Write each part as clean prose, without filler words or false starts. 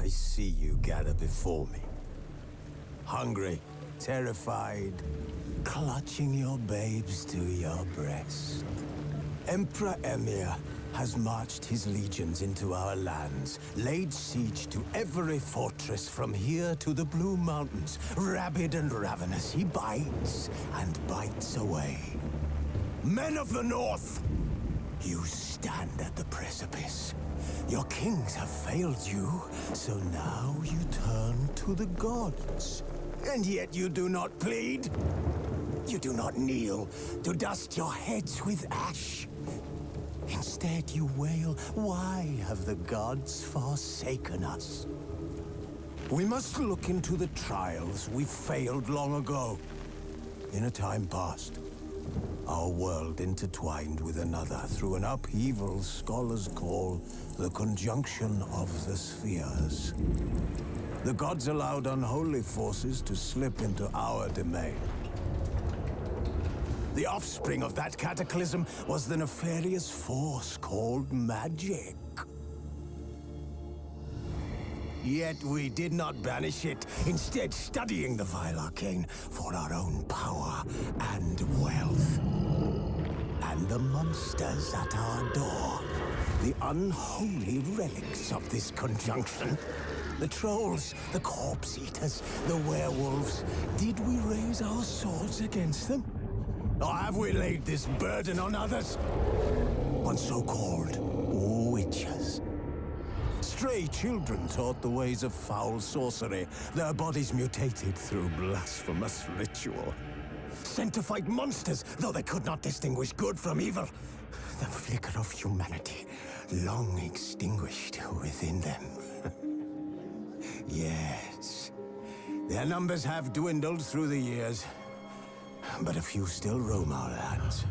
I see you gather before me. Hungry, terrified, clutching your babes to your breast. Emperor Emir has marched his legions into our lands, laid siege to every fortress from here to the Blue Mountains. Rabid and ravenous, he bites and bites away. Men of the North, you stand at the precipice. Your kings have failed you, so now you turn to the gods. And yet you do not plead. You do not kneel to dust your heads with ash. Instead you wail, why have the gods forsaken us? We must look into the trials we failed long ago. In a time past, our world intertwined with another through an upheaval scholars call the conjunction of the spheres. The gods allowed unholy forces to slip into our domain. The offspring of that cataclysm was the nefarious force called magic. Yet we did not banish it, instead studying the vile arcane for our own power and wealth. And the monsters at our door, the unholy relics of this conjunction. The trolls, the corpse-eaters, the werewolves. Did we raise our swords against them? Or have we laid this burden on others? On so-called witches. Stray children taught the ways of foul sorcery, their bodies mutated through blasphemous ritual. Sent to fight monsters, though they could not distinguish good from evil. The flicker of humanity, long extinguished within them. Yes, their numbers have dwindled through the years, but a few still roam our lands,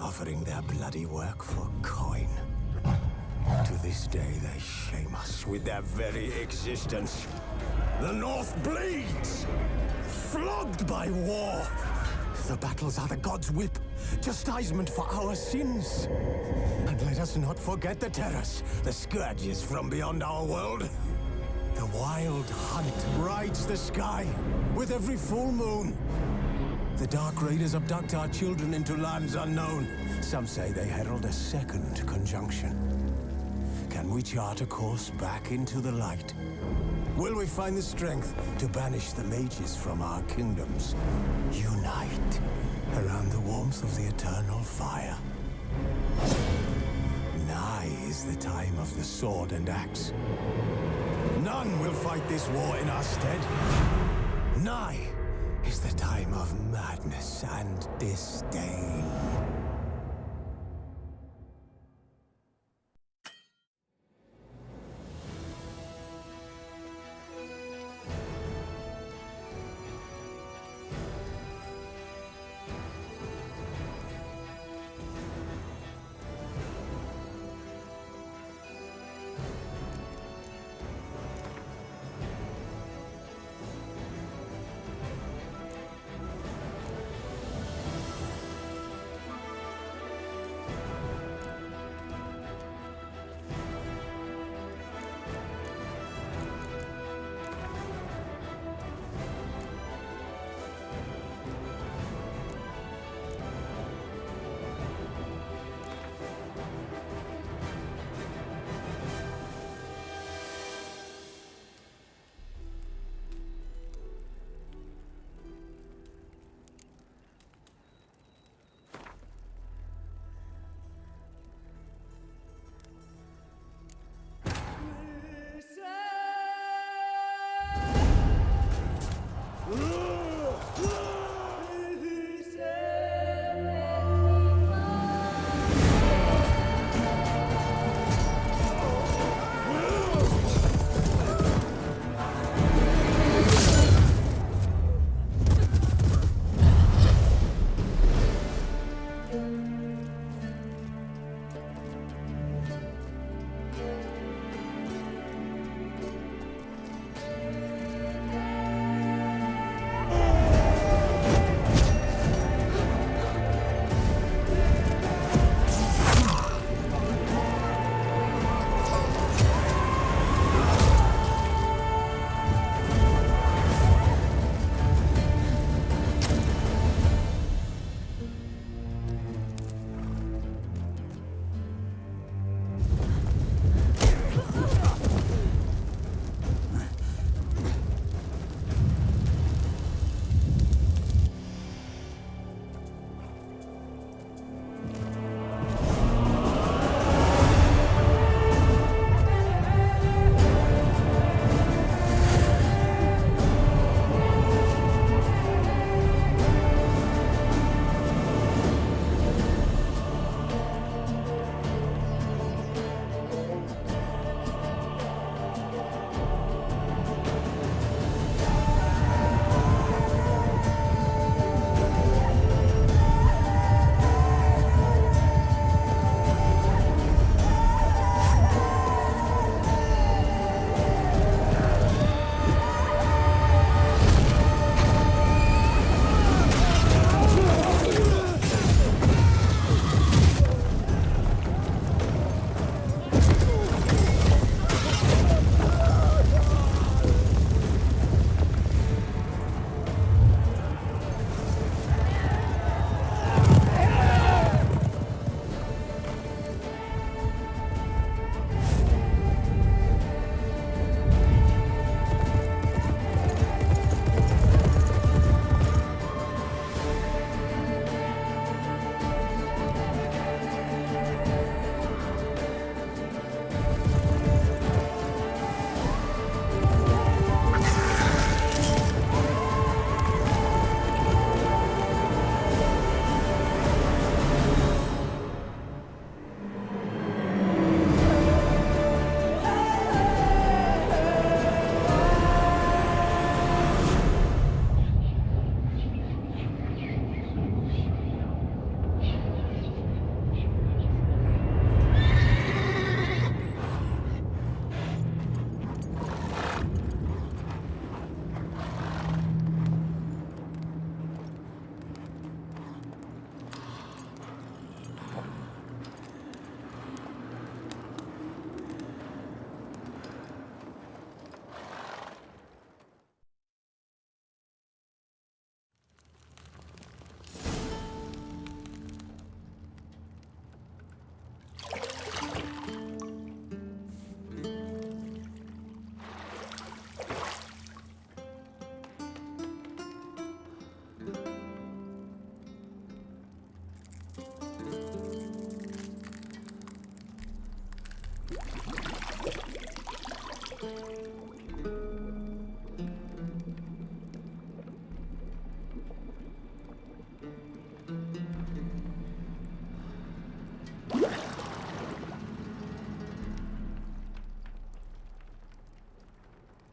offering their bloody work for coin. To this day, they shame us with their very existence. The North bleeds, flogged by war. The battles are the gods' whip, chastisement for our sins. And let us not forget the terrors, the scourges from beyond our world. The wild hunt rides the sky with every full moon. The Dark Raiders abduct our children into lands unknown. Some say they herald a second conjunction. Can we chart a course back into the light? Will we find the strength to banish the mages from our kingdoms? Unite around the warmth of the eternal fire. Nigh is the time of the sword and axe. None will fight this war in our stead. Nigh is the time of madness and disdain.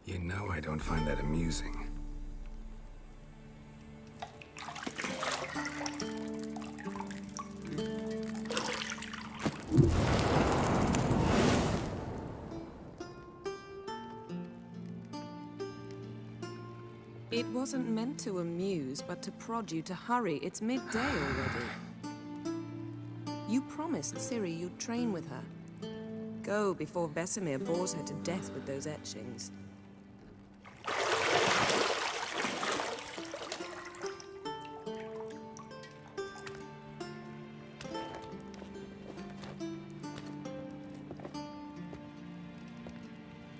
You know I don't find that amusing. It wasn't meant to amuse, but to prod you to hurry. It's midday already. You promised Ciri you'd train with her. Go before Vesemir bores her to death with those etchings.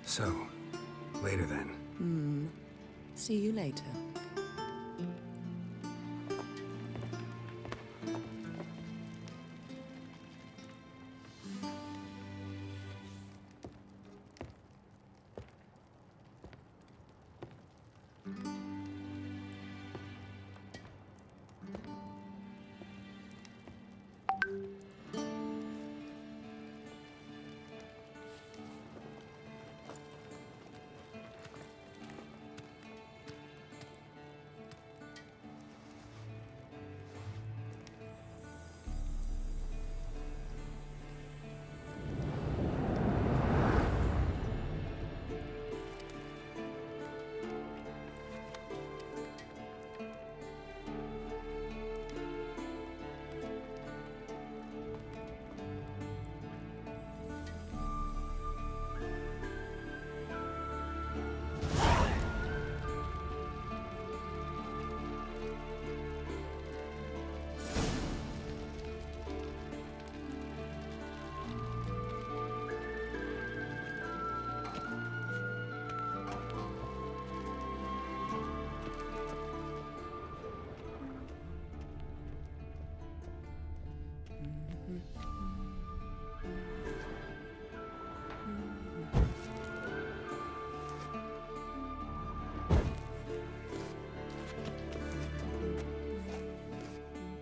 So, later then. See you later.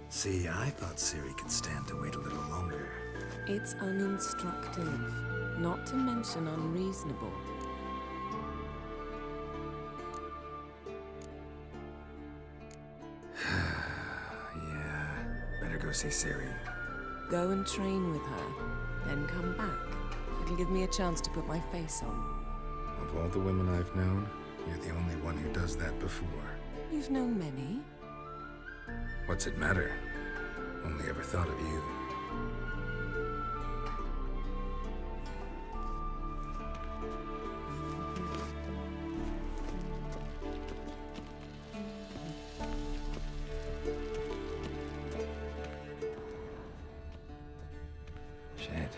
See, I thought Ciri could stand to wait a little longer. It's uninstructive, not to mention unreasonable. Yeah, better go see Ciri. Go and train with her, then come back. It'll give me a chance to put my face on. Of all the women I've known, you're the only one who does that before. You've known many. What's it matter? Only ever thought of you. Shit.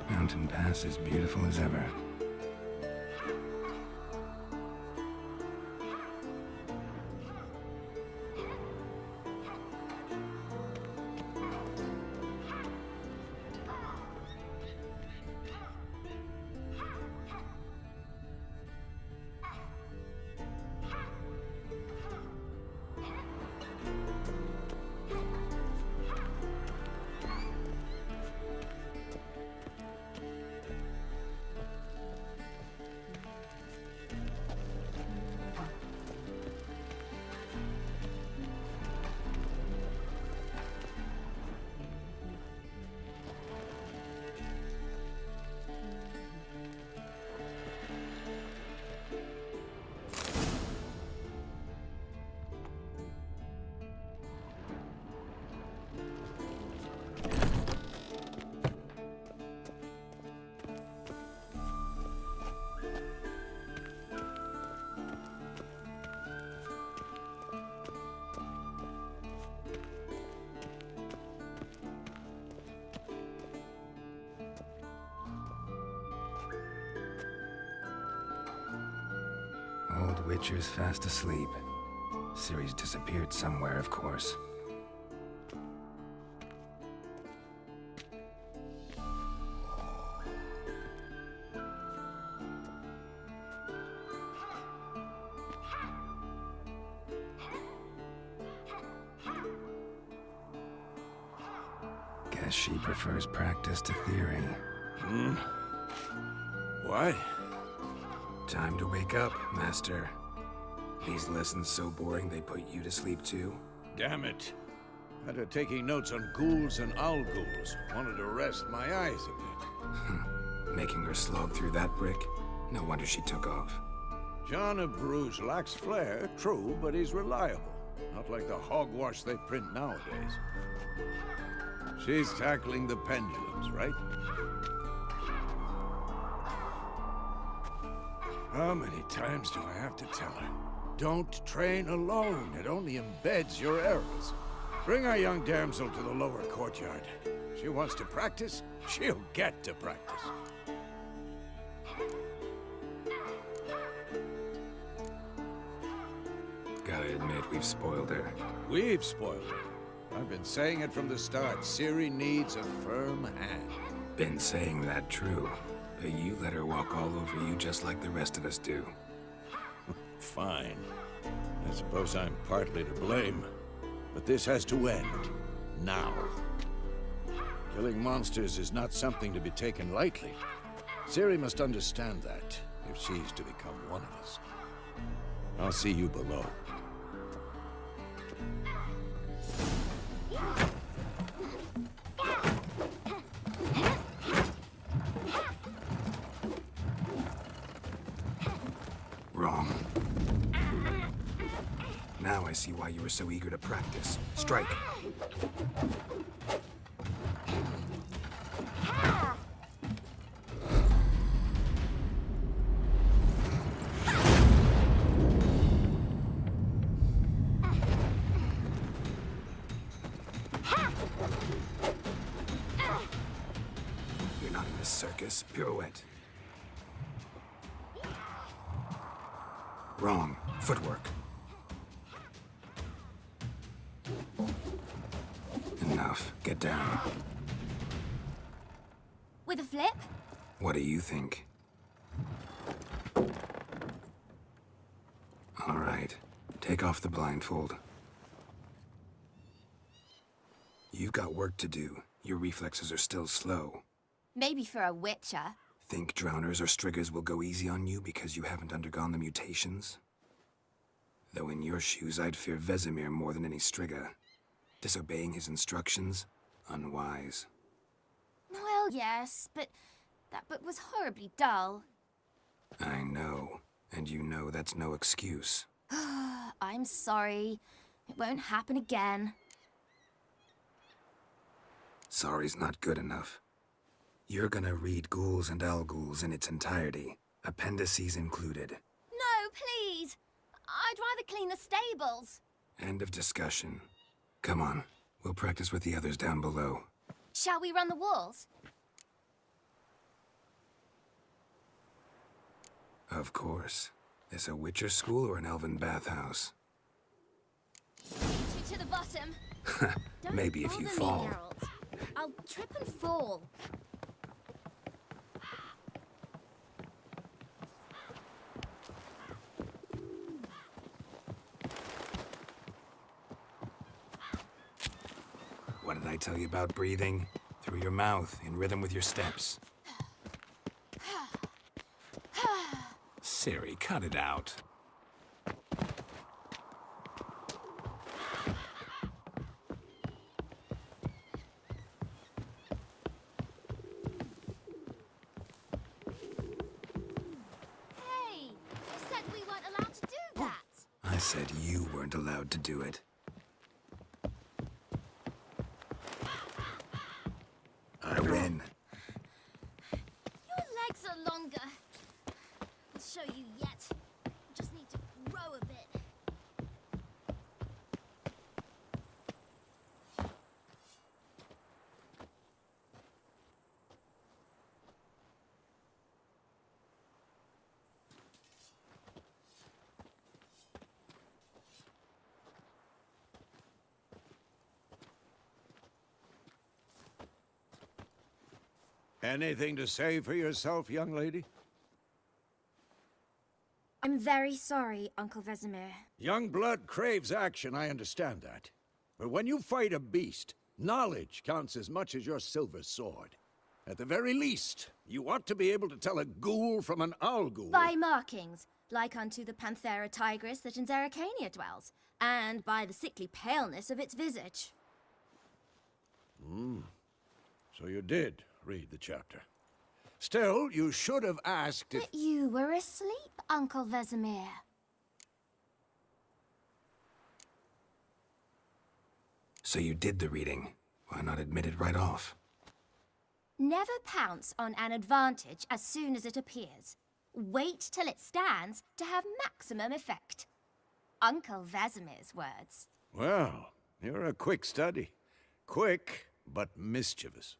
Mountain Pass is beautiful as ever. Old Witcher's fast asleep. Ciri's disappeared somewhere, of course. Guess she prefers practice to theory. What? Time to wake up, Master. These lessons so boring they put you to sleep too? Damn it. After taking notes on ghouls and owl ghouls, wanted to rest my eyes a bit. Making her slog through that brick? No wonder she took off. John of Bruges lacks flair, true, but he's reliable. Not like the hogwash they print nowadays. She's tackling the pendulums, right? How many times do I have to tell her? Don't train alone. It only embeds your errors. Bring our young damsel to the lower courtyard. She wants to practice, she'll get to practice. Gotta admit, we've spoiled her. We've spoiled her. I've been saying it from the start. Ciri needs a firm hand. Been saying that true, but you let her walk all over you just like the rest of us do. Fine. I suppose I'm partly to blame. But this has to end. Now. Killing monsters is not something to be taken lightly. Ciri must understand that, if she's to become one of us. I'll see you below. Wrong. Now I see why you were so eager to practice. Strike. You're not in this circus. Pirouette. Wrong. Footwork. Enough. Get down. With a flip? What do you think? All right. Take off the blindfold. You've got work to do. Your reflexes are still slow. Maybe for a witcher. Think drowners or striggers will go easy on you because you haven't undergone the mutations? Though in your shoes, I'd fear Vesemir more than any strigger. Disobeying his instructions? Unwise. Well, yes, but that book was horribly dull. I know. And you know that's no excuse. I'm sorry. It won't happen again. Sorry's not good enough. You're gonna read Ghouls and Ghouls in its entirety, appendices included. No, please! I'd rather clean the stables. End of discussion. Come on, we'll practice with the others down below. Shall we run the walls? Of course. This a Witcher school or an elven bathhouse? To the bottom. Don't Maybe if you bother fall. Me, Geralt. I'll trip and fall. What did I tell you about breathing? Through your mouth, in rhythm with your steps. Ciri, cut it out. Hey, you said we weren't allowed to do that. I said you weren't allowed to do it. I win. Your legs are longer. I'll show you yet. Just need to grow a bit. Anything to say for yourself, young lady? I'm very sorry, Uncle Vesemir. Young blood craves action, I understand that. But when you fight a beast, Knowledge counts as much as your silver sword. At the very least, you ought to be able to tell a ghoul from an owl ghoul. By markings, like unto the Panthera tigris that in Zerrikania dwells, and by the sickly paleness of its visage. So you did read the chapter. Still, you should have asked if... But you were asleep, Uncle Vesemir. So you did the reading. Why not admit it right off? Never pounce on an advantage as soon as it appears. Wait till it stands to have maximum effect. Uncle Vesemir's words. Well, you're a quick study. Quick, but mischievous.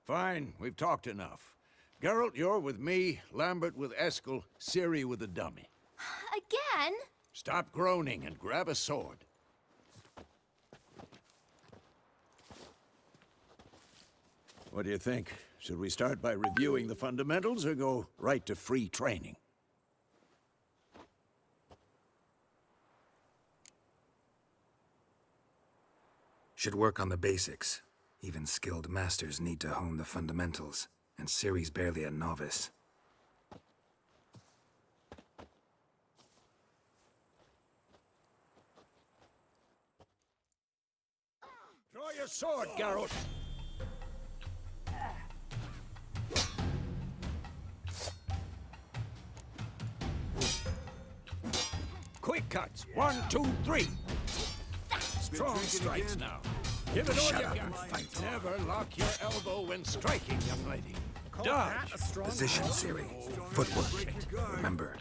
Fine, we've talked enough. Geralt, you're with me, Lambert with Eskel, Ciri with the dummy. Again? Stop groaning and grab a sword. What do you think? Should we start by reviewing the fundamentals or go right to free training? Should work on the basics. Even skilled masters need to hone the fundamentals, and Ciri's barely a novice. Draw your sword, Geralt! Quick cuts! 1, 2, 3! Strong strikes now. Give it all you got. Never lock your elbow when striking, young lady. Dodge! Position, Ciri. Footwork. Remember.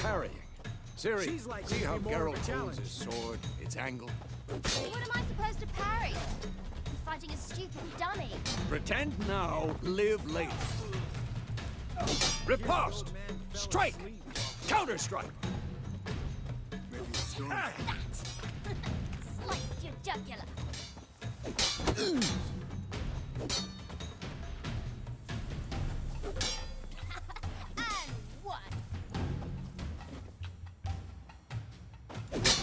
Parrying. Ciri, She's like see how more of a Geralt holds challenge. his sword, its angle? What am I supposed to parry? I'm fighting a stupid dummy. Pretend now, live later. Riposte! Strike! Counter-strike! That! Slice your jugular. And one.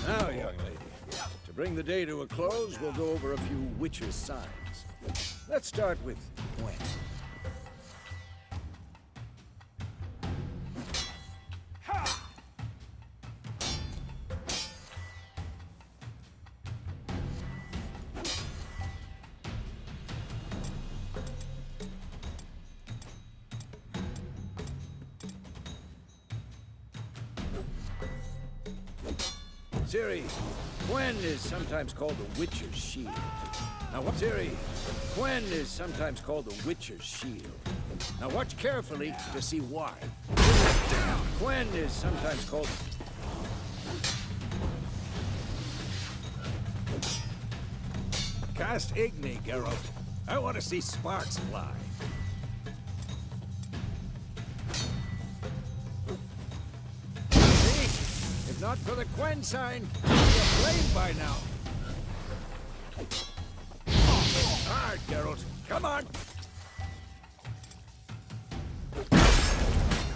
Now, young lady, to bring the day to a close, we'll go over a few witches' signs. Let's start with Gwen. Ciri, Gwen is sometimes called the Witcher's Shield. Now, Ciri, Gwen is sometimes called the Witcher's Shield. Now, watch carefully to see why. Gwen is sometimes called... Cast Igni, Geralt. I want to see sparks fly. See? If not for the Gwen sign, you're blamed by now. Hard, Geralt. Come on.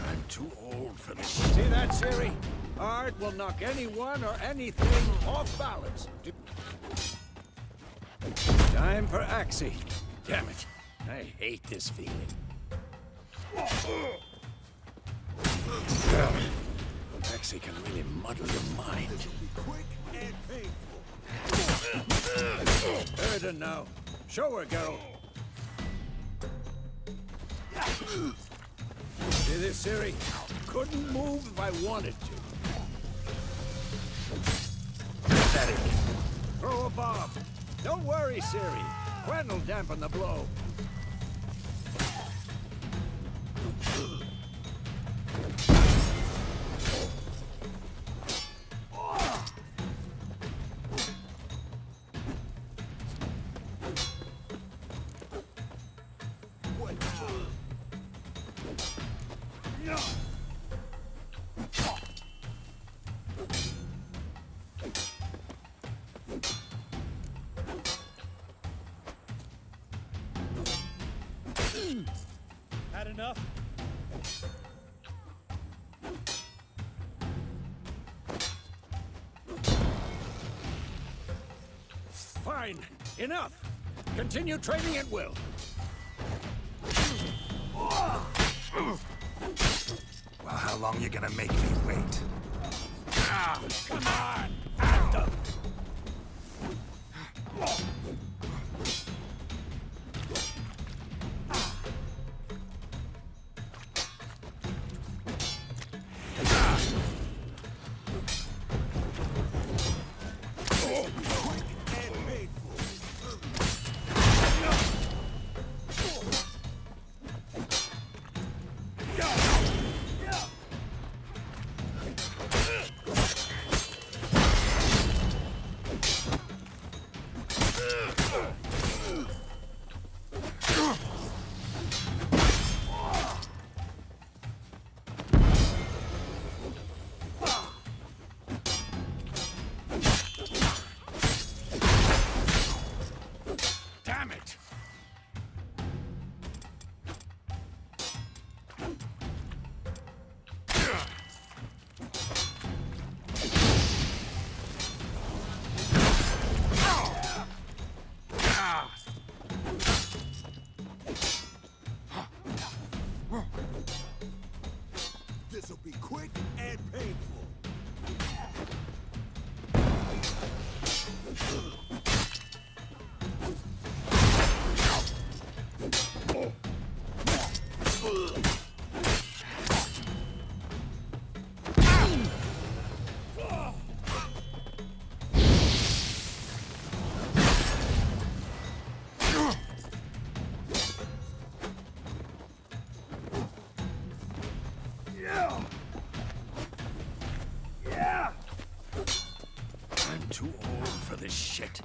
I'm too old for this. See that, Ciri? Art will knock anyone or anything off balance. Time for Axie. Damn it. I hate this feeling. Axie can really muddle your mind. Quick and painful. Erden now. Show her, Geralt. See this, Ciri? Couldn't move if I wanted to. Pathetic. Throw a bomb. Don't worry, Ciri. Gwen will dampen the blow. Had enough? Fine. Enough. Continue training at will. Well, how long you gonna make me wait? Come on. After. Damn it! This'll be quick and painful. I'm too old for this shit.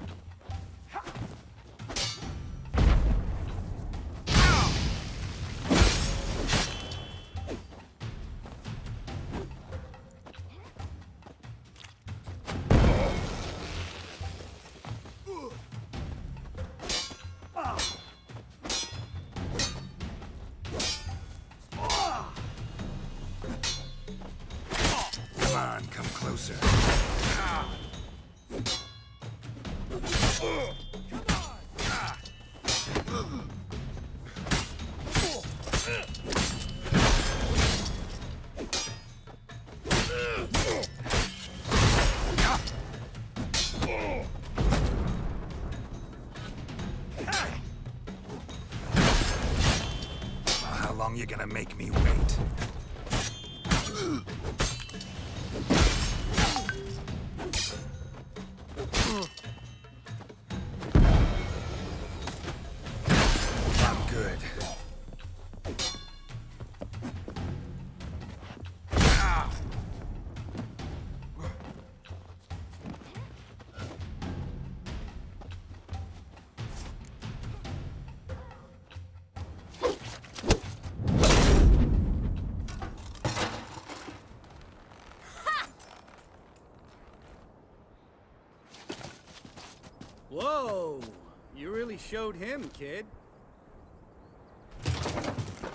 Come on, come closer. Well, how long you gonna make me wait? I'm good. Whoa! You really showed him, kid.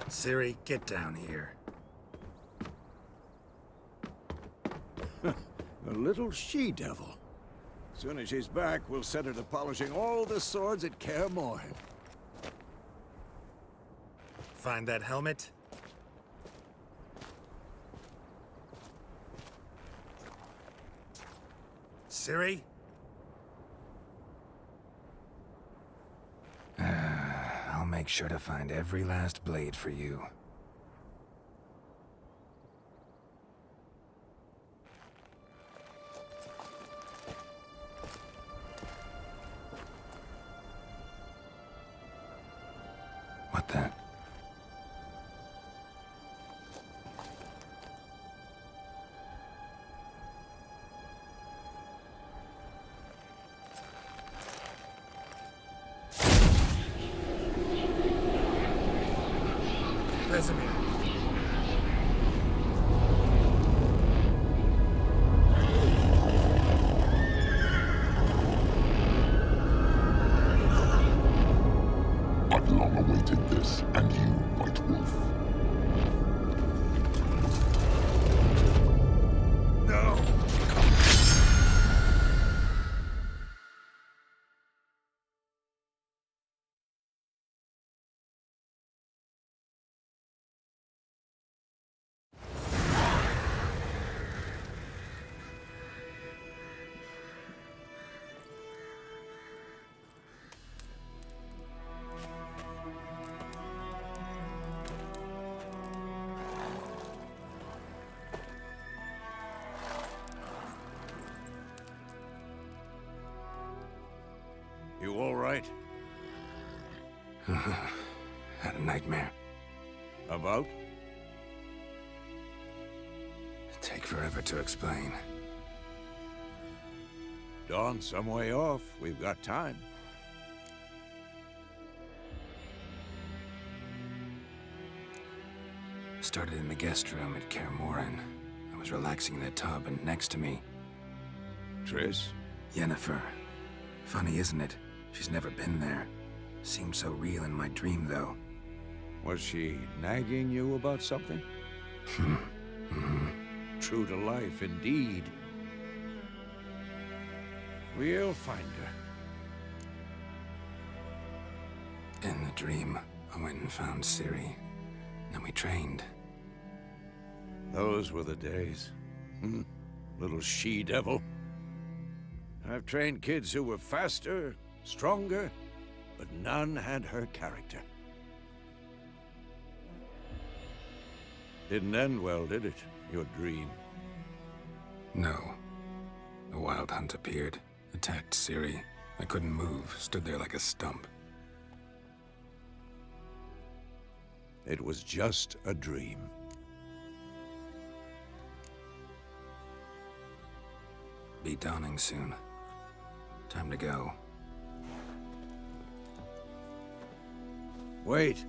Siri, get down here. A little she-devil. Soon as she's back, we'll set her to polishing all the swords at Kaer Morhen. Find that helmet? Siri? I'll make sure to find every last blade for you. What the? Vesemir. I've long awaited this, and you right? Had a nightmare. About? Take forever to explain. Dawn's some way off. We've got time. Started in the guest room at Kaer Morhen. I was relaxing in a tub, and next to me, Triss? Yennefer. Funny, isn't it? She's never been there. Seemed so real in my dream, though. Was she nagging you about something? True to life, indeed. We'll find her. In the dream, I went and found Ciri. Then we trained. Those were the days. Little she-devil. I've trained kids who were faster, stronger, but none had her character. Didn't end well, did it? Your dream? No. A wild hunt appeared, attacked Ciri. I couldn't move, stood there like a stump. It was just a dream. Be dawning soon. Time to go. Wait.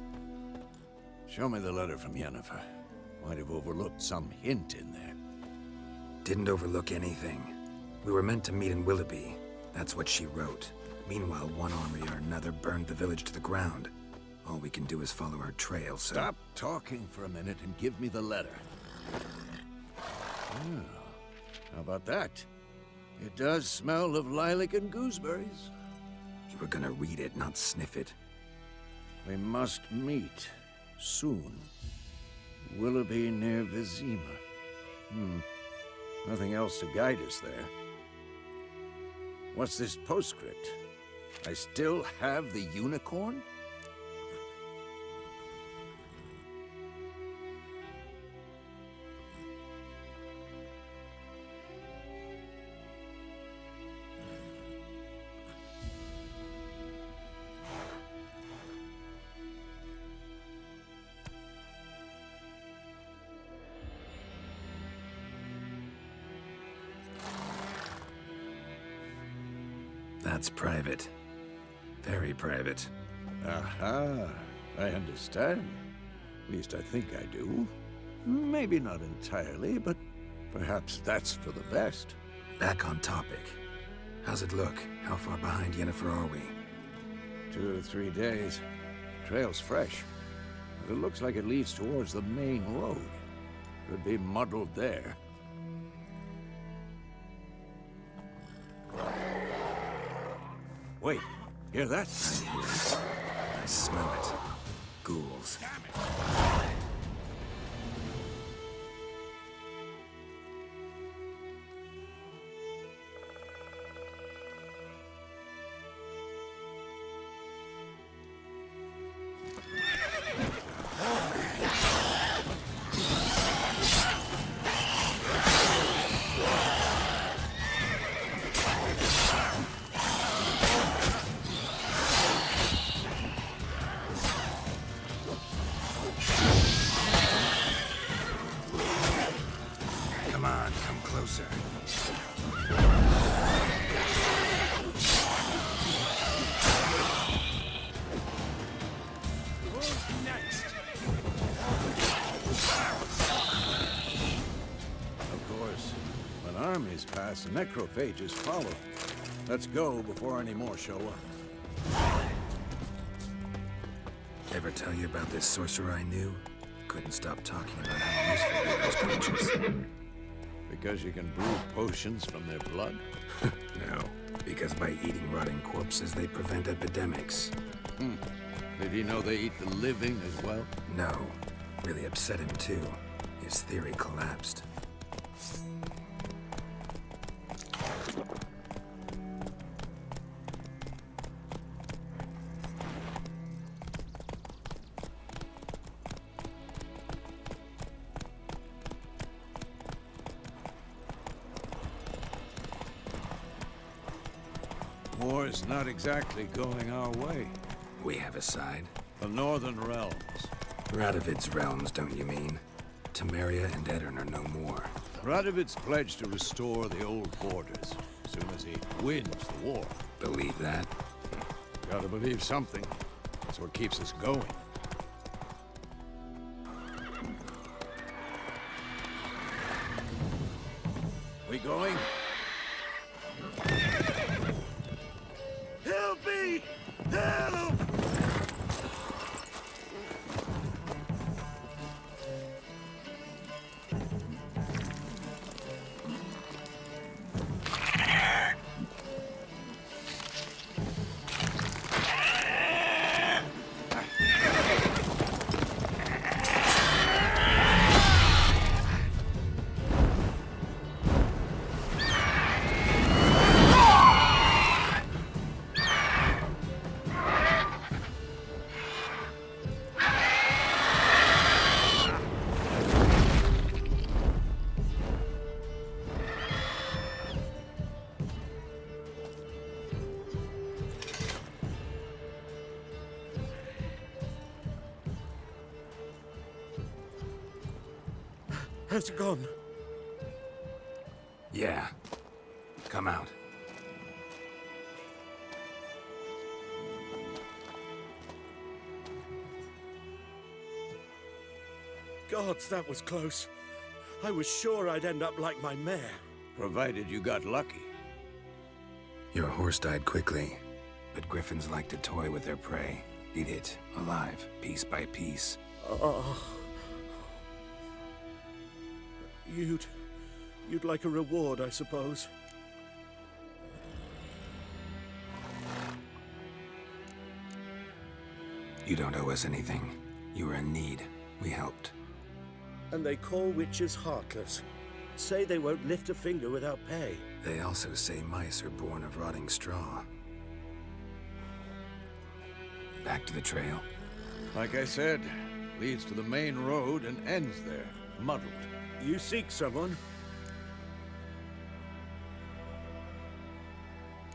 Show me the letter from Yennefer. Might have overlooked some hint in there. Didn't overlook anything. We were meant to meet in Willoughby. That's what she wrote. Meanwhile, one army or another burned the village to the ground. All we can do is follow her trail, so... Stop talking for a minute and give me the letter. How about that? It does smell of lilac and gooseberries. You were gonna read it, not sniff it. We must meet soon. Willoughby near Vizima. Nothing else to guide us there. What's this postscript? I still have the unicorn? That's private. Very private. Aha, I understand. At least I think I do. Maybe not entirely, but perhaps that's for the best. Back on topic. How's it look? How far behind Yennefer are we? 2 or 3 days. Trail's fresh. But it looks like it leads towards the main road. Could be muddled there. Wait, hear that? I smell it. Ghouls. Come on, come closer. Who's next? Of course. When armies pass, necrophages follow. Let's go before any more show up. Ever tell you about this sorcerer I knew? Couldn't stop talking about how useful he was conscious. Because you can brew potions from their blood? No, because by eating rotting corpses, they prevent epidemics. Did he know they eat the living as well? No, really upset him too. His theory collapsed. More war's not exactly going our way. We have a side. The Northern Realms. Radovid's realms, don't you mean? Temeria and Edirn are no more. Radovid's pledged to restore the old borders as soon as he wins the war. Believe that? Gotta believe something. That's what keeps us going. We going? Help me! Help! Has it gone? Yeah. Come out. Gods, that was close. I was sure I'd end up like my mare. Provided you got lucky. Your horse died quickly, but griffins like to toy with their prey. Eat it, alive, piece by piece. Oh. You'd like a reward, I suppose. You don't owe us anything. You were in need. We helped. And they call witches heartless. Say they won't lift a finger without pay. They also say mice are born of rotting straw. Back to the trail. Like I said, leads to the main road and ends there, muddled. You seek someone?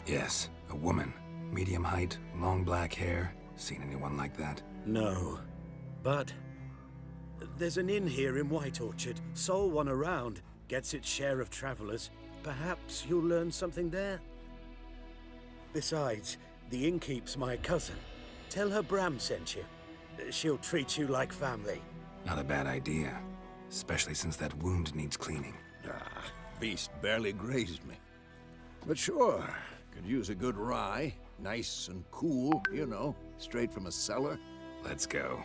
Yes, a woman. Medium height, long black hair. Seen anyone like that? No. But there's an inn here in White Orchard. Sole one around. Gets its share of travelers. Perhaps you'll learn something there? Besides, the innkeep's my cousin. Tell her Bram sent you. She'll treat you like family. Not a bad idea. Especially since that wound needs cleaning. Beast barely grazed me. But sure, could use a good rye. Nice and cool, you know, straight from a cellar. Let's go.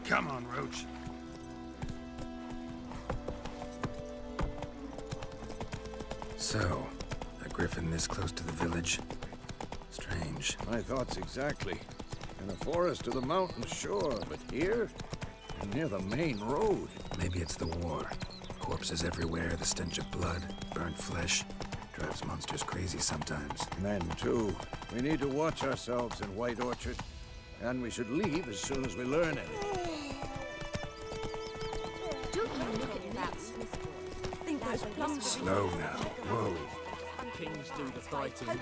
Come on, Roach. So, a griffin this close to the village? Strange. My thoughts exactly. In a forest to the mountain, sure, but here? Near the main road. Maybe it's the war. Corpses everywhere, the stench of blood, burnt flesh. Drives monsters crazy sometimes. Men, too. We need to watch ourselves in White Orchard. And we should leave as soon as we learn anything. Don't you look at that Swiss boy. Think those plums Slow now. Whoa. Kings do the fighting.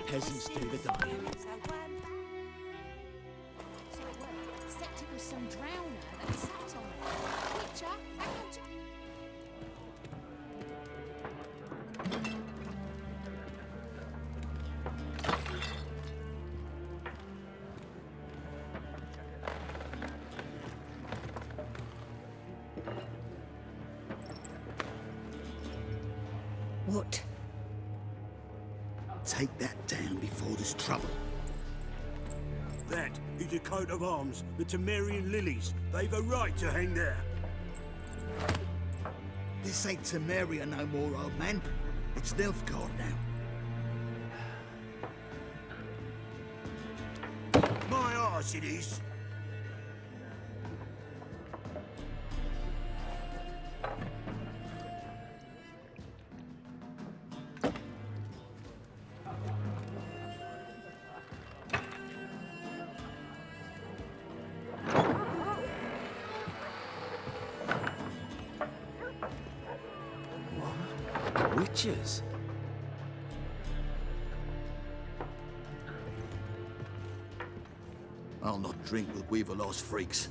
Peasants do the dying. Said it was some drowner that sat on it. Witcher, out! What? Take that down before there's trouble. That is a coat of arms, the Temerian lilies. They've a right to hang there. This ain't Temeria no more, old man. It's Nilfgaard now. My arse it is. Witches? I'll not drink with Weaverlaw's freaks.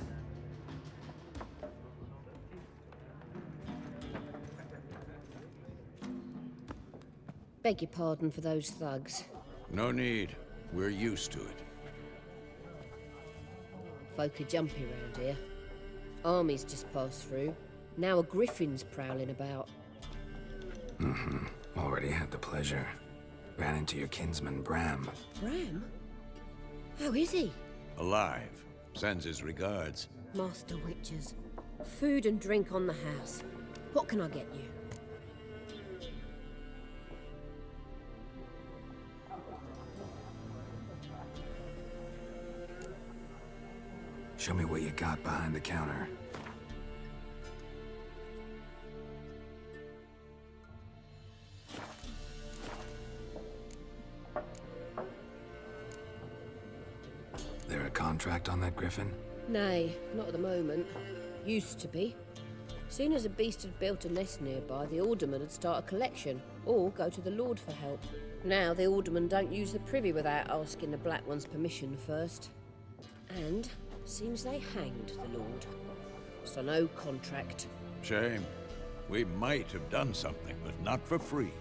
Beg your pardon for those thugs. No need. We're used to it. Folk are jumpy round here. Armies just passed through. Now a griffin's prowling about. Already had the pleasure. Ran into your kinsman, Bram. Bram? How is he? Alive. Sends his regards. Master Witches. Food and drink on the house. What can I get you? Show me what you got behind the counter. There a contract on that griffin? Nay, not at the moment. Used to be. Soon as a beast had built a nest nearby, the alderman would start a collection, or go to the Lord for help. Now the aldermen don't use the privy without asking the Black One's permission first. And seems they hanged the Lord. So no contract. Shame. We might have done something, but not for free.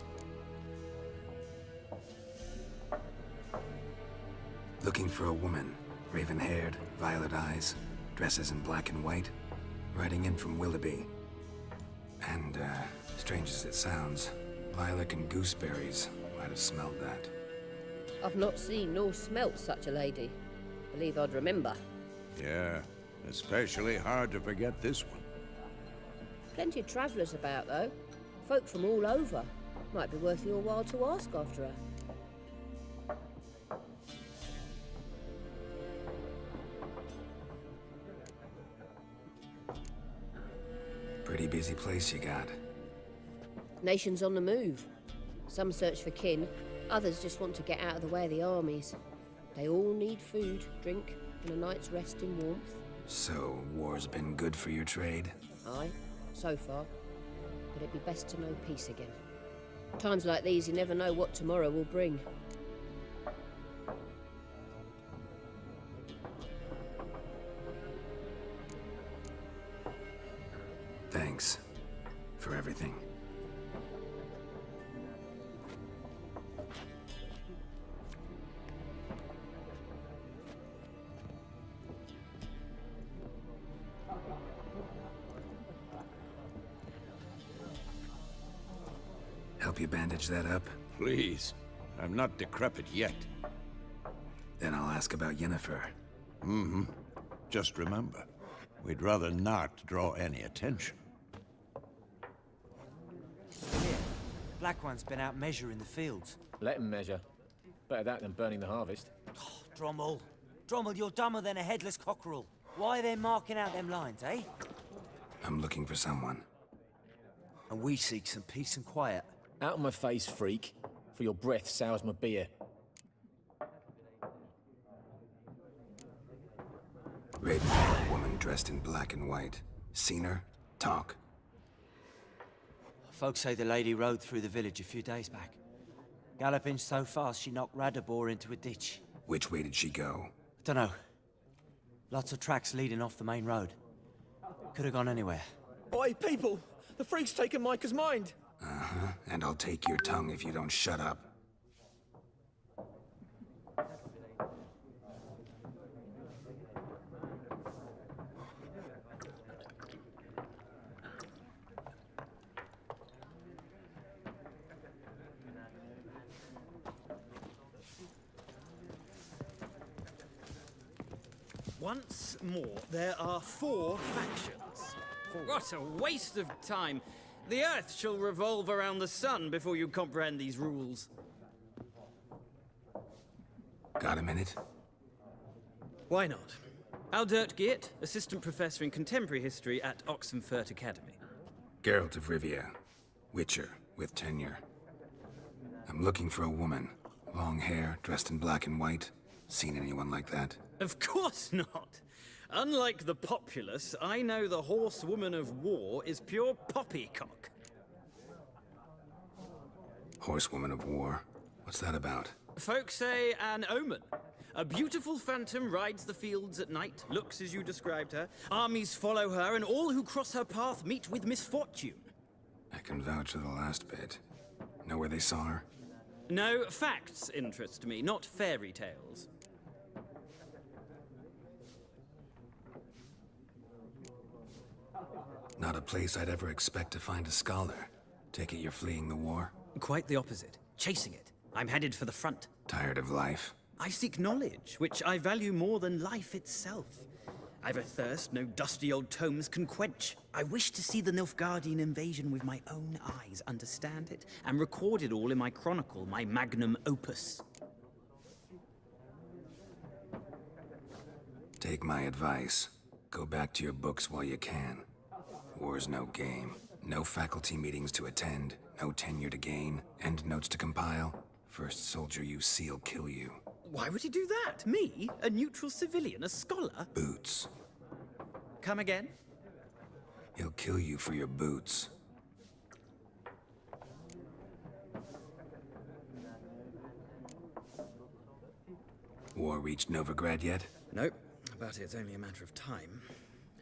Looking for a woman. Raven-haired, violet eyes, dresses in black and white. Riding in from Willoughby. And, strange as it sounds, lilac and gooseberries might have smelled that. I've not seen nor smelt such a lady. Believe I'd remember. Yeah, especially hard to forget this one. Plenty of travellers about, though. Folk from all over. Might be worth your while to ask after her. Pretty busy place you got. Nations on the move. Some search for kin, others just want to get out of the way of the armies. They all need food, drink, and a night's rest in warmth. So, war's been good for your trade? Aye, so far. But it'd be best to know peace again. Times like these, you never know what tomorrow will bring. Thanks for everything. Help you bandage that up? Please. I'm not decrepit yet. Then I'll ask about Yennefer. Just remember, we'd rather not draw any attention. Here, Black One's been out measuring the fields. Let him measure. Better that than burning the harvest. Oh, Drommel. Drommel, you're dumber than a headless cockerel. Why are they marking out them lines, eh? I'm looking for someone. And we seek some peace and quiet. Out of my face, freak. For your breath sours my beer. Raven-haired woman dressed in black and white. Seen her? Talk. Folks say the lady rode through the village a few days back. Galloping so fast she knocked Radabor into a ditch. Which way did she go? Dunno. Lots of tracks leading off the main road. Could have gone anywhere. Oi, people! The freak's taken Micah's mind! And I'll take your tongue if you don't shut up. Once more, there are 4 factions. What a waste of time! The Earth shall revolve around the sun before you comprehend these rules. Got a minute? Why not? Aldert Geert, Assistant Professor in Contemporary History at Oxenfurt Academy. Geralt of Rivia. Witcher, with tenure. I'm looking for a woman. Long hair, dressed in black and white. Seen anyone like that? Of course not! Unlike the populace, I know the horsewoman of war is pure poppycock. Horsewoman of War. What's that about? Folks say an omen. A beautiful phantom rides the fields at night, looks as you described her. Armies follow her, and all who cross her path meet with misfortune. I can vouch for the last bit. Know where they saw her? No, facts interest me, not fairy tales. Not a place I'd ever expect to find a scholar. Take it you're fleeing the war? Quite the opposite. Chasing it. I'm headed for the front. Tired of life? I seek knowledge, which I value more than life itself. I've a thirst no dusty old tomes can quench. I wish to see the Nilfgaardian invasion with my own eyes, understand it, and record it all in my chronicle, my magnum opus. Take my advice. Go back to your books while you can. War's no game. No faculty meetings to attend, no tenure to gain, endnotes to compile. First soldier you see will kill you. Why would he do that? Me? A neutral civilian? A scholar? Boots. Come again? He'll kill you for your boots. War reached Novigrad yet? Nope, but it's only a matter of time.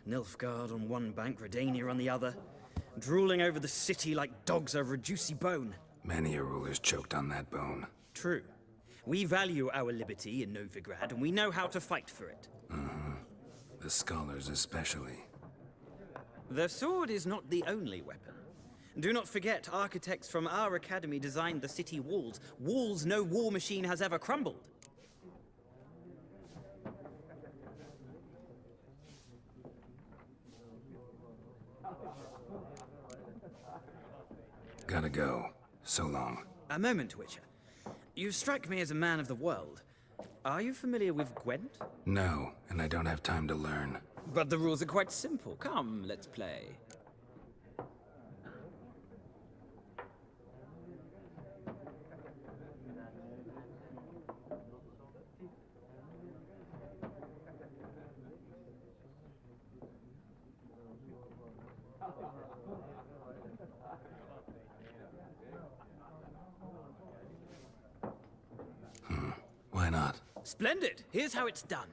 Nilfgaard on one bank, Redania on the other. Drooling over the city like dogs over a juicy bone. Many a ruler's choked on that bone. True. We value our liberty in Novigrad, and we know how to fight for it. The scholars especially. The sword is not the only weapon. Do not forget, architects from our academy designed the city walls. Walls no war machine has ever crumbled. Gotta go. So long. A moment, Witcher. You strike me as a man of the world. Are you familiar with Gwent? No, and I don't have time to learn. But the rules are quite simple. Come, let's play. Why not? Splendid! Here's how it's done.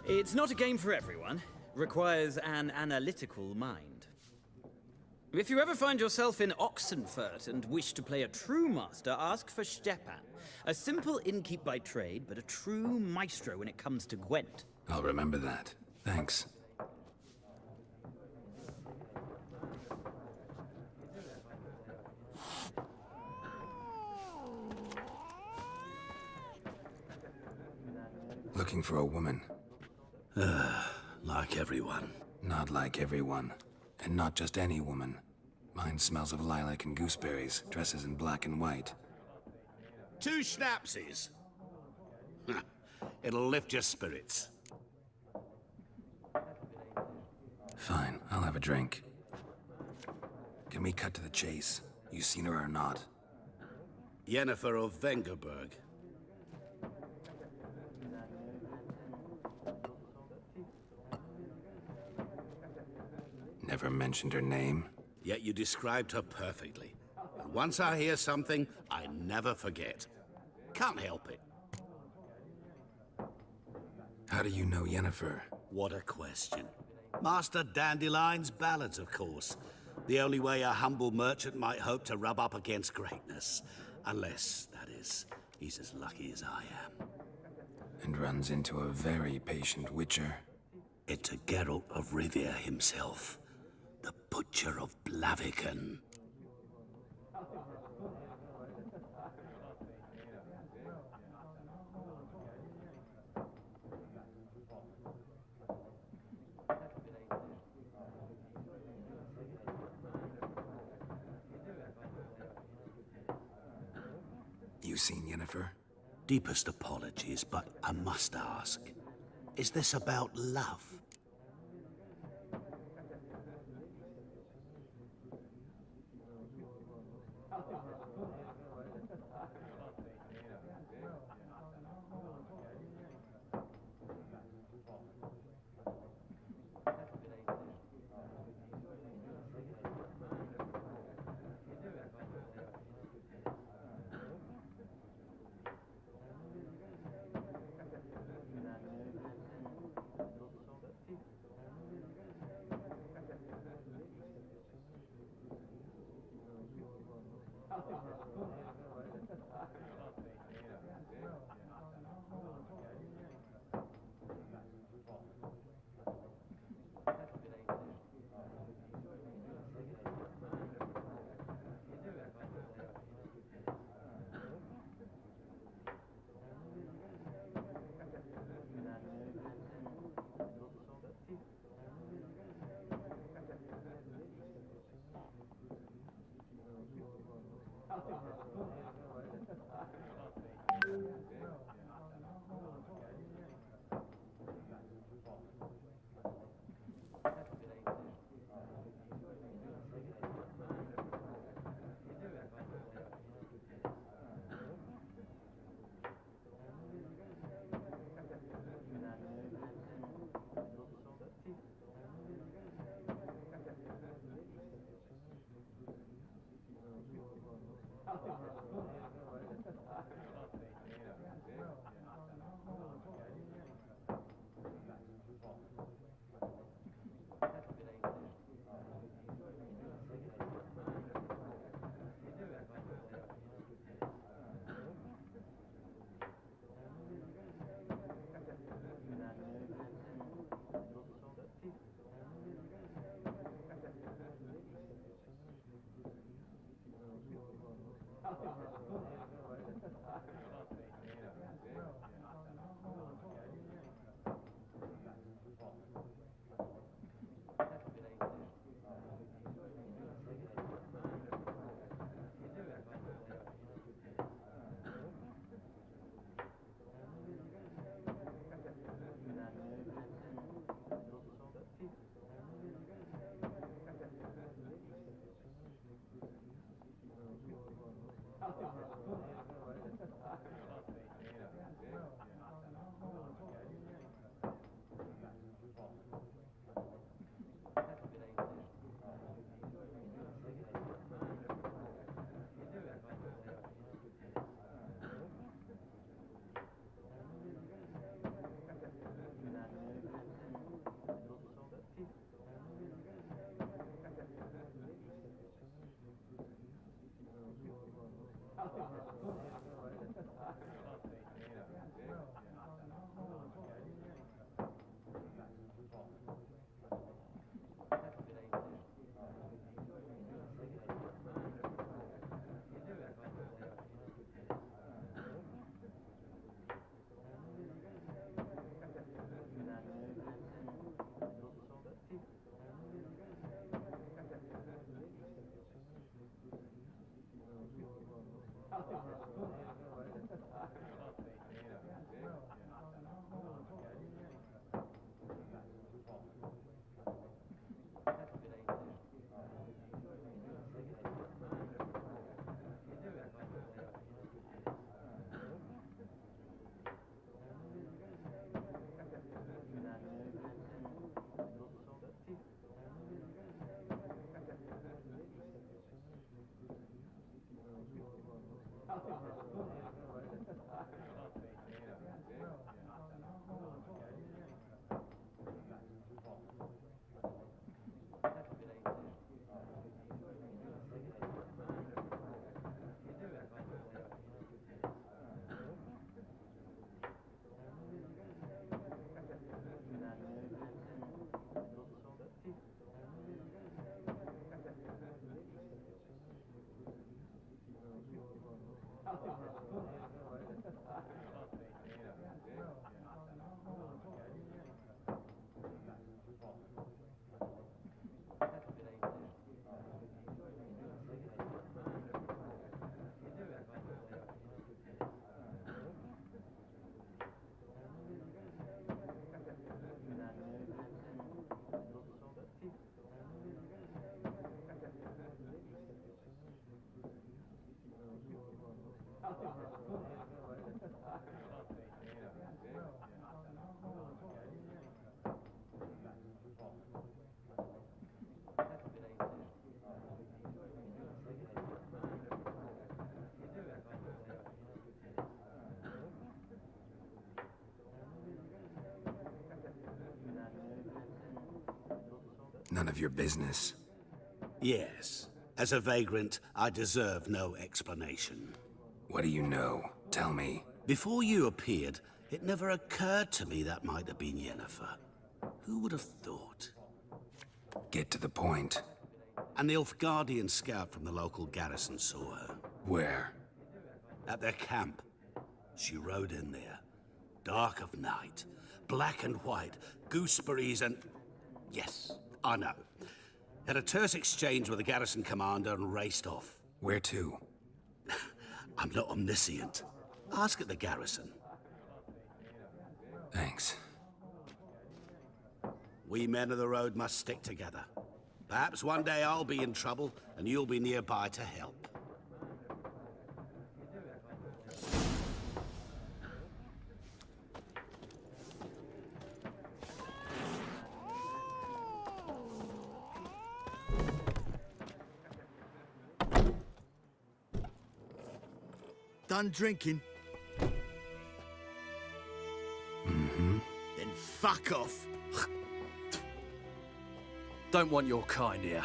It's not a game for everyone. Requires an analytical mind. If you ever find yourself in Oxenfurt and wish to play a true master, ask for Stepan. A simple innkeep by trade, but a true maestro when it comes to Gwent. I'll remember that. Thanks. Looking for a woman. Like everyone. Not like everyone. And not just any woman. Mine smells of lilac and gooseberries, dresses in black and white. 2 schnapsies. It'll lift your spirits. Fine, I'll have a drink. Can we cut to the chase? You seen her or not? Yennefer of Vengerberg. Never mentioned her name. Yet you described her perfectly. And once I hear something, I never forget. Can't help it. How do you know Yennefer? What a question. Master Dandelion's ballads, of course. The only way a humble merchant might hope to rub up against greatness. Unless, that is, he's as lucky as I am. And runs into a very patient witcher. It's a Geralt of Rivia himself. The Butcher of Blaviken. You seen Yennefer? Deepest apologies, but I must ask. Is this about love? none of your business. Yes. As a vagrant, I deserve no explanation. What do you know? Tell me. Before you appeared, it never occurred to me that might have been Yennefer. Who would have thought? Get to the point. An Nilfgaardian scout from the local garrison saw her. Where? At their camp. She rode in there. Dark of night. Black and white. Gooseberries and... Yes, I know. Had a terse exchange with the garrison commander and raced off. Where to? I'm not omniscient. Ask at the garrison. Thanks. We men of the road must stick together. Perhaps one day I'll be in trouble and you'll be nearby to help. Done drinking? Mm-hmm. Then fuck off. Don't want your kind here.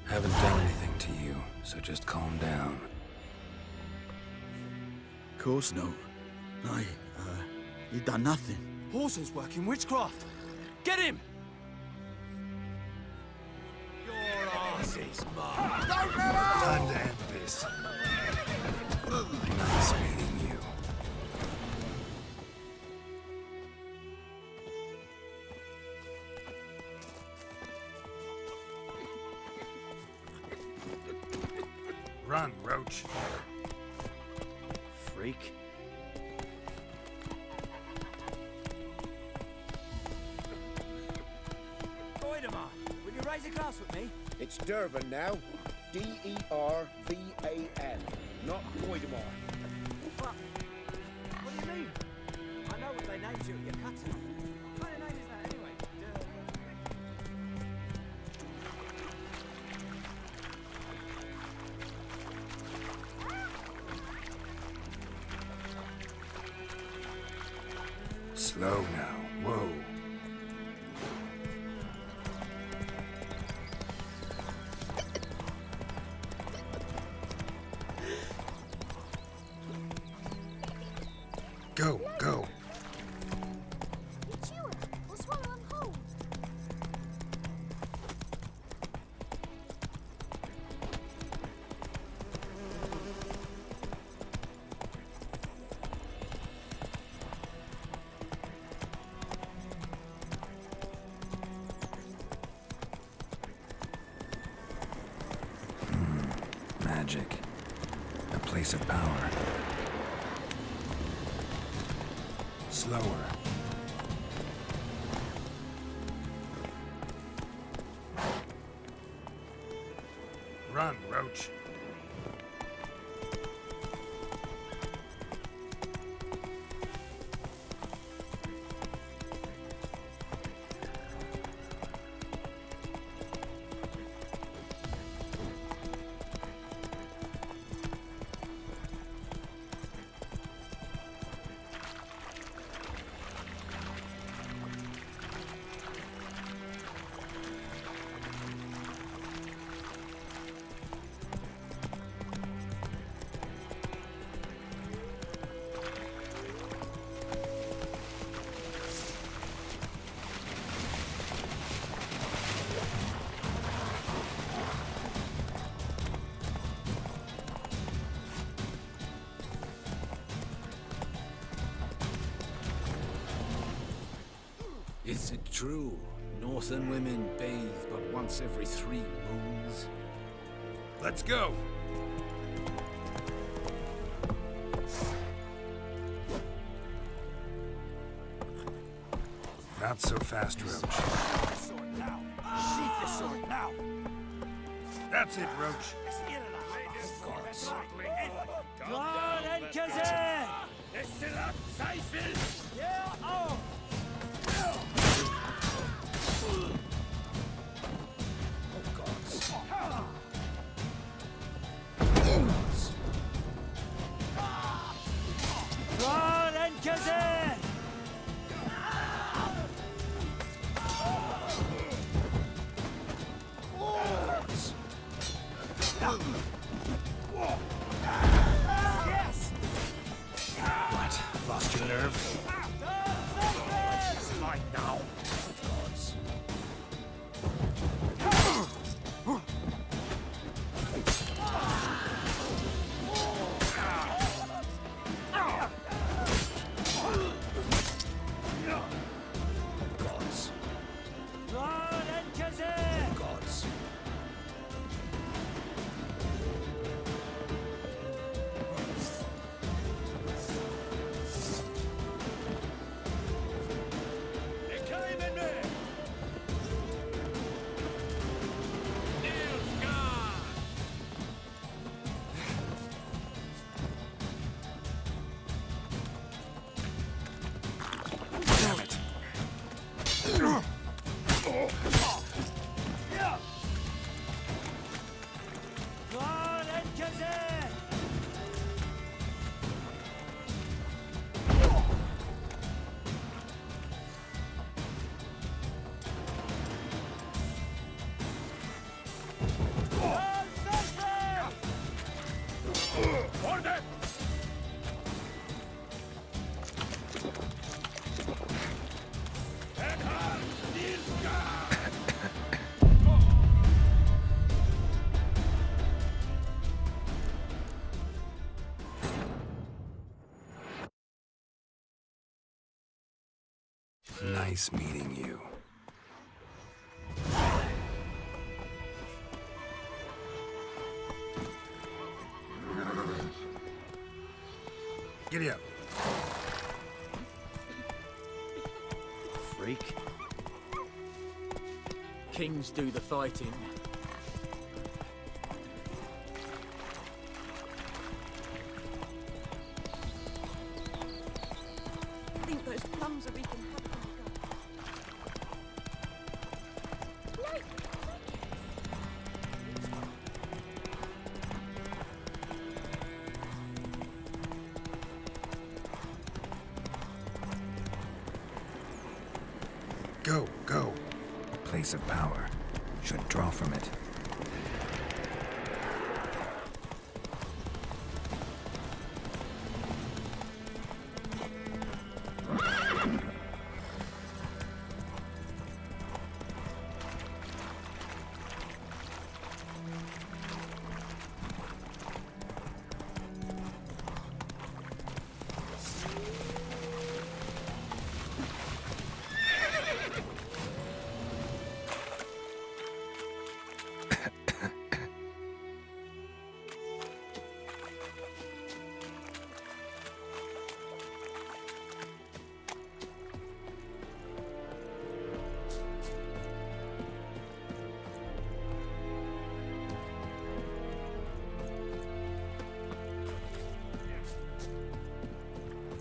Haven't done anything to you, so just calm down. Course no. You done nothing. Horses working witchcraft. Get him! Your ass is mine. Don't let out! Time to end this. Nice meeting you. Run, Roach. Freak. Will you raise a glass with me? It's Dervan now. D-E-R-V-A-N. Not Voidemar. What do you mean? I know what they named you at your cutting. What kind of name is that anyway? Slow now. Whoa. Go, go. You chew it, or swallow them whole. Magic. A place of power. Slower. Run, Roach. Is it true? Northern women bathe but once every 3 moons? Let's go. Not so fast, Roach. Sword now. Sheath the sword now. That's it, Roach. Klar Enkezer! Yeah, oh! Nice meeting you. Giddy up. Freak. Kings do the fighting. I think those plums are eating. Go, go. A place of power. Should draw from it.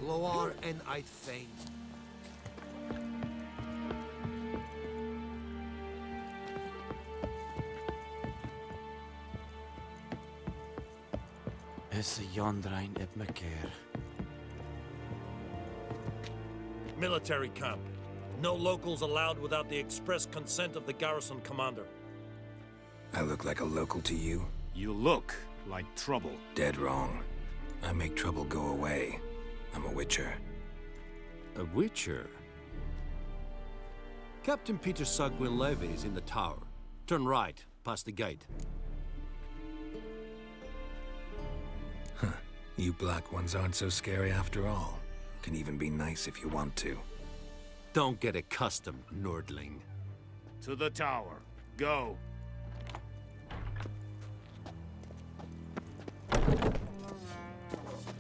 Gloar en uit fein. Is a yondrain ib mekeer. Military camp. No locals allowed without the express consent of the garrison commander. I look like a local to you? You look like trouble. Dead wrong. I make trouble go away. I'm a witcher. A witcher? Captain Peter Sagwin Levy is in the tower. Turn right, past the gate. Huh. You black ones aren't so scary after all. Can even be nice if you want to. Don't get accustomed, Nordling. To the tower. Go.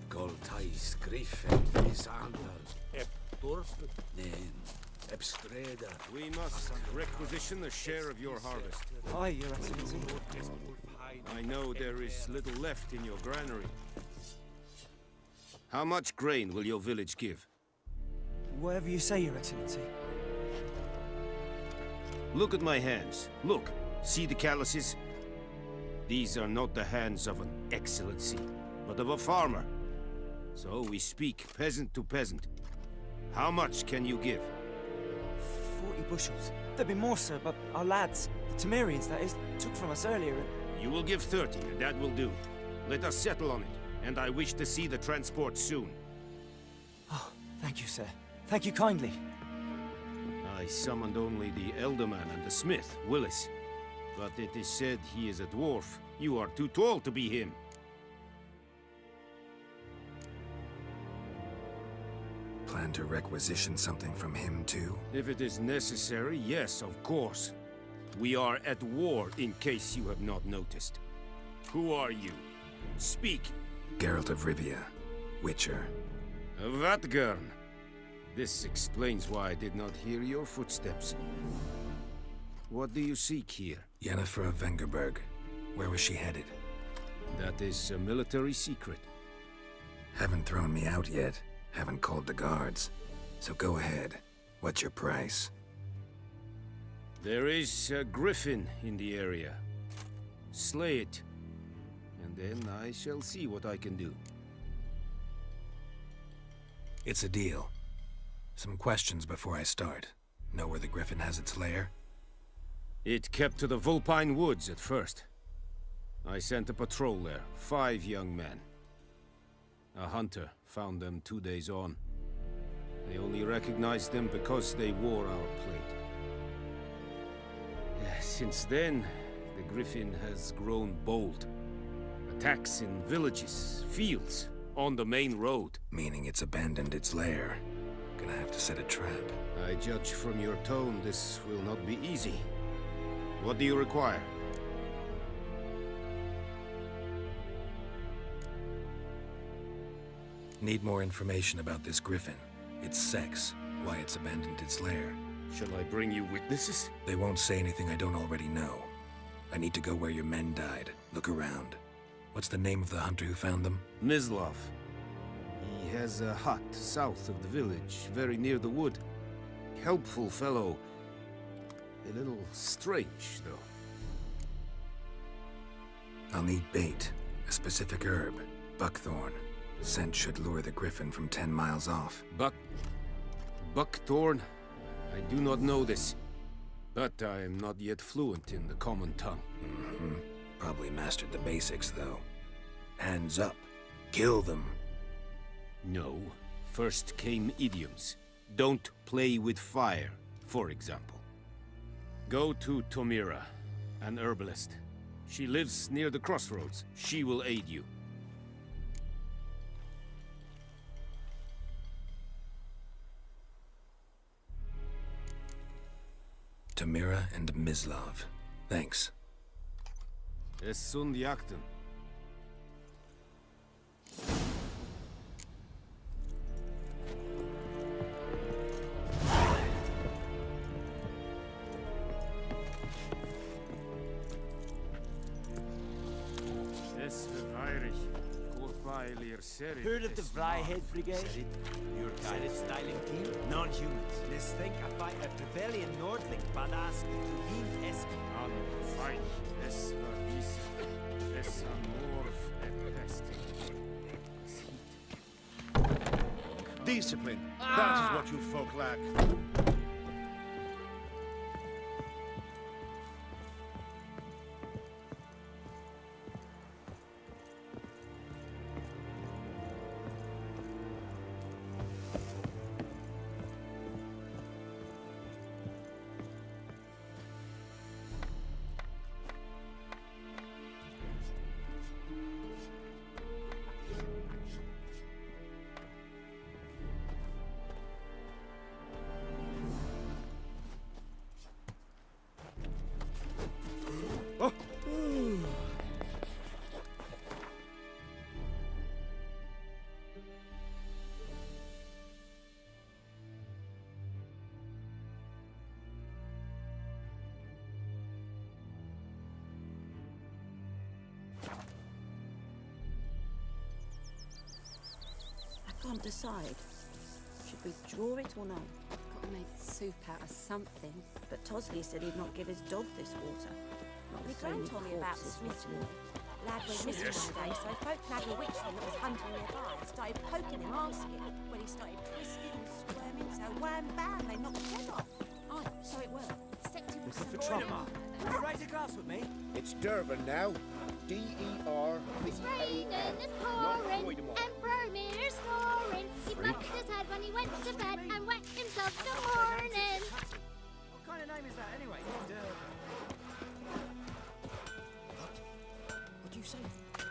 Goltais Griffin is Andal. Dorpen. Nen. Ebstreda. We must requisition a share of your harvest. Aye, Your Excellency. I know there is little left in your granary. How much grain will your village give? Whatever you say, Your Excellency. Look at my hands. Look. See the calluses? These are not the hands of an excellency, but of a farmer. So we speak peasant to peasant. How much can you give? 40 bushels. There'd be more, sir, but our lads, the Temerians, that is, took from us earlier and... You will give 30, and that will do. Let us settle on it, and I wish to see the transport soon. Oh, thank you, sir. Thank you kindly. I summoned only the Elderman and the smith, Willis. But it is said he is a dwarf. You are too tall to be him. Plan to requisition something from him, too? If it is necessary, yes, of course. We are at war, in case you have not noticed. Who are you? Speak. Geralt of Rivia, Witcher. Vatgern. This explains why I did not hear your footsteps. What do you seek here? Yennefer of Vengerberg. Where was she headed? That is a military secret. Haven't thrown me out yet. Haven't called the guards. So go ahead. What's your price? There is a griffin in the area. Slay it. And then I shall see what I can do. It's a deal. Some questions before I start. Know where the griffin has its lair? It kept to the Vulpine Woods at first. I sent a patrol there, 5 young men. A hunter found them 2 days on. They only recognized them because they wore our plate. Since then, the griffin has grown bold. Attacks in villages, fields, on the main road. Meaning it's abandoned its lair. Gonna have to set a trap. I judge from your tone this will not be easy. What do you require? Need more information about this griffin. Its sex, why it's abandoned its lair. Shall I bring you witnesses? They won't say anything I don't already know. I need to go where your men died. Look around. What's the name of the hunter who found them? Mislav. He has a hut south of the village, very near the wood. Helpful fellow. A little strange, though. I'll need bait. A specific herb. Buckthorn. Scent should lure the griffin from 10 miles off. Buckthorn? I do not know this. But I am not yet fluent in the common tongue. Probably mastered the basics, though. Hands up. Kill them. No. First came idioms. Don't play with fire, for example. Go to Tomira, an herbalist. She lives near the crossroads. She will aid you. Tamira and Mislav. Thanks. Es sunt jakten. Heard of the Vryhead Brigade? Your guided styling team? Non-humans. Let's think I fight a Trevelyan Nordling badass to leave Esk. An fein, es war dies, es amorf et pest. Discipline. That is what you folk lack. I can't decide. Should we draw it or no? Got to make soup out of something. But Tosley said he'd not give his dog this water. Not My with so gran many told me about the corpses Smith missing. boy. Lad went missing one day, so folk nagged a witchman that was hunting nearby. Started poking him, asking. When he started twisting and squirming, so wham bam, they knocked his head off. Aye, so it were. Except it was Looking for some trouble. Would you raise a glass with me? It's Durban now. D-E-R-V-A-N. It's raining, it's pouring, Emperor Mirror's snoring. He bumped his head when he went to bed and wet himself till morning. What kind of name is that anyway? What do you say?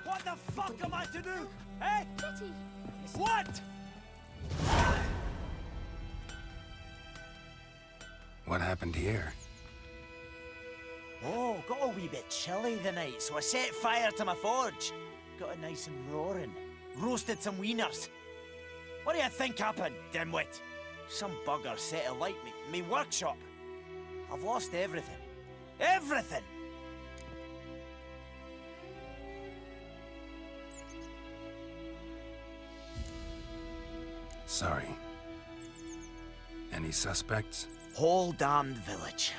What the fuck am I to do? Eh? Betty. What? What happened here? Oh, got a wee bit chilly the night, so I set fire to my forge. Got it nice and roaring. Roasted some wieners. What do you think happened, dimwit? Some bugger set alight me workshop. I've lost everything. Everything! Sorry. Any suspects? Whole damned village.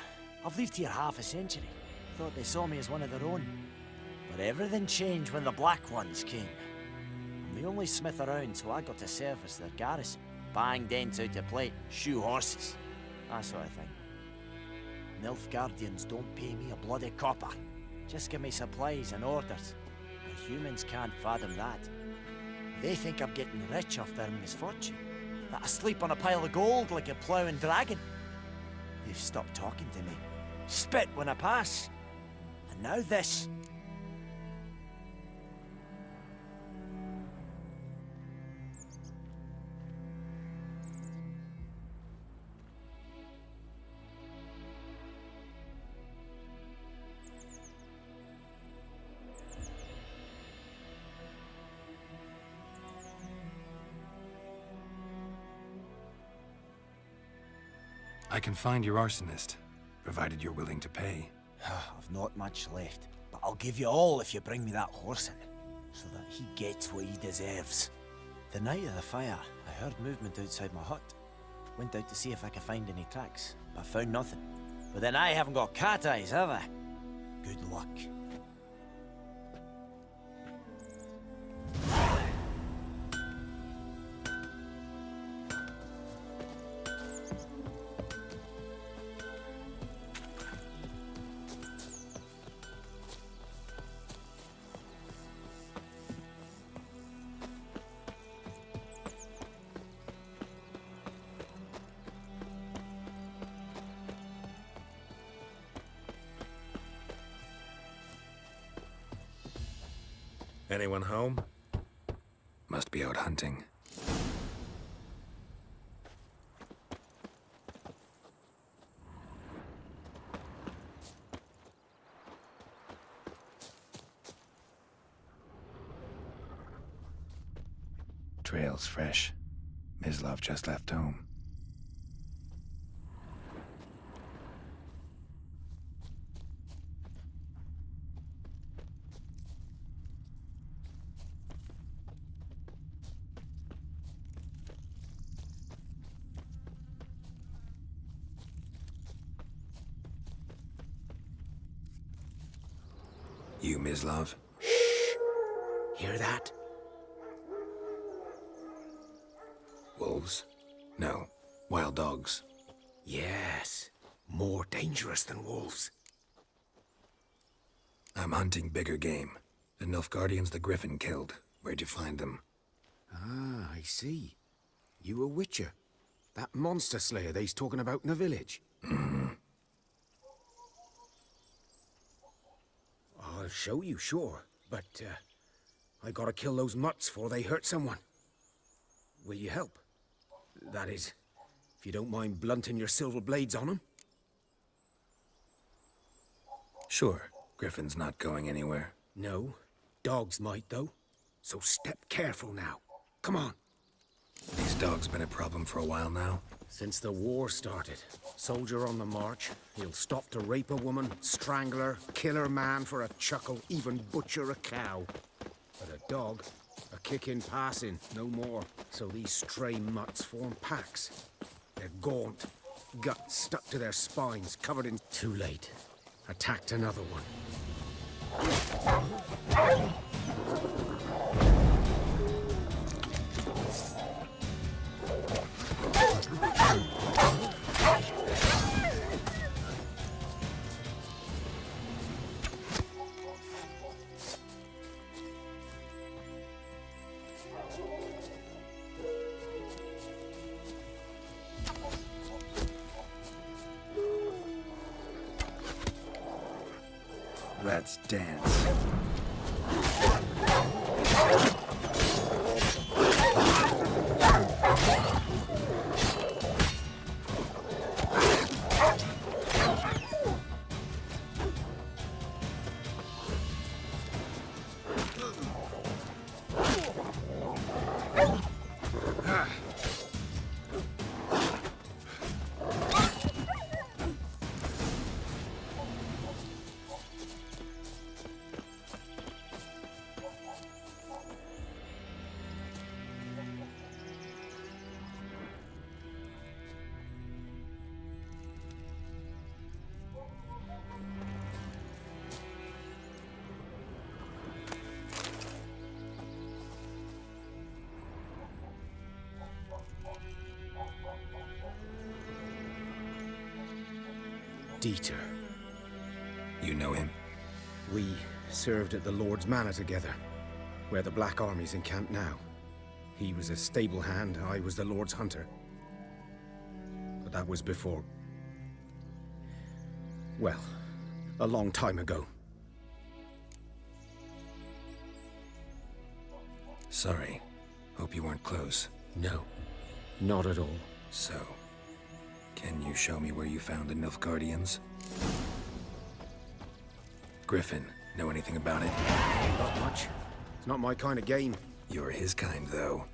I've lived here half a century. Thought they saw me as one of their own. But everything changed when the Black Ones came. I'm the only smith around, so I got to service their garrison. Bang dents out of plate, shoe horses, that sort of thing. Nilfgaardians don't pay me a bloody copper. Just give me supplies and orders. But humans can't fathom that. They think I'm getting rich off their misfortune. That I sleep on a pile of gold like a ploughing dragon. They've stopped talking to me. Spit when I pass. And now this. I can find your arsonist, provided you're willing to pay. I've not much left, but I'll give you all if you bring me that horse in, so that he gets what he deserves. The night of the fire, I heard movement outside my hut. Went out to see if I could find any tracks, but found nothing. But then I haven't got cat eyes, have I? Good luck. Anyone home? Must be out hunting. Trail's fresh. Mislav just left home. You, Mislav? Hear that? Wolves? No. Wild dogs. Yes. More dangerous than wolves. I'm hunting bigger game. The Nilfgaardians the Griffin killed. Where'd you find them? Ah, I see. You a witcher. That monster slayer they's talking about in the village. I'll show you, sure. But, I gotta kill those mutts before they hurt someone. Will you help? That is, if you don't mind blunting your silver blades on them. Sure. Griffin's not going anywhere. No. Dogs might, though. So step careful now. Come on. These dogs been a problem for a while now? Since the war started. Soldier on the march. He'll stop to rape a woman, strangle her, kill her man for a chuckle, even butcher a cow. But a dog, a kick in passing, no more. So these stray mutts form packs. They're gaunt, guts stuck to their spines, covered in... Too late. Attacked another one. Let's dance. Dieter. You know him? We served at the Lord's Manor together, where the Black Army's encamped now. He was a stable hand, I was the Lord's hunter. But that was before... well, a long time ago. Sorry. Hope you weren't close. No, not at all. So, can you show me where you found the Nilfgaardians? Griffin, know anything about it? Not much. It's not my kind of game. You're his kind, though.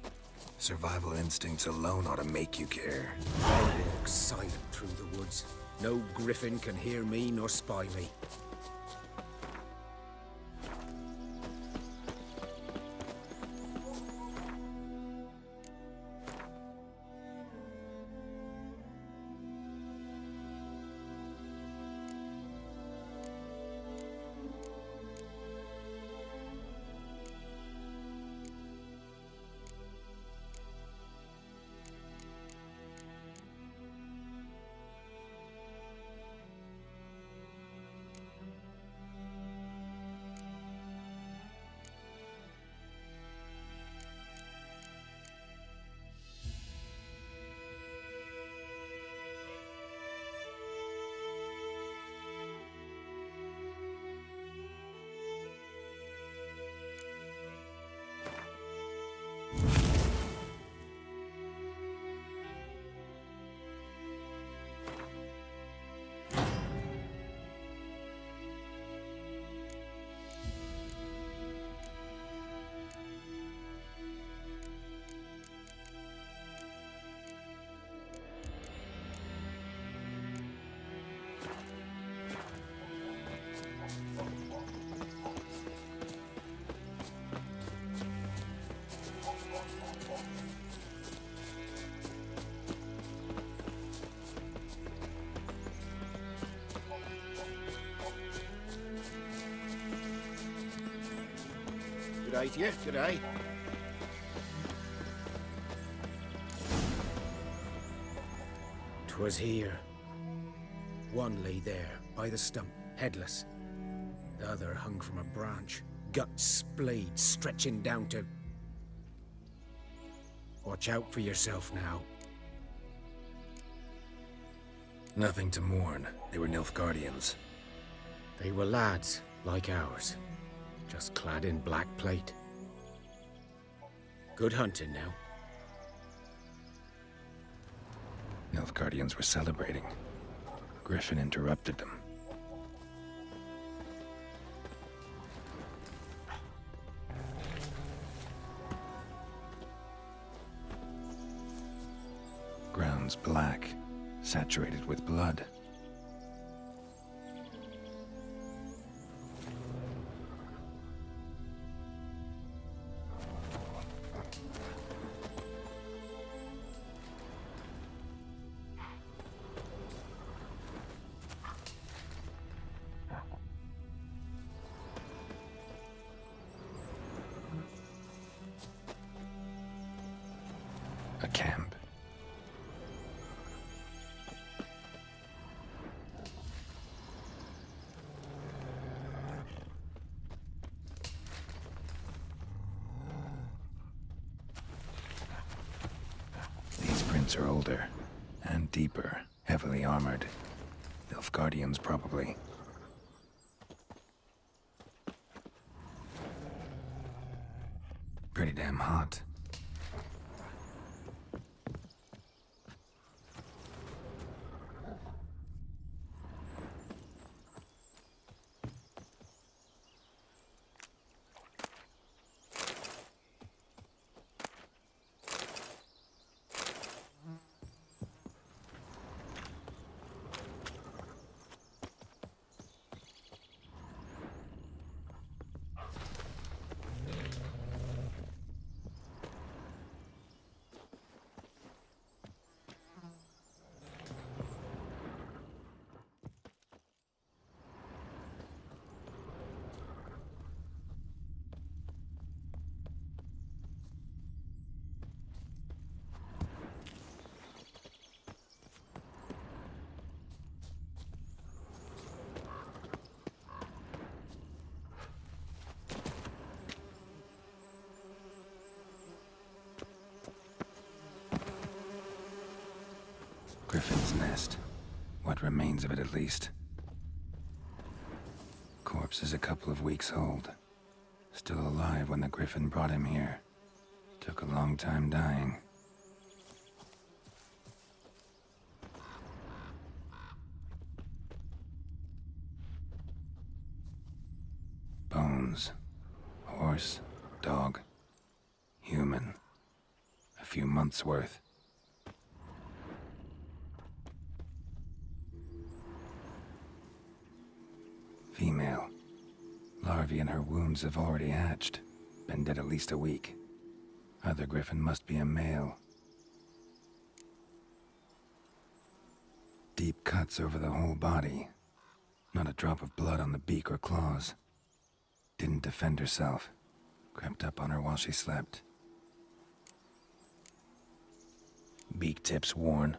Survival instincts alone ought to make you care. I walk silent through the woods. No griffin can hear me nor spy me. G'day to you, g'day. 'Twas here. One lay there, by the stump, headless. The other hung from a branch, guts splayed, stretching down to... Watch out for yourself now. Nothing to mourn. They were Nilfgaardians. They were lads, like ours, just clad in black plate. Good hunting now. Nilfgaardians were celebrating. Griffin interrupted them. Ground's black, saturated with blood. A camp. These prints are older and deeper, heavily armored. Nilfgaardians, probably. Pretty damn hot. Griffin's nest. What remains of it, at least. Corpse is a couple of weeks old. Still alive when the Griffin brought him here. Took a long time dying. Bones. Horse. Dog. Human. A few months' worth. Female. Larvae in her wounds have already hatched. Been dead at least a week. Other griffin must be a male. Deep cuts over the whole body. Not a drop of blood on the beak or claws. Didn't defend herself. Crept up on her while she slept. Beak tips worn.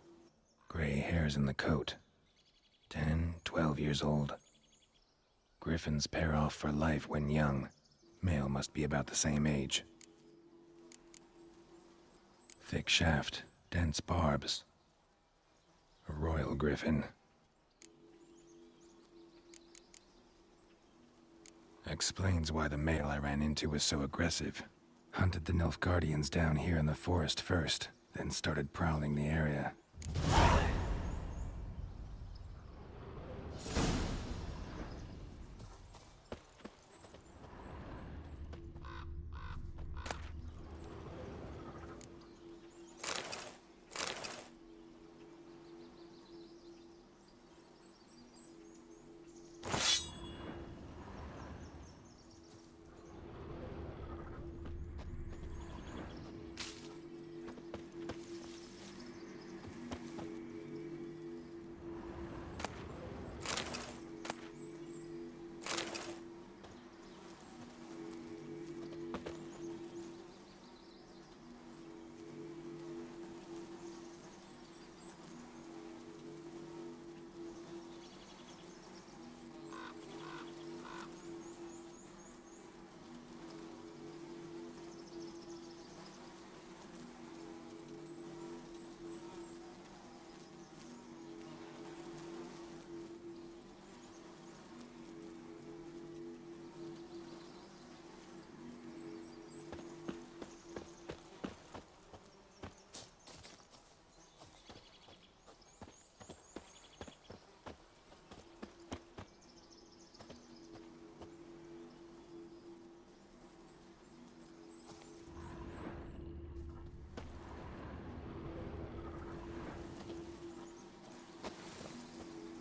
Gray hairs in the coat. 10, 12 years old. Griffins pair off for life when young. Male must be about the same age. Thick shaft, dense barbs. A royal griffin. Explains why the male I ran into was so aggressive. Hunted the Nilfgaardians down here in the forest first, then started prowling the area.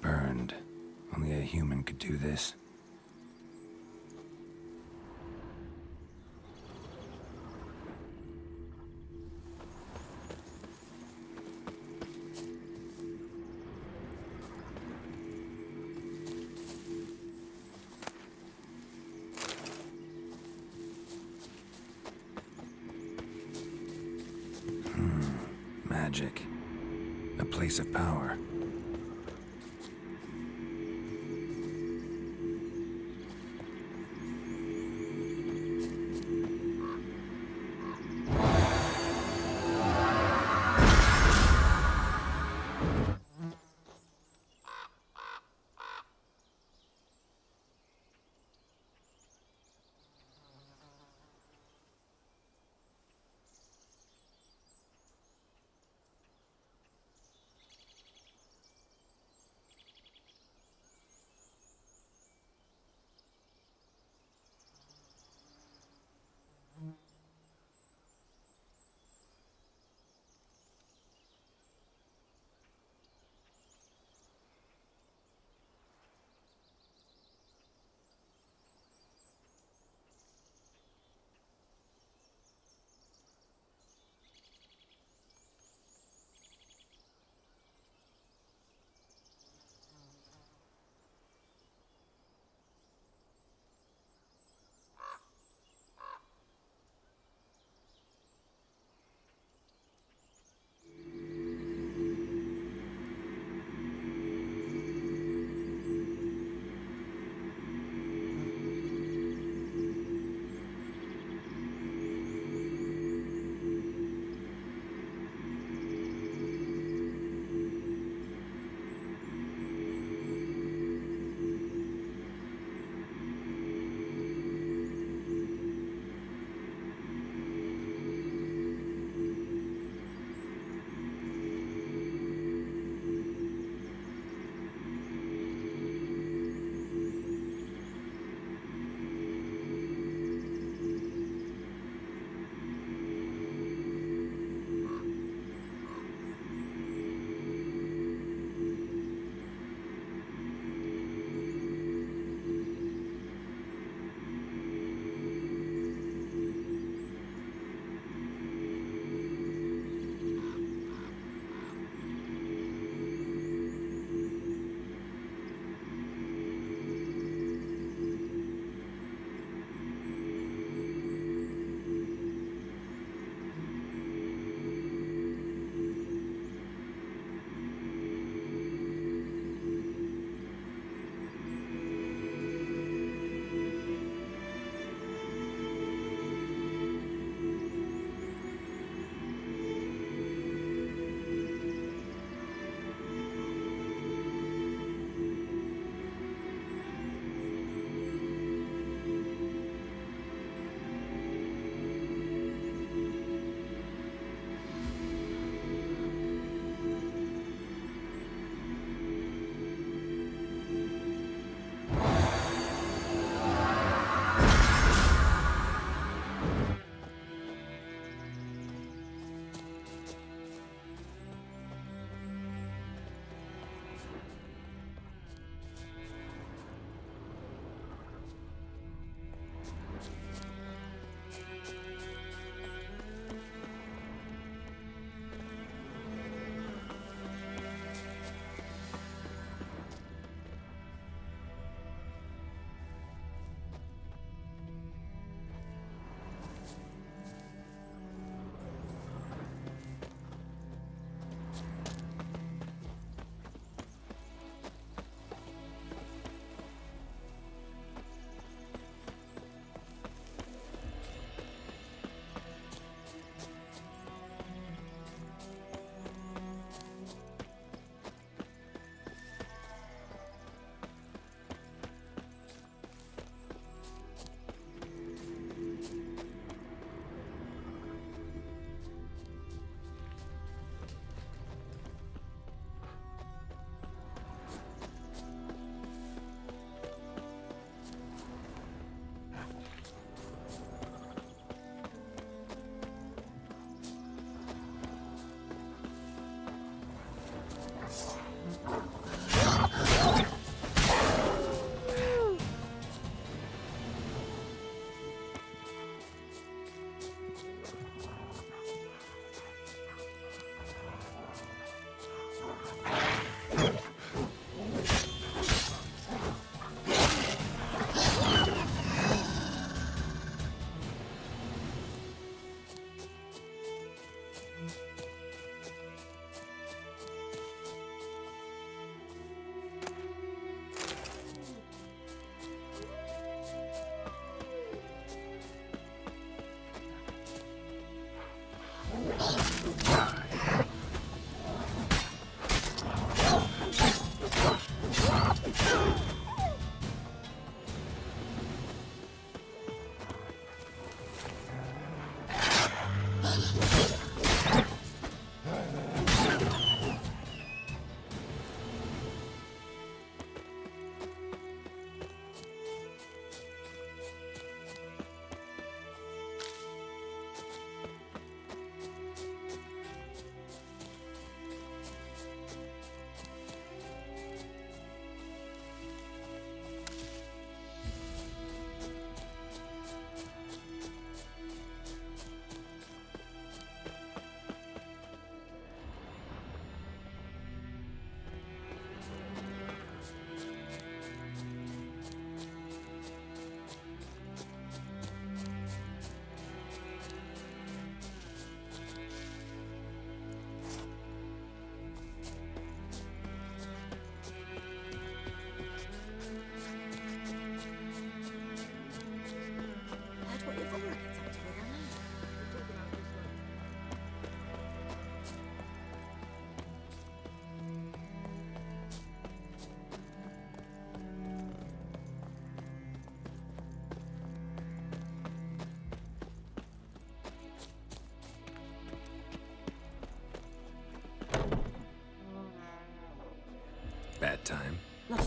Burned. Only a human could do this. Magic. A place of power.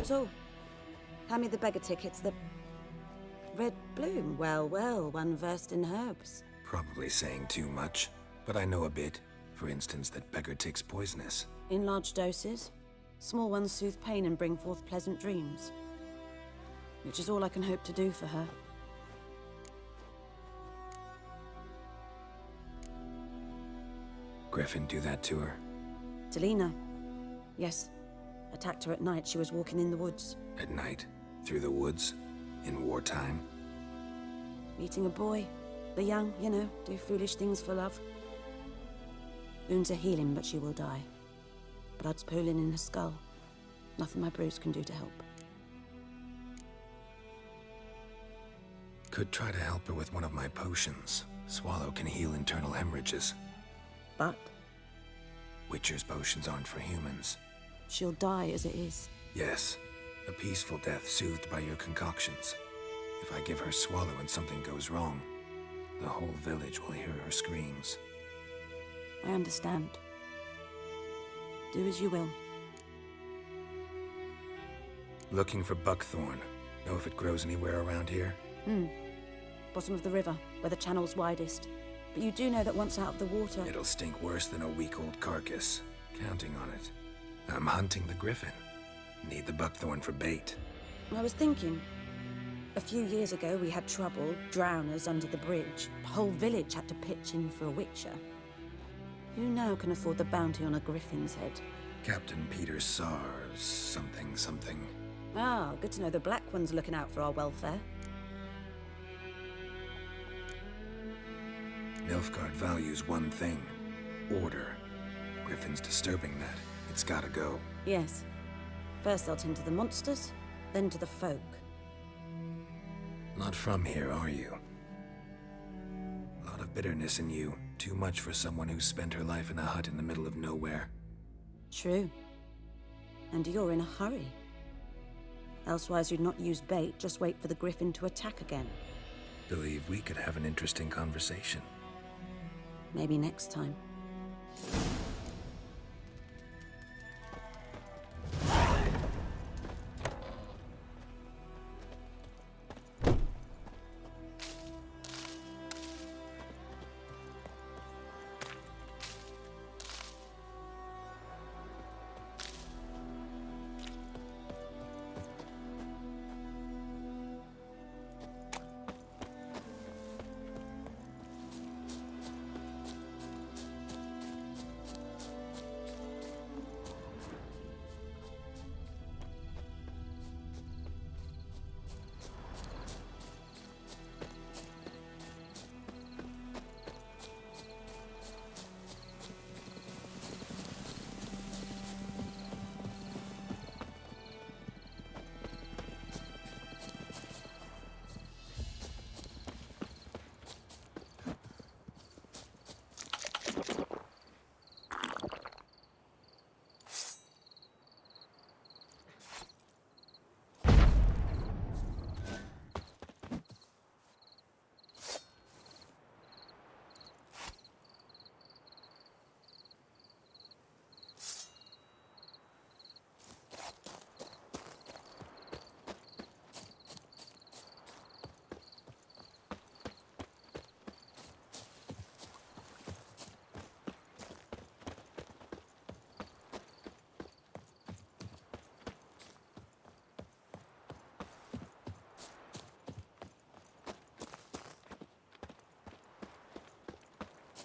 at all. Hand me the beggar tickets, the... Red bloom. Well, well, one versed in herbs. Probably saying too much, but I know a bit. For instance, that beggar tick's poisonous. In large doses. Small ones soothe pain and bring forth pleasant dreams. Which is all I can hope to do for her. Griffin do that to her? Delina. Yes. Attacked her at night. She was walking in the woods. At night? Through the woods? In wartime? Meeting a boy. The young, you know, do foolish things for love. Wounds are healing, but she will die. Blood's pooling in her skull. Nothing my brews can do to help. Could try to help her with one of my potions. Swallow can heal internal hemorrhages. But? Witcher's potions aren't for humans. She'll die as it is. Yes. A peaceful death soothed by your concoctions. If I give her Swallow and something goes wrong, the whole village will hear her screams. I understand. Do as you will. Looking for buckthorn. Know if it grows anywhere around here? Bottom of the river, where the channel's widest. But you do know that once out of the water... It'll stink worse than a week-old carcass. Counting on it. I'm hunting the griffin. Need the buckthorn for bait. I was thinking... A few years ago, we had trouble, drowners under the bridge. The whole village had to pitch in for a witcher. Who now can afford the bounty on a griffin's head? Captain Peter Sars, something. Ah, good to know the Black One's looking out for our welfare. Nilfgaard values one thing. Order. Griffin's disturbing that. It's gotta go. Yes. First they'll tend to the monsters, then to the folk. Not from here, are you? A lot of bitterness in you. Too much for someone who spent her life in a hut in the middle of nowhere. True. And you're in a hurry. Elsewise you'd not use bait, just wait for the griffin to attack again. Believe we could have an interesting conversation. Maybe next time.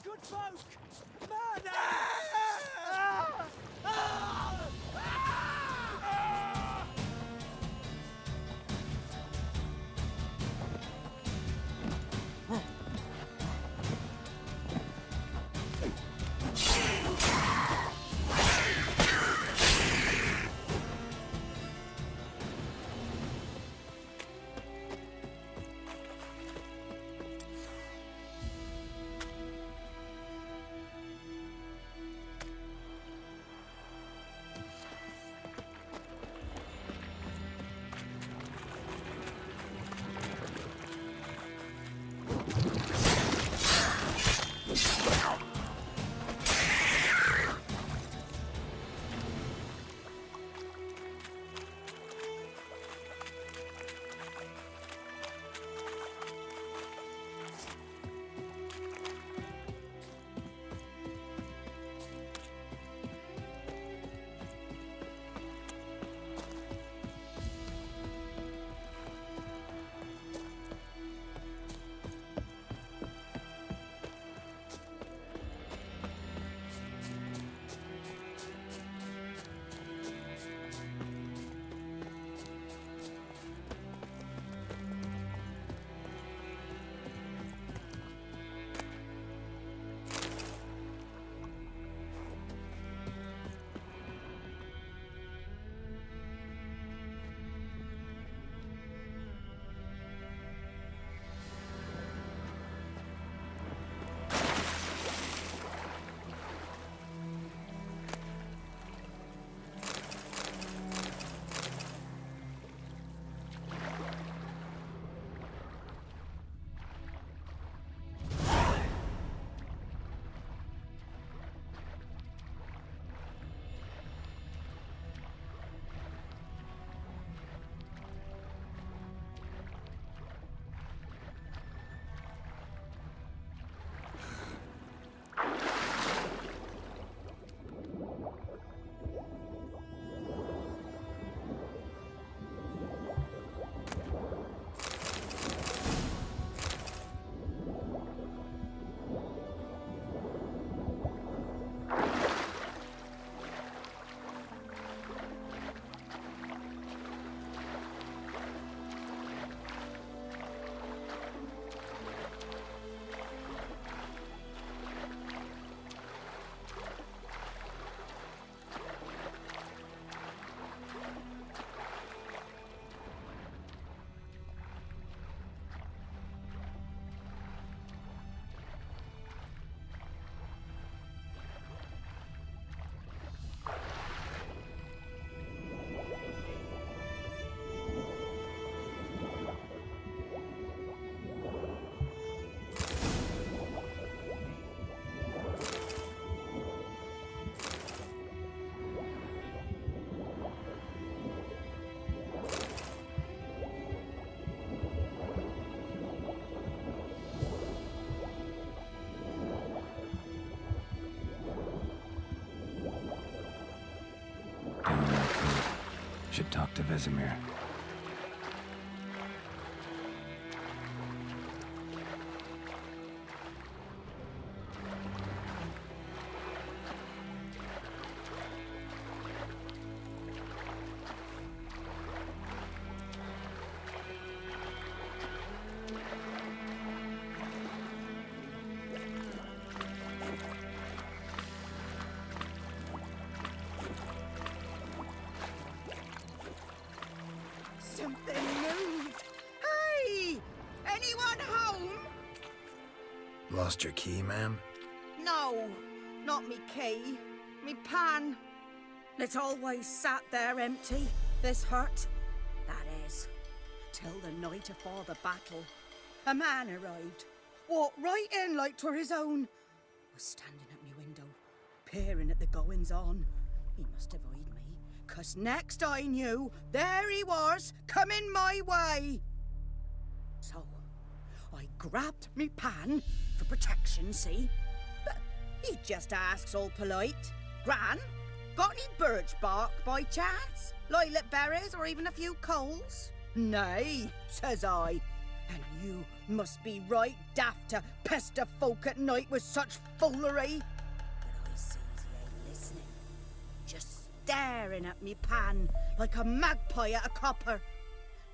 Good folk! Murder! should talk to Vesemir. Something moved. Hey! Anyone home? Lost your key, ma'am? No, not me key. Me pan. It's always sat there empty, this hut. That is, till the night afore the battle. A man arrived. Walked right in like 'twere his own. Was standing at me window, peering at the goings-on. He must have eyed me, 'cause next I knew, there he was, coming my way. So, I grabbed me pan, for protection, see? But he just asks all polite, Gran, got any birch bark by chance? Lilac berries or even a few coals? Nay, says I. And you must be right daft to pester folk at night with such foolery. But I sees he ain't listening. Just staring at me pan like a magpie at a copper.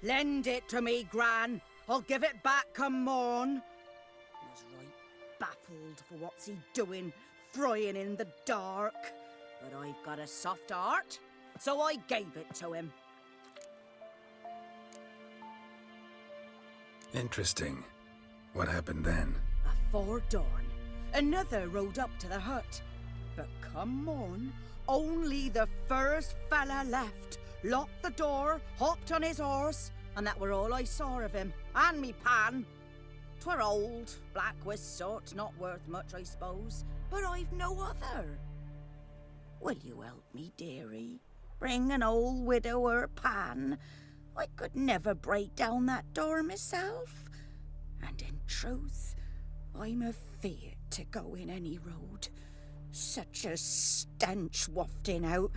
Lend it to me, Gran. I'll give it back come morn. Was right baffled for what's he doing, frying in the dark. But I've got a soft heart, so I gave it to him. Interesting. What hafpened then? Afore dawn, another rode up to the hut. But come morn, only the first fella left, locked the door, hopped on his horse, and that were all I saw of him, and me pan. 'Twere old, black with soot, not worth much, I suppose, but I've no other. Will you help me, dearie? Bring an old widower pan. I could never break down that door myself. And in truth, I'm afeard to go in any road. Such a stench wafting out.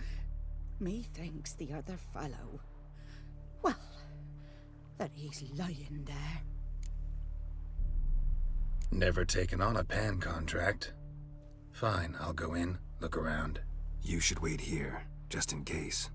Methinks the other fellow, well, that he's lying there. Never taken on a pan contract. Fine, I'll go in, look around. You should wait here, just in case.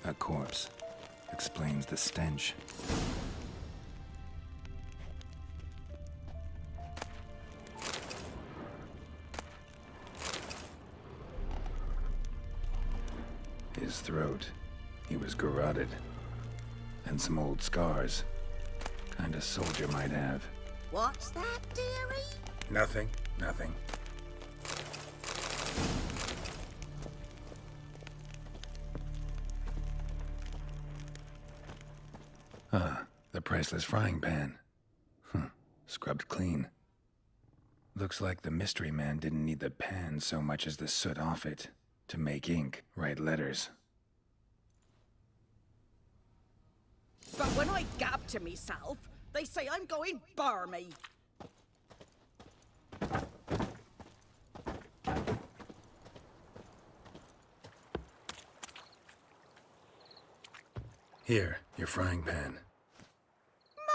A corpse. Explains the stench. His throat. He was garroted. And some old scars. Kind of soldier might have. What's that, dearie? Nothing. Nothing. priceless frying pan. Scrubbed clean. Looks like the mystery man didn't need the pan so much as the soot off it to make ink, write letters. But when I gab to myself, they say I'm going barmy. Here, your frying pan.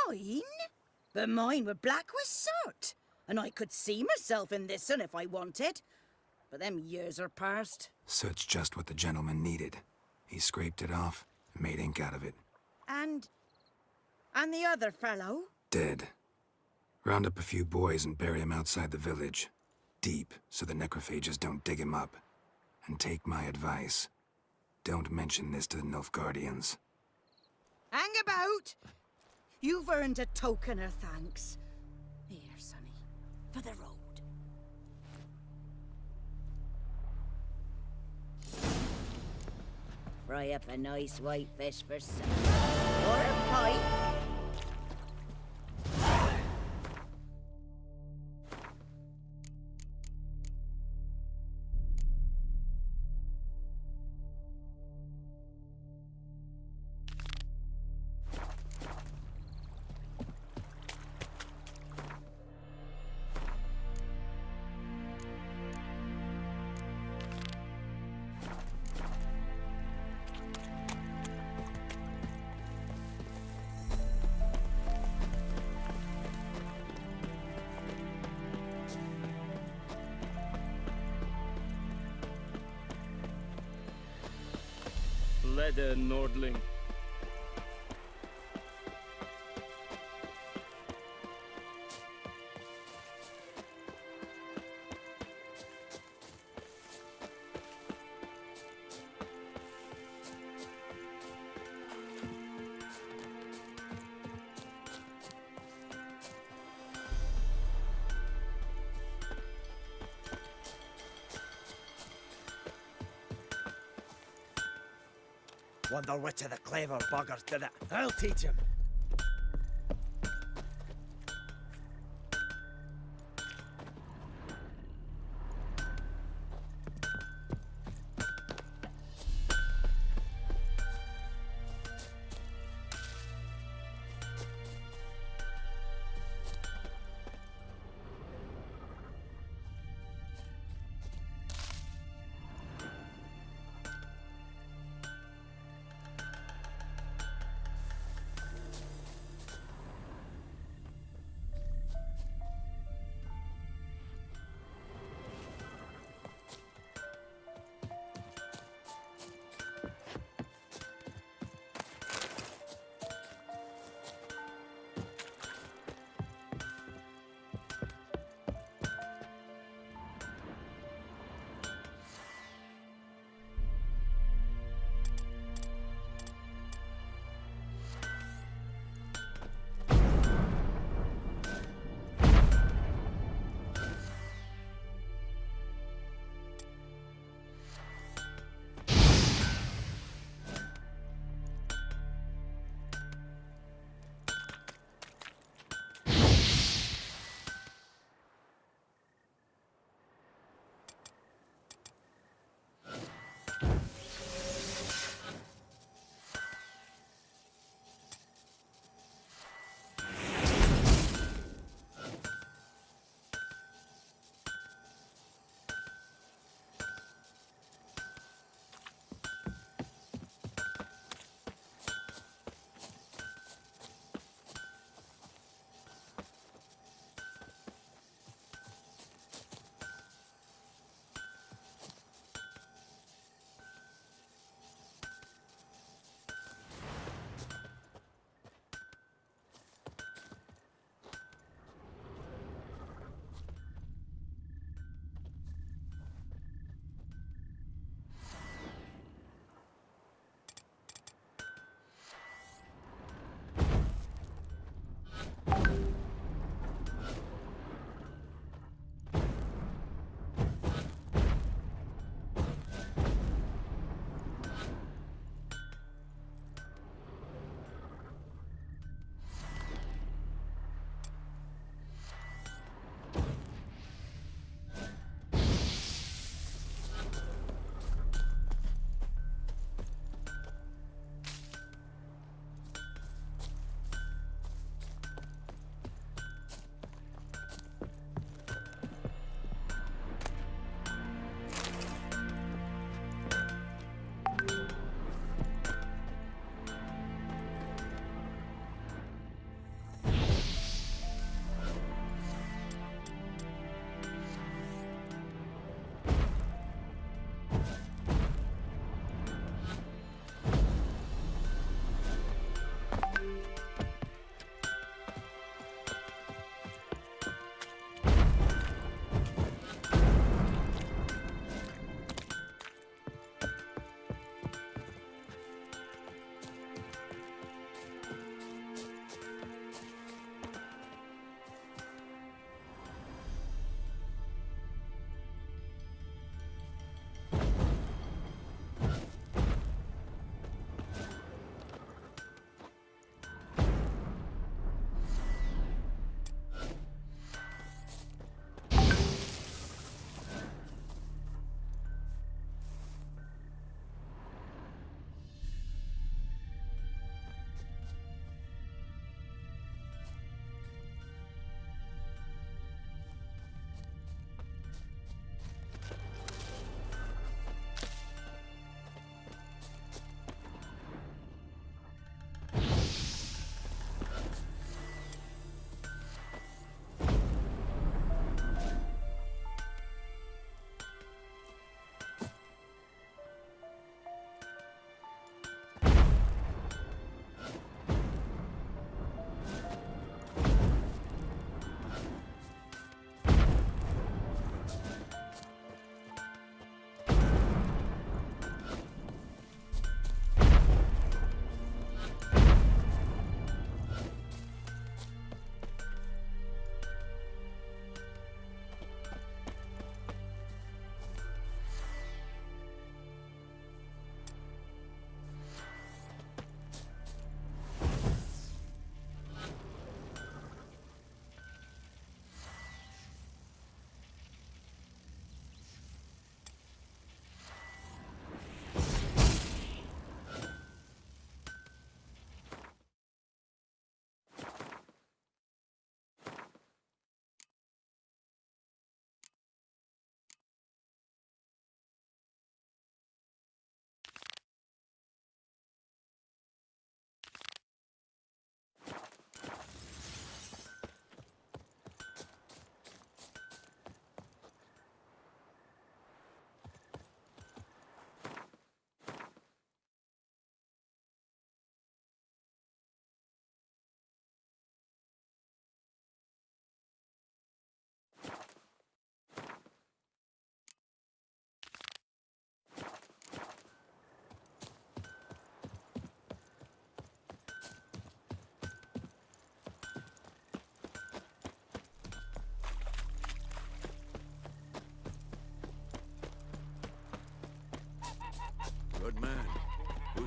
Mine? But mine were black with soot. And I could see myself in this one if I wanted. But them years are past. Soot's just what the gentleman needed. He scraped it off and made ink out of it. And the other fellow? Dead. Round up a few boys and bury him outside the village. Deep, so the necrophages don't dig him up. And take my advice. Don't mention this to the Nilfgaardians. Hang about! You've earned a token of thanks. Here, sonny, for the road. Fry up a nice white fish for supper. Or a pint. Leather, Nordling. Wonder which of the clever buggers did it. I'll teach him.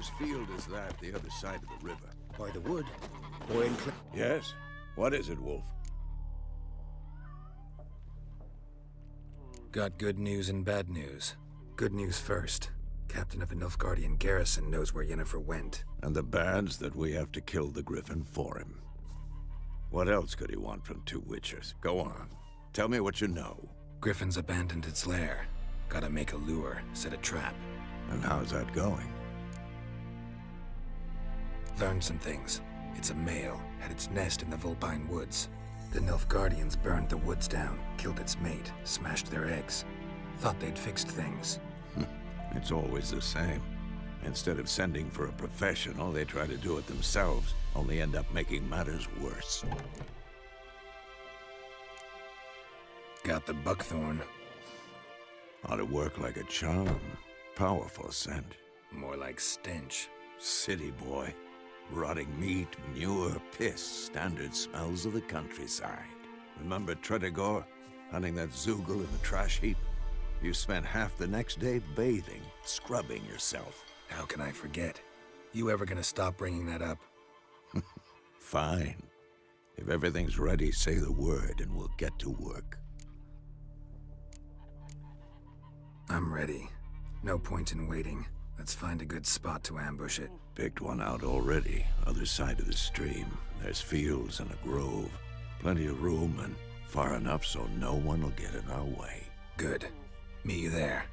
whose field is that the other side of the river? By the wood. Or in... Yes? What is it, Wolf? Got good news and bad news. Good news first. Captain of a Nilfgaardian garrison knows where Yennefer went. And the bad's that we have to kill the Griffin for him. What else could he want from two Witchers? Go on. Tell me what you know. Griffin's abandoned its lair. Gotta make a lure, set a trap. And how's that going? Learned some things. It's a male, had its nest in the Vulpine Woods. The Nilfgaardians burned the woods down, killed its mate, smashed their eggs. Thought they'd fixed things. It's always the same. Instead of sending for a professional, they try to do it themselves, only end up making matters worse. Got the buckthorn. Ought to work like a charm. Powerful scent. More like stench. City boy. Rotting meat, manure, piss, standard smells of the countryside. Remember Tredegor? Hunting that Zoogle in the trash heap? You spent half the next day bathing, scrubbing yourself. How can I forget? You ever gonna stop bringing that up? Fine. If everything's ready, say the word and we'll get to work. I'm ready. No point in waiting. Let's find a good spot to ambush it. Picked one out already. Other side of the stream. There's fields and a grove. Plenty of room and far enough so no one will get in our way. Good. Meet you there.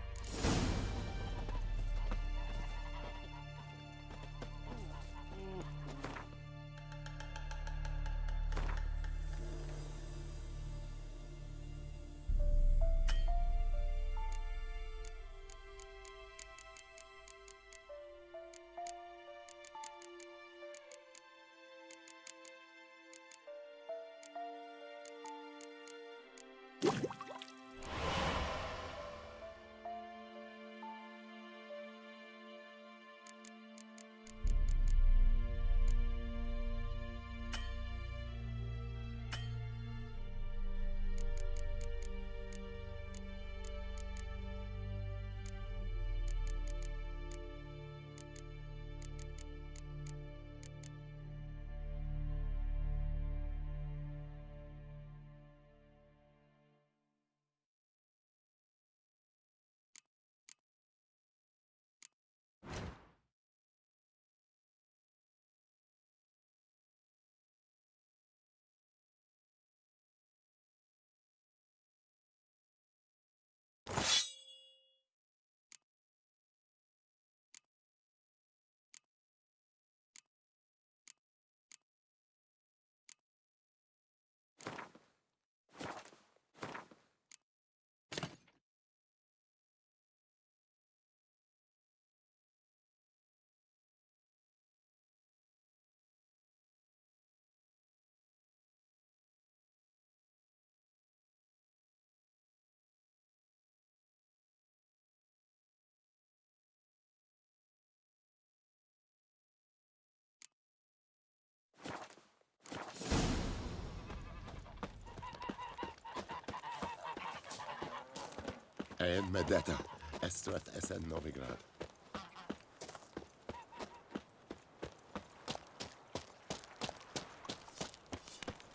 En med detta, Estrat SN Novigrad.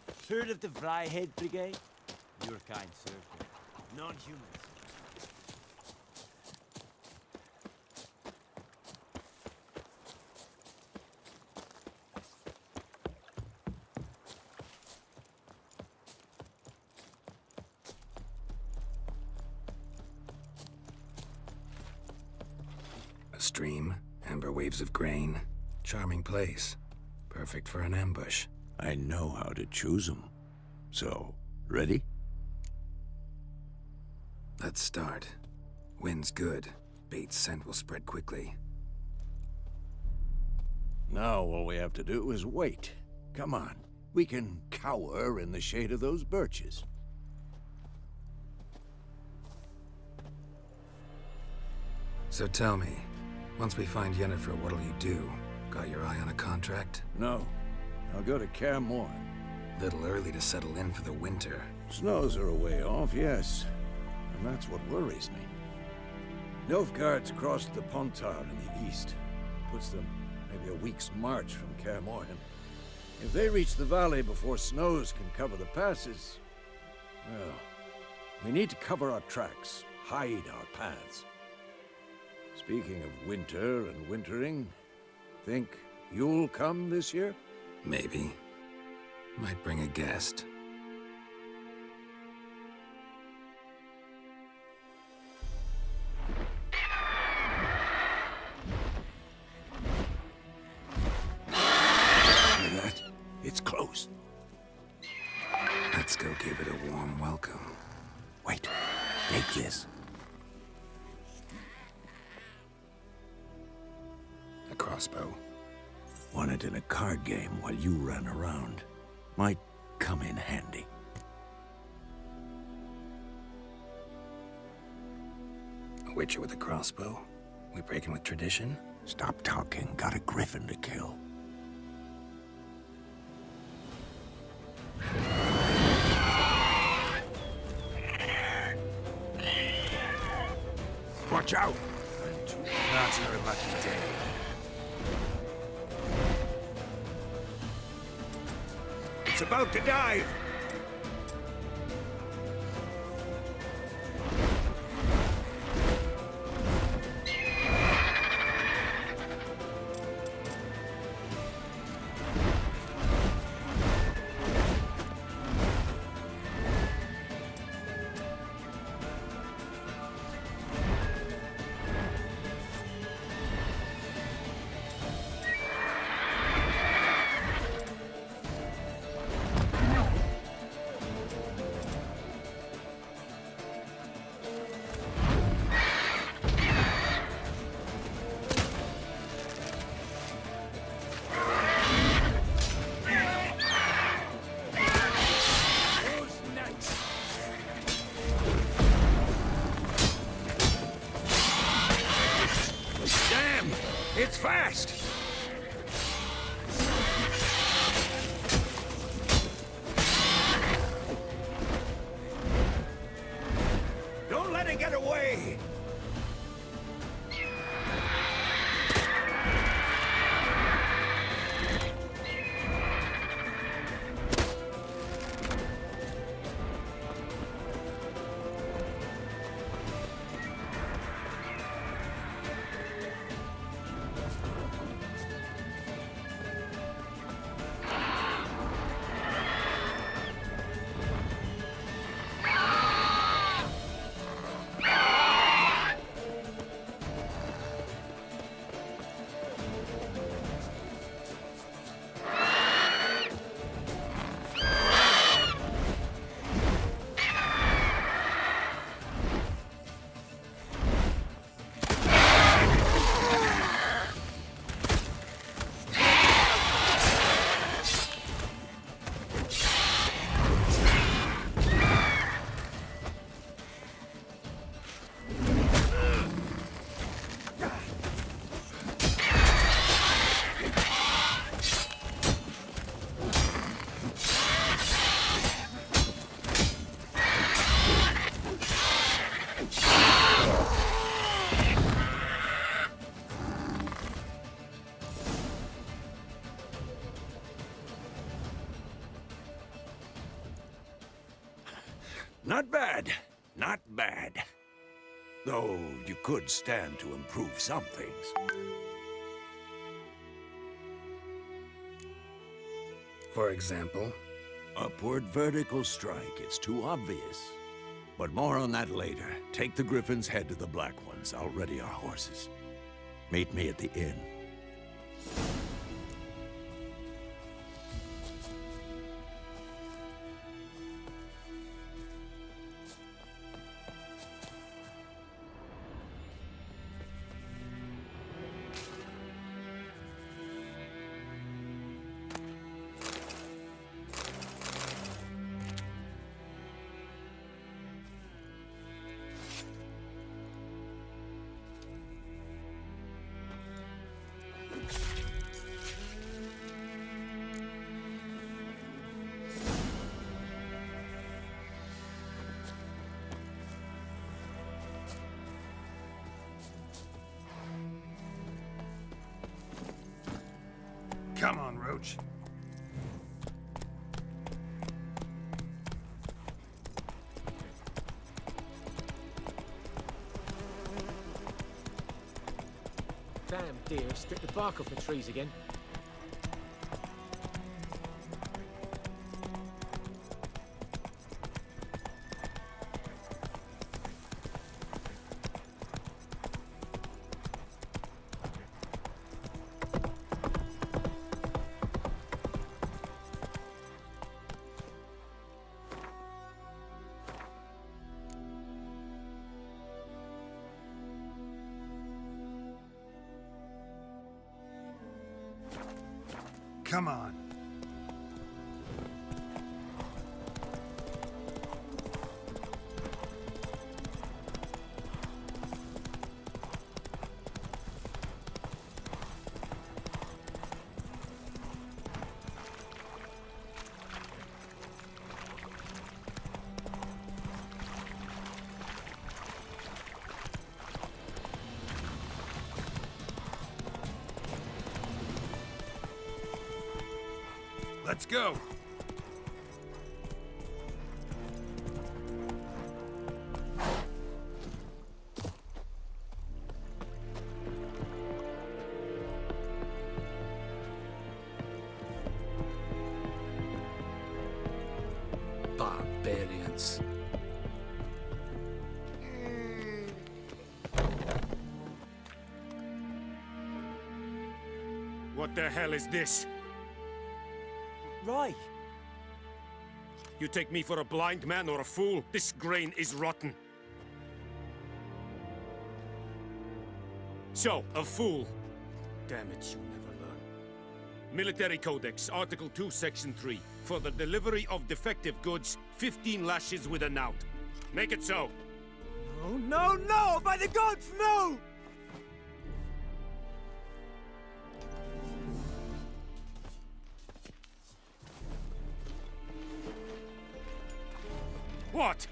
Third of the Vryhead Brigade? Your kind, sir. Non-humans. A stream, amber waves of grain. Charming place. Perfect for an ambush. I know how to choose them. So, ready? Let's start. Wind's good. Bait's scent will spread quickly. Now all we have to do is wait. Come on. We can cower in the shade of those birches. So tell me, once we find Yennefer, what'll you do? Got your eye on a contract? No. I'll go to Kaer Morhen. Little early to settle in for the winter. Snows are a way off, yes. And that's what worries me. Nilfgaard's crossed the Pontar in the east. puts them maybe a week's march from Kaer Morhen. If they reach the valley before snows can cover the passes, well, we need to cover our tracks, hide our paths. Speaking of winter and wintering, think you'll come this year? Maybe. Might bring a guest. Hear that? It's close. Let's go give it a warm welcome. Wait, take this. A crossbow. Won it in a card game while you ran around. Might come in handy. A witcher with a crossbow? We breaking with tradition? Stop talking. Got a griffin to kill. Watch out! Not your lucky day. It's about to dive! It's fast! Don't let it get away! Not bad. Not bad. Though you could stand to improve some things. For example? Upward vertical strike. It's too obvious. But more on that later. Take the Griffin's head to the Black Ones. I'll ready our horses. Meet me at the inn. torch. Damn deer, stripped the bark off the trees again. Come on. Let's go. Barbarians. What the hell is this? Right. You take me for a blind man or a fool? This grain is rotten. So, a fool. Damn it, you'll never learn. Military Codex, Article 2, Section 3. For the delivery of defective goods, 15 lashes with a knout. Make it so. No, no, no! By the gods, no! What?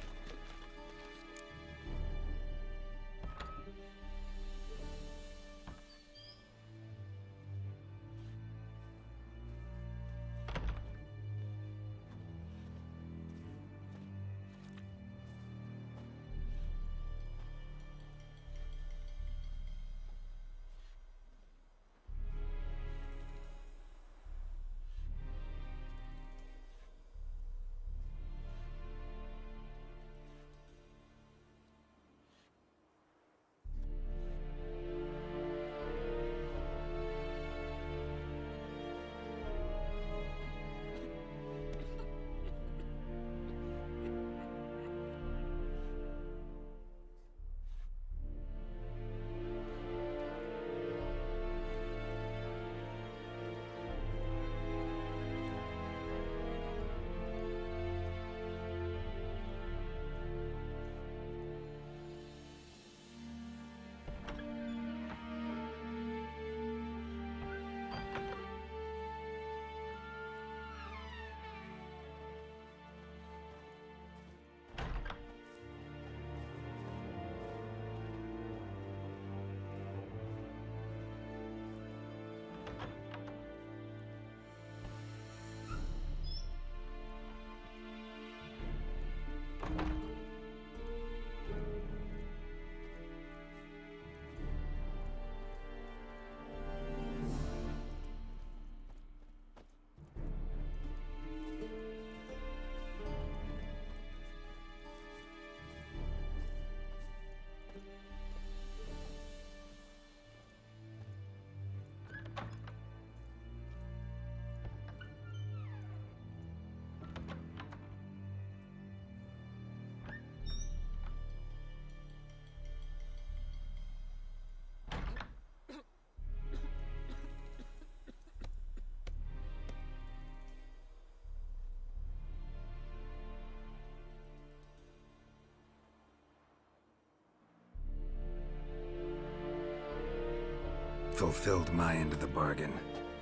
Fulfilled my end of the bargain.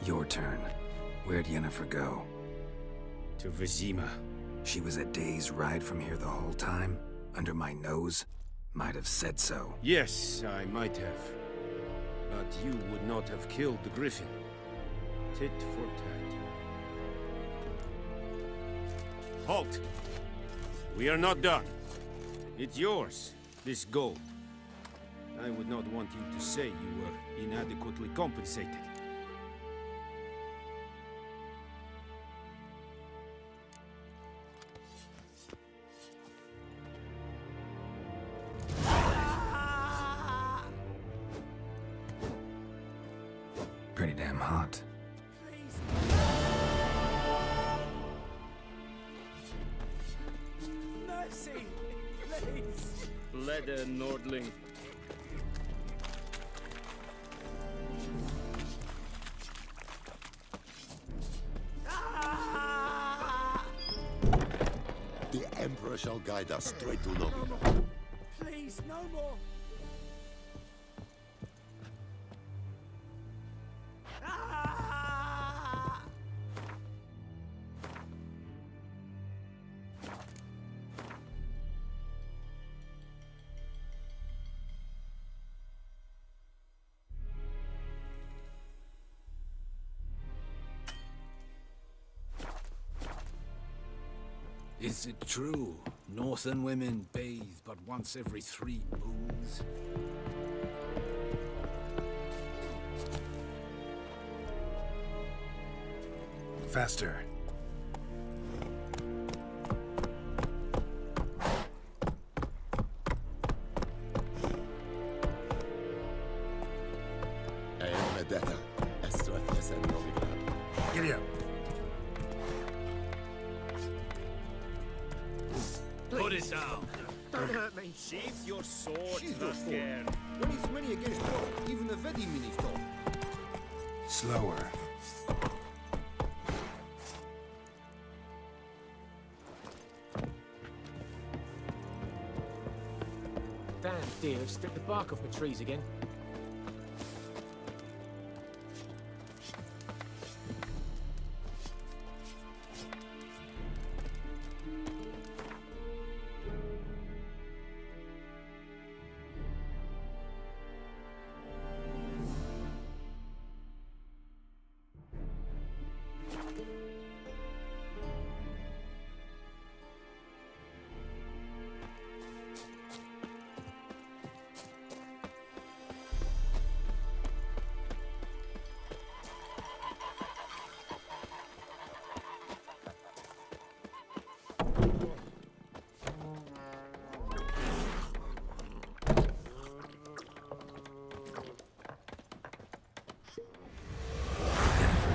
Your turn. Where'd Yennefer go? To Vizima. She was a day's ride from here the whole time? Under my nose? Might have said so. Yes, I might have. But you would not have killed the griffin. Tit for tat. Halt! We are not done. It's yours, this gold. I would not want you to say you were inadequately compensated. Pretty damn hot. Mercy! Please! Leather, Nordling. The Emperor shall guide us straight to Novi. Please, no more! Is it true? Northern women bathe but once every 3 moons? Faster. Medetta, Estreth and Novigrad. Giddy up. Put it down! Don't hurt me. Sheath your sword, Sheath your sword. Vasker. When it's many against one, even the Vedi minis don't. Slower. Damn deer have stripped the bark off the trees again.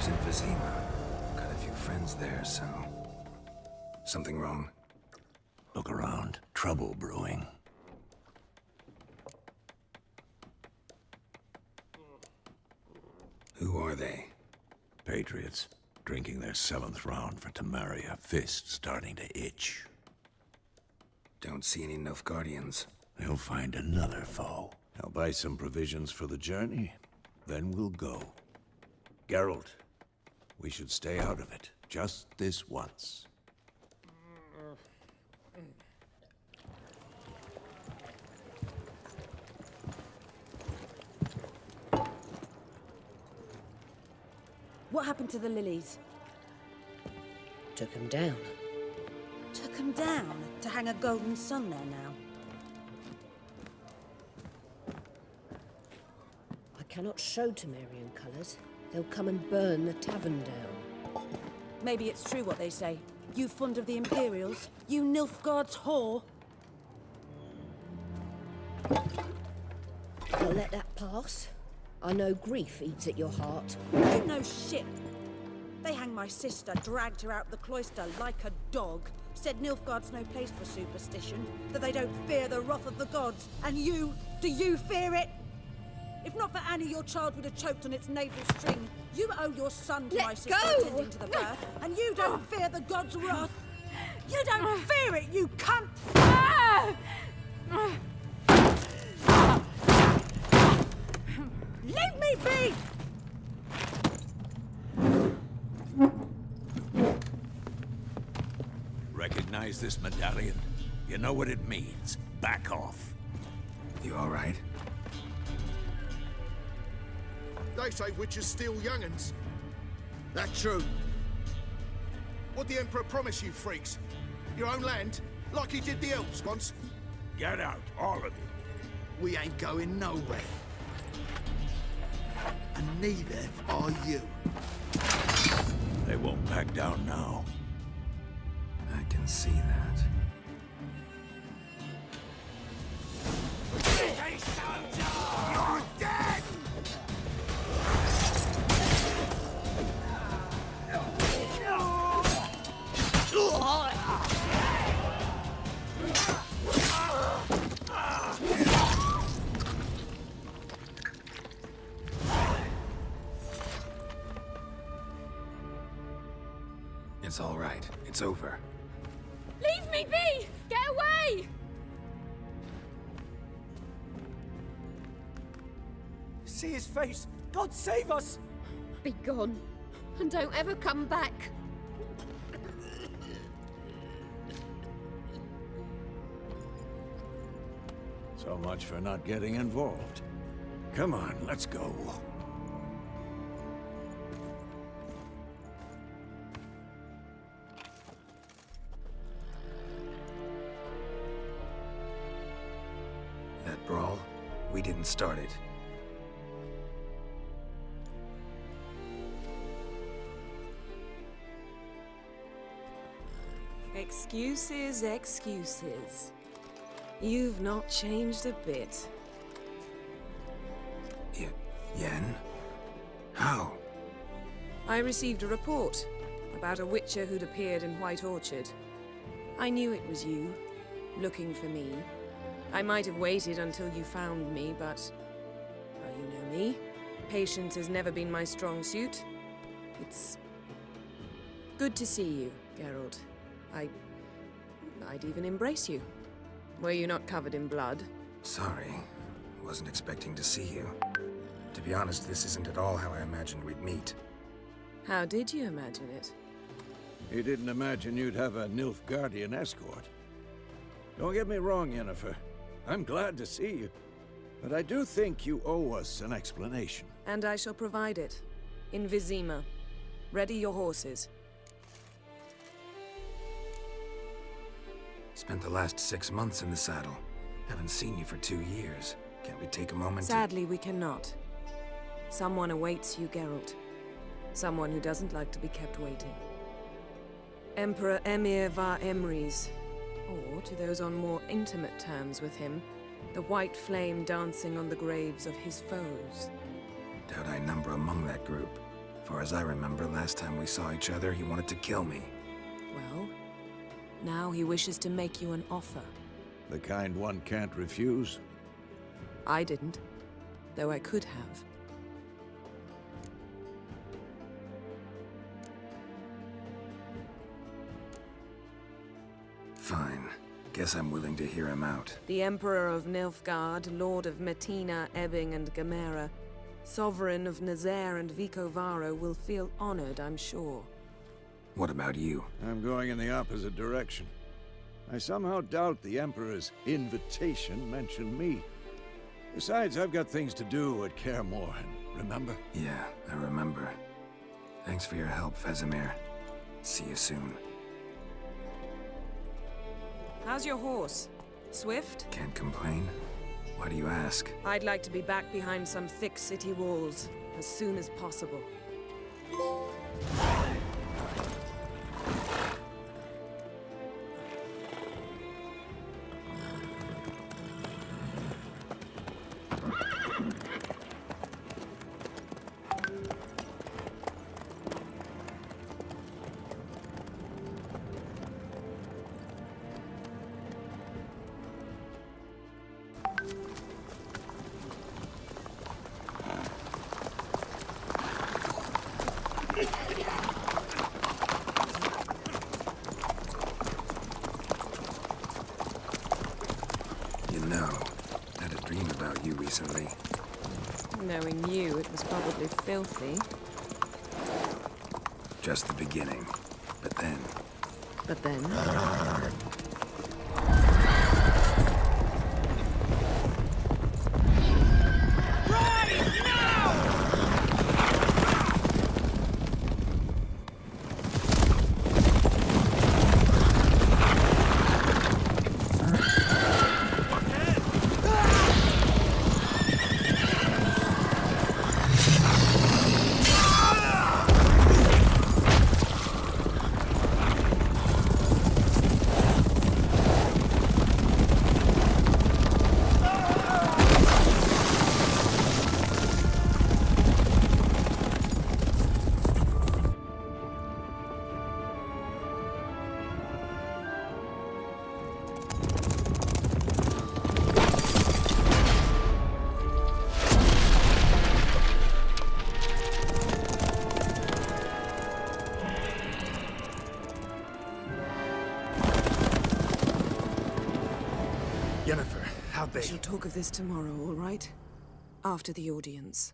In Vizima. Got a few friends there, so... Something wrong? Look around. Trouble brewing. Who are they? Patriots. Drinking their 7th round for Tamaria. Fist starting to itch. Don't see any Nilfgaardians. They'll find another foe. I'll buy some provisions for the journey. Then we'll go. Geralt, we should stay out of it. Just this once. What happened to the lilies? Took him down. Took them down to hang a golden sun there now. I cannot show Temerian colours. They'll come and burn the tavern down. Maybe it's true what they say. You fond of the Imperials? You Nilfgaard's whore? I'll let that pass. I know grief eats at your heart. You know shit. They hanged my sister, dragged her out the cloister like a dog. Said Nilfgaard's no place for superstition, that they don't fear the wrath of the gods. And you, do you fear it? If not for Annie, your child would have choked on its navel string. You owe your son to my sister attending to the birth, and you don't fear the gods' wrath. You don't fear it, you cunt! Leave me be! Recognize this medallion? You know what it means. Back off. You all right? They say witches steal young'uns. That's true. What the Emperor promise you, freaks? Your own land? Like he did the elves once? Get out, all of you. We ain't going nowhere. And neither are you. They won't back down now. I can see that. You're dead! It's all right. It's over. Leave me be! Get away! See his face! God save us! Be gone, and don't ever come back. So much for not getting involved. Come on, let's go. That brawl, we didn't start it. Excuses, excuses. You've not changed a bit. Yen? How? I received a report about a witcher who'd appeared in White Orchard. I knew it was you, looking for me. I might have waited until you found me, but... well, you know me. Patience has never been my strong suit. It's... good to see you, Geralt. I'd even embrace you. Were you not covered in blood? Sorry. Wasn't expecting to see you. To be honest, this isn't at all how I imagined we'd meet. How did you imagine it? You didn't imagine you'd have a Nilfgaardian escort. Don't get me wrong, Yennefer. I'm glad to see you. But I do think you owe us an explanation. And I shall provide it. In Vizima. Ready your horses. Spent the last 6 months in the saddle. Haven't seen you for 2 years. Can't we take a moment Sadly, we cannot. Someone awaits you, Geralt. Someone who doesn't like to be kept waiting. Emperor Emir var Emrys. Or, to those on more intimate terms with him, the white flame dancing on the graves of his foes. Doubt I number among that group. Far as I remember, last time we saw each other, he wanted to kill me. Well, now he wishes to make you an offer. The kind one can't refuse? I didn't, though I could have. Fine. Guess I'm willing to hear him out. The Emperor of Nilfgaard, Lord of Metina, Ebbing, and Gamera, Sovereign of Nazaire and Vicovaro will feel honored, I'm sure. What about you? I'm going in the opposite direction. I somehow doubt the Emperor's invitation mentioned me. Besides, I've got things to do at Kaer Morhen, remember? Yeah, I remember. Thanks for your help, Vesemir. See you soon. How's your horse? Swift? Can't complain. Why do you ask? I'd like to be back behind some thick city walls as soon as possible. You know, I had a dream about you recently. Knowing you, it was probably filthy. Just the beginning. But then... But then... We shall talk of this tomorrow, all right? After the audience.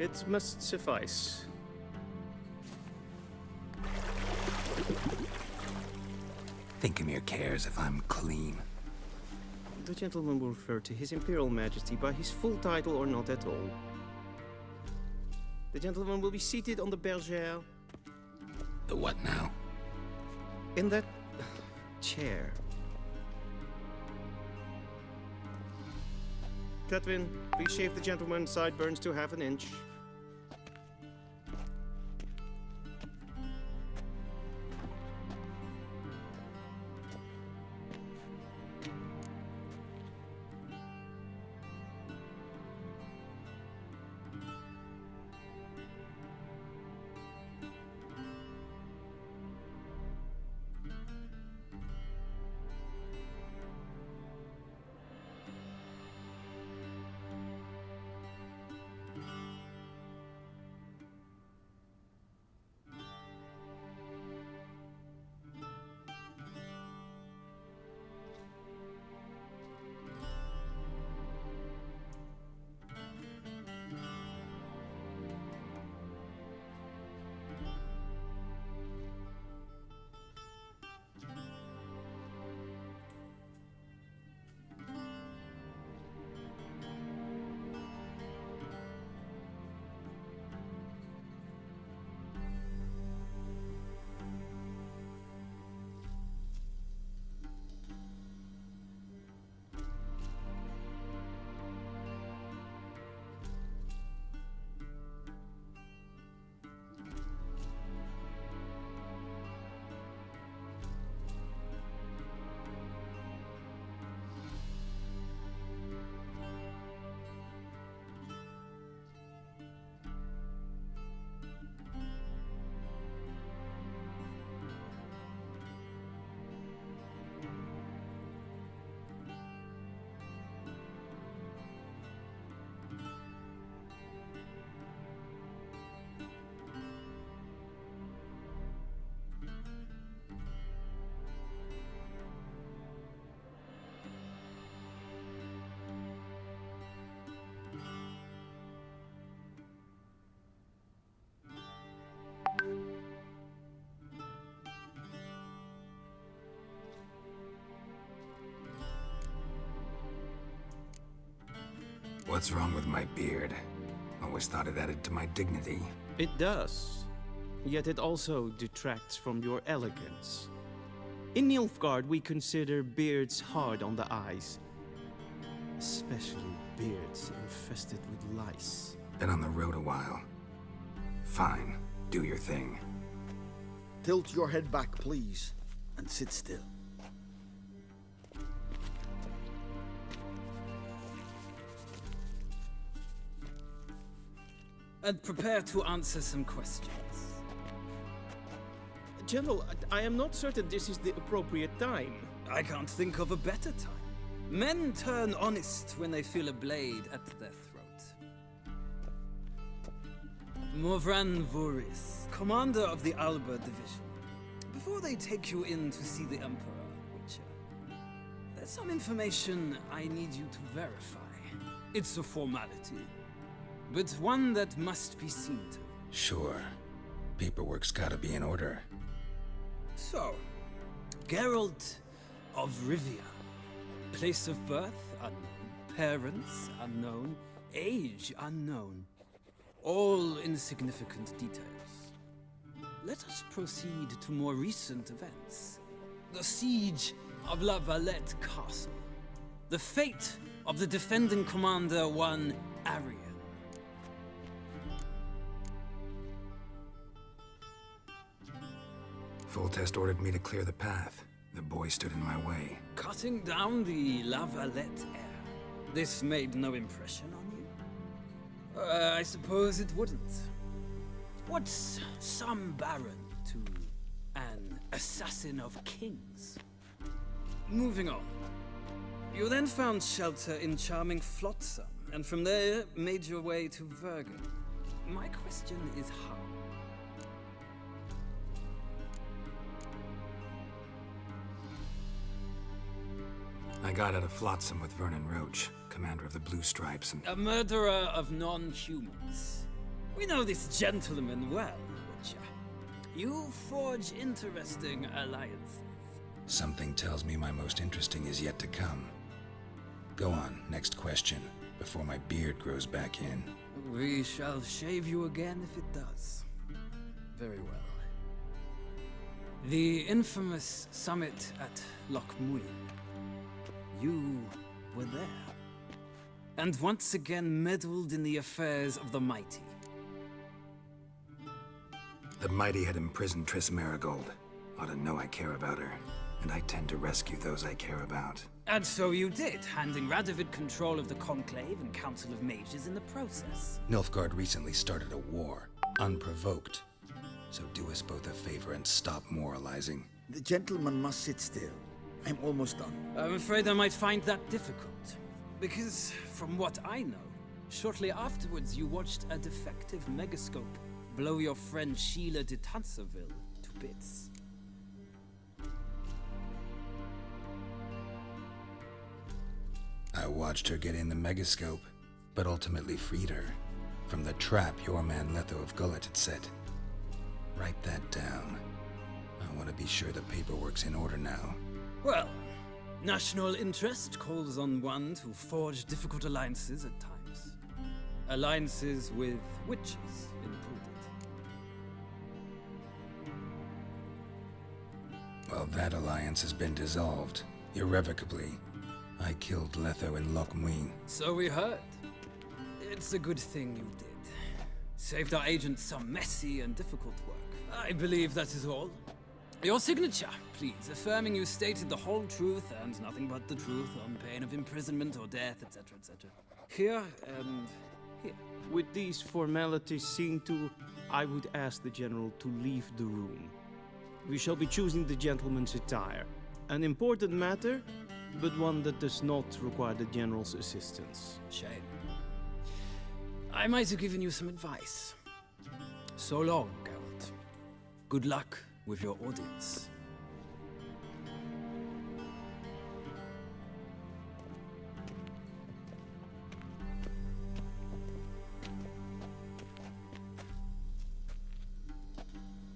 It must suffice. Thinkamere cares if I'm clean. The gentleman will refer to His Imperial Majesty by his full title or not at all. The gentleman will be seated on the bergère. The what now? In that chair. Catwin, please shave the gentleman's sideburns to half an inch. What's wrong with my beard? Always thought it added to my dignity. It does. Yet it also detracts from your elegance. In Nilfgaard, we consider beards hard on the eyes. Especially beards infested with lice. Been on the road a while. Fine, do your thing. Tilt your head back, please, and sit still. And prepare to answer some questions. General, I am not certain this is the appropriate time. I can't think of a better time. Men turn honest when they feel a blade at their throat. Morvran Voris, commander of the Alba Division. Before they take you in to see the Emperor, Witcher, there's some information I need you to verify. It's a formality, but one that must be seen to. Sure. Paperwork's gotta be in order. So, Geralt of Rivia. Place of birth unknown. Parents unknown. Age unknown. All insignificant details. Let us proceed to more recent events. The siege of La Valette Castle. The fate of the defending commander, one Arian. Foltest ordered me to clear the path. The boy stood in my way. Cutting down the La Valette heir. This made no impression on you? I suppose it wouldn't. What's some baron to an assassin of kings? Moving on. You then found shelter in charming Flotsam, and from there made your way to Vergen. My question is how? I got out of Flotsam with Vernon Roach, commander of the Blue Stripes, and... A murderer of non-humans. We know this gentleman well, Witcher. You forge interesting alliances. Something tells me my most interesting is yet to come. Go on, next question, before my beard grows back in. We shall shave you again if it does. Very well. The infamous summit at Loch Muin. You were there. And once again meddled in the affairs of the mighty. The mighty had imprisoned Triss Marigold. Ought to know I care about her, and I tend to rescue those I care about. And so you did, handing Radovid control of the Conclave and Council of Mages in the process. Nilfgaard recently started a war, unprovoked. So do us both a favor and stop moralizing. The gentleman must sit still. I'm almost done. I'm afraid I might find that difficult. Because, from what I know, shortly afterwards you watched a defective megascope blow your friend Sheila de Tanserville to bits. I watched her get in the megascope, but ultimately freed her from the trap your man Letho of Gullet had set. Write that down. I want to be sure the paperwork's in order now. Well, national interest calls on one to forge difficult alliances at times. Alliances with witches included. Well, that alliance has been dissolved, irrevocably. I killed Letho in Loch Muin. So we heard. It's a good thing you did. Saved our agent some messy and difficult work. I believe that is all. Your signature, please, affirming you stated the whole truth and nothing but the truth on pain of imprisonment or death, etc., etc. Here and here. With these formalities seen to, I would ask the General to leave the room. We shall be choosing the gentleman's attire. An important matter, but one that does not require the General's assistance. Shame. I might have given you some advice. So long, Geralt. Good luck with your audience.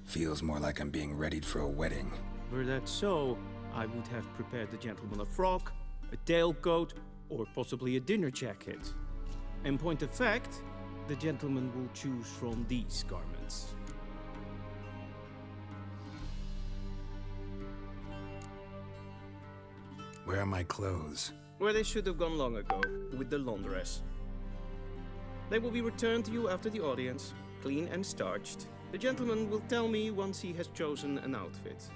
Feels more like I'm being readied for a wedding. Were that so, I would have prepared the gentleman a frock, a tailcoat, or possibly a dinner jacket. In point of fact, the gentleman will choose from these garments. Where are my clothes? Where they should have gone long ago, with the laundress. They will be returned to you after the audience, clean and starched. The gentleman will tell me once he has chosen an outfit.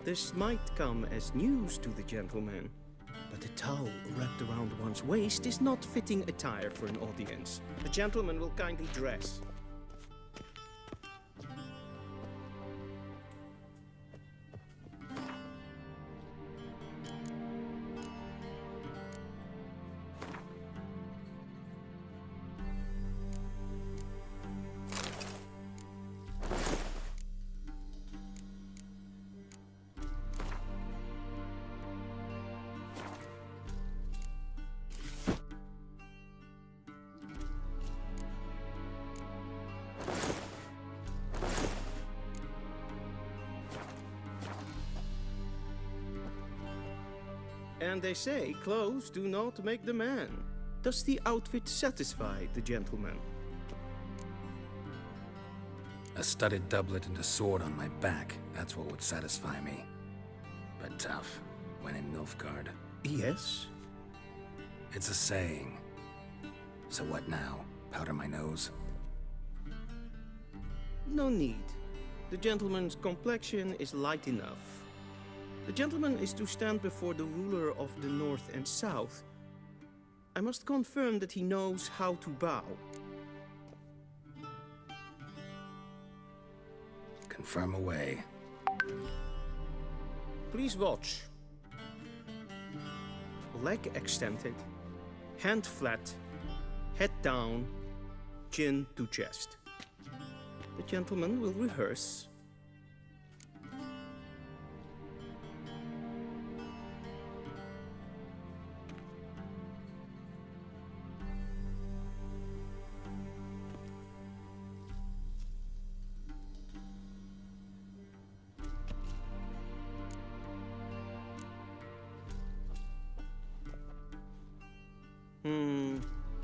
This might come as news to the gentleman, but a towel wrapped around one's waist is not fitting attire for an audience. The gentleman will kindly dress. And they say clothes do not make the man. Does the outfit satisfy the gentleman? A studded doublet and a sword on my back, that's what would satisfy me. But tough, when in Nilfgaard. Yes? It's a saying. So what now? Powder my nose? No need. The gentleman's complexion is light enough. The gentleman is to stand before the ruler of the North and South. I must confirm that he knows how to bow. Confirm away. Please watch. Leg extended, hand flat, head down, chin to chest. The gentleman will rehearse.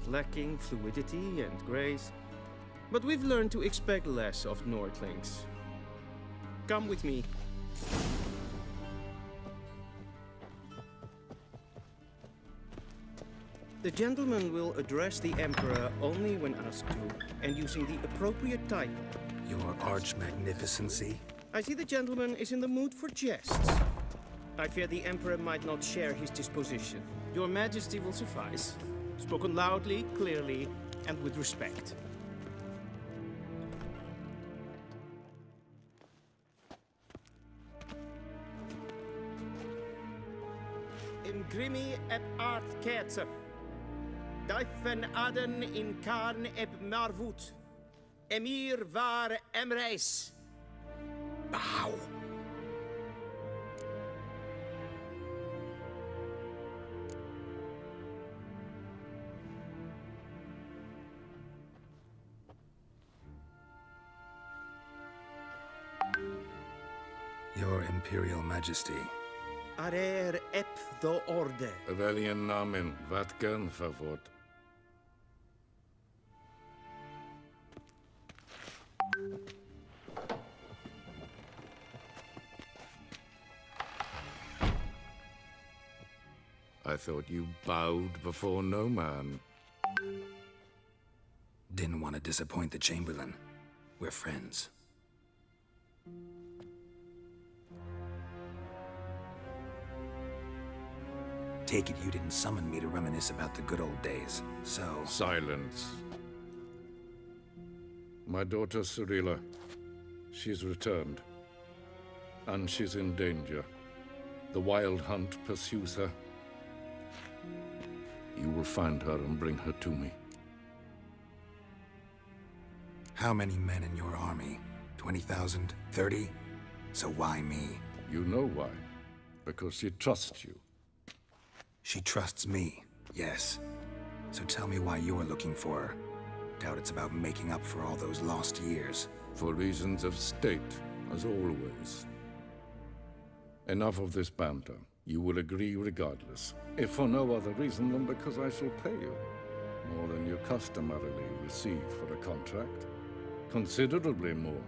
Lacking fluidity and grace. But we've learned to expect less of Nordlings. Come with me. The gentleman will address the Emperor only when asked to, and using the appropriate title. Your arch-magnificency? I see the gentleman is in the mood for jests. I fear the Emperor might not share his disposition. Your Majesty will suffice. Spoken loudly, clearly, and with respect. In grimi eb art kerzer. Dijfen aden in karn eb marvoet. Emir var emreis. Bow. Your Imperial Majesty. Arer ep do orde. Weljen namen, wat kan favort? I thought you bowed before no man. Didn't want to disappoint the Chamberlain. We're friends. Take it you didn't summon me to reminisce about the good old days, so... Silence. My daughter Cyrilla, she's returned. And she's in danger. The Wild Hunt pursues her. You will find her and bring her to me. How many men in your army? 20,000? 30? So why me? You know why. Because she trusts you. She trusts me, yes. So tell me why you're looking for her. Doubt it's about making up for all those lost years. For reasons of state, as always. Enough of this banter. You will agree regardless. If for no other reason than because I shall pay you. More than you customarily receive for a contract. Considerably more.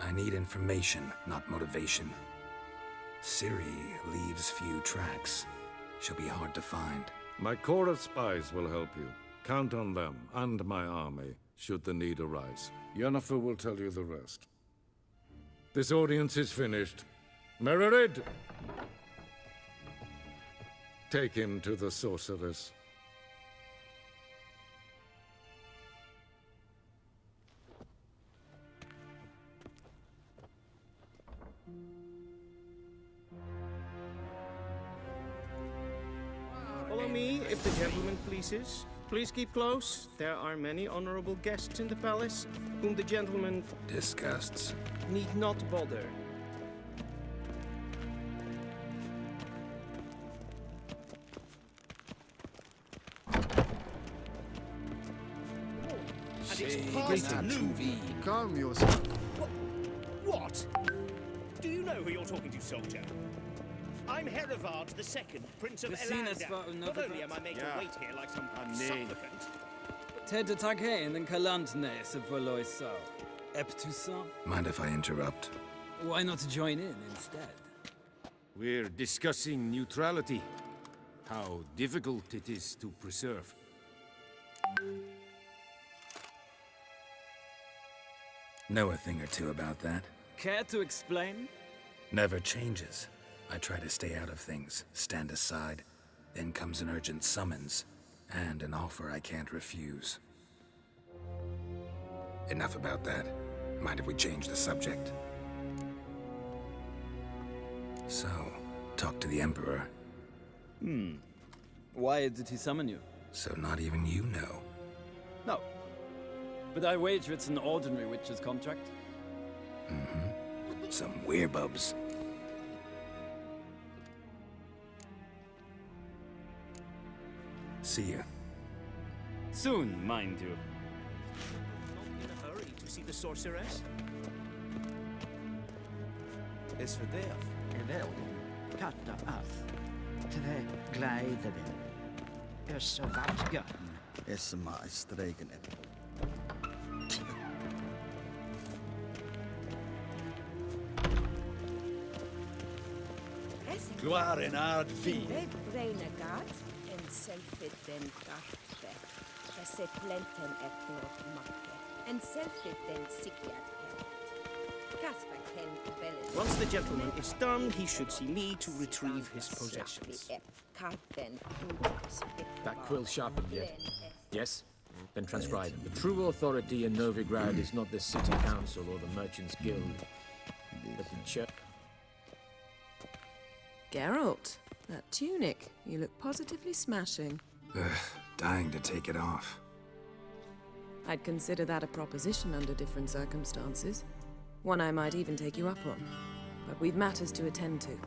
I need information, not motivation. Ciri leaves few tracks. She'll be hard to find. My corps of spies will help you. Count on them, and my army, should the need arise. Yennefer will tell you the rest. This audience is finished. Mererid! Take him to the sorceress. Follow me, if the gentleman pleases. Please keep close. There are many honorable guests in the palace, whom the gentleman... disgusts. ...need not bother. Calm yourself. What? Do you know who you're talking to, soldier? I'm Herivard II, Prince of Elanda. Not only am I made to wait here like some supplicant. Ted Taghain and Kalantne se Voloisa. Eptusan? Mind if I interrupt? Why not join in instead? We're discussing neutrality. How difficult it is to preserve. Know a thing or two about that. Care to explain? Never changes. I try to stay out of things, stand aside. Then comes an urgent summons, and an offer I can't refuse. Enough about that. Mind if we change the subject? So, talk to the Emperor. Why did he summon you? So not even you know. No. But I wager it's an ordinary witch's contract. Some werebubs. See ya. Soon, mind you. Not in a hurry to see the sorceress? Is för det väl katta att två glädjen är så vackert. اسمع استريقنا. Gloire ard fi. Renegat en selfiten karte. Reseplenten etnot makke. En selfiten sikiat held. Once the gentleman is done, he should see me to retrieve his possessions. That quill sharpened yet? Yes? Then transcribe. The true authority in Novigrad is not the city council or the merchants' guild, but the church. Geralt, that tunic. You look positively smashing. Dying to take it off. I'd consider that a proposition under different circumstances. One I might even take you up on. But we've matters to attend to.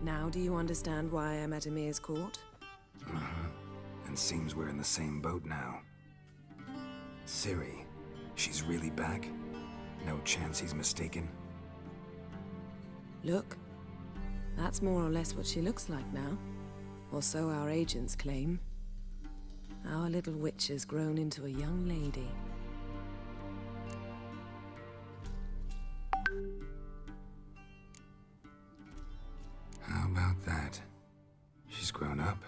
Now do you understand why I'm at Emir's court? And seems we're in the same boat now. Ciri, she's really back? No chance he's mistaken? Look, that's more or less what she looks like now. Or so our agents claim. Our little witch has grown into a young lady. How about that? She's grown up?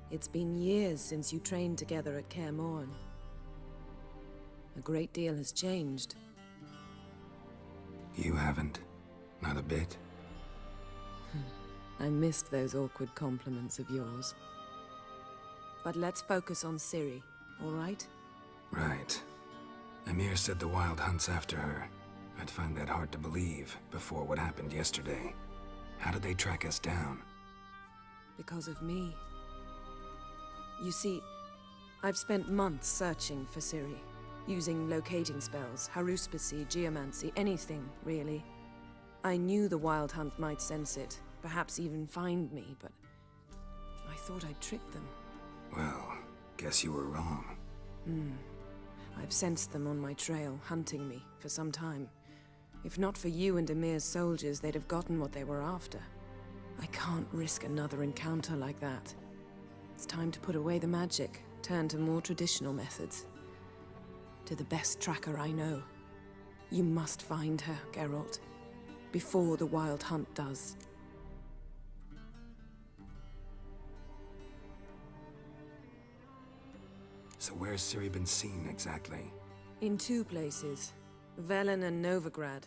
It's been years since you trained together at Kaer Morhen. A great deal has changed. You haven't. Not a bit. I missed those awkward compliments of yours. But let's focus on Ciri, all right? Right. Emir said the Wild Hunt's after her. I'd find that hard to believe before what happened yesterday. How did they track us down? Because of me. You see, I've spent months searching for Ciri, using locating spells, haruspicy, geomancy, anything, really. I knew the Wild Hunt might sense it, perhaps even find me, but I thought I'd trick them. Well, guess you were wrong. I've sensed them on my trail, hunting me, for some time. If not for you and Emir's soldiers, they'd have gotten what they were after. I can't risk another encounter like that. It's time to put away the magic, turn to more traditional methods. To the best tracker I know. You must find her, Geralt. Before the Wild Hunt does. So where's Ciri been seen, exactly? In two places. Velen and Novigrad.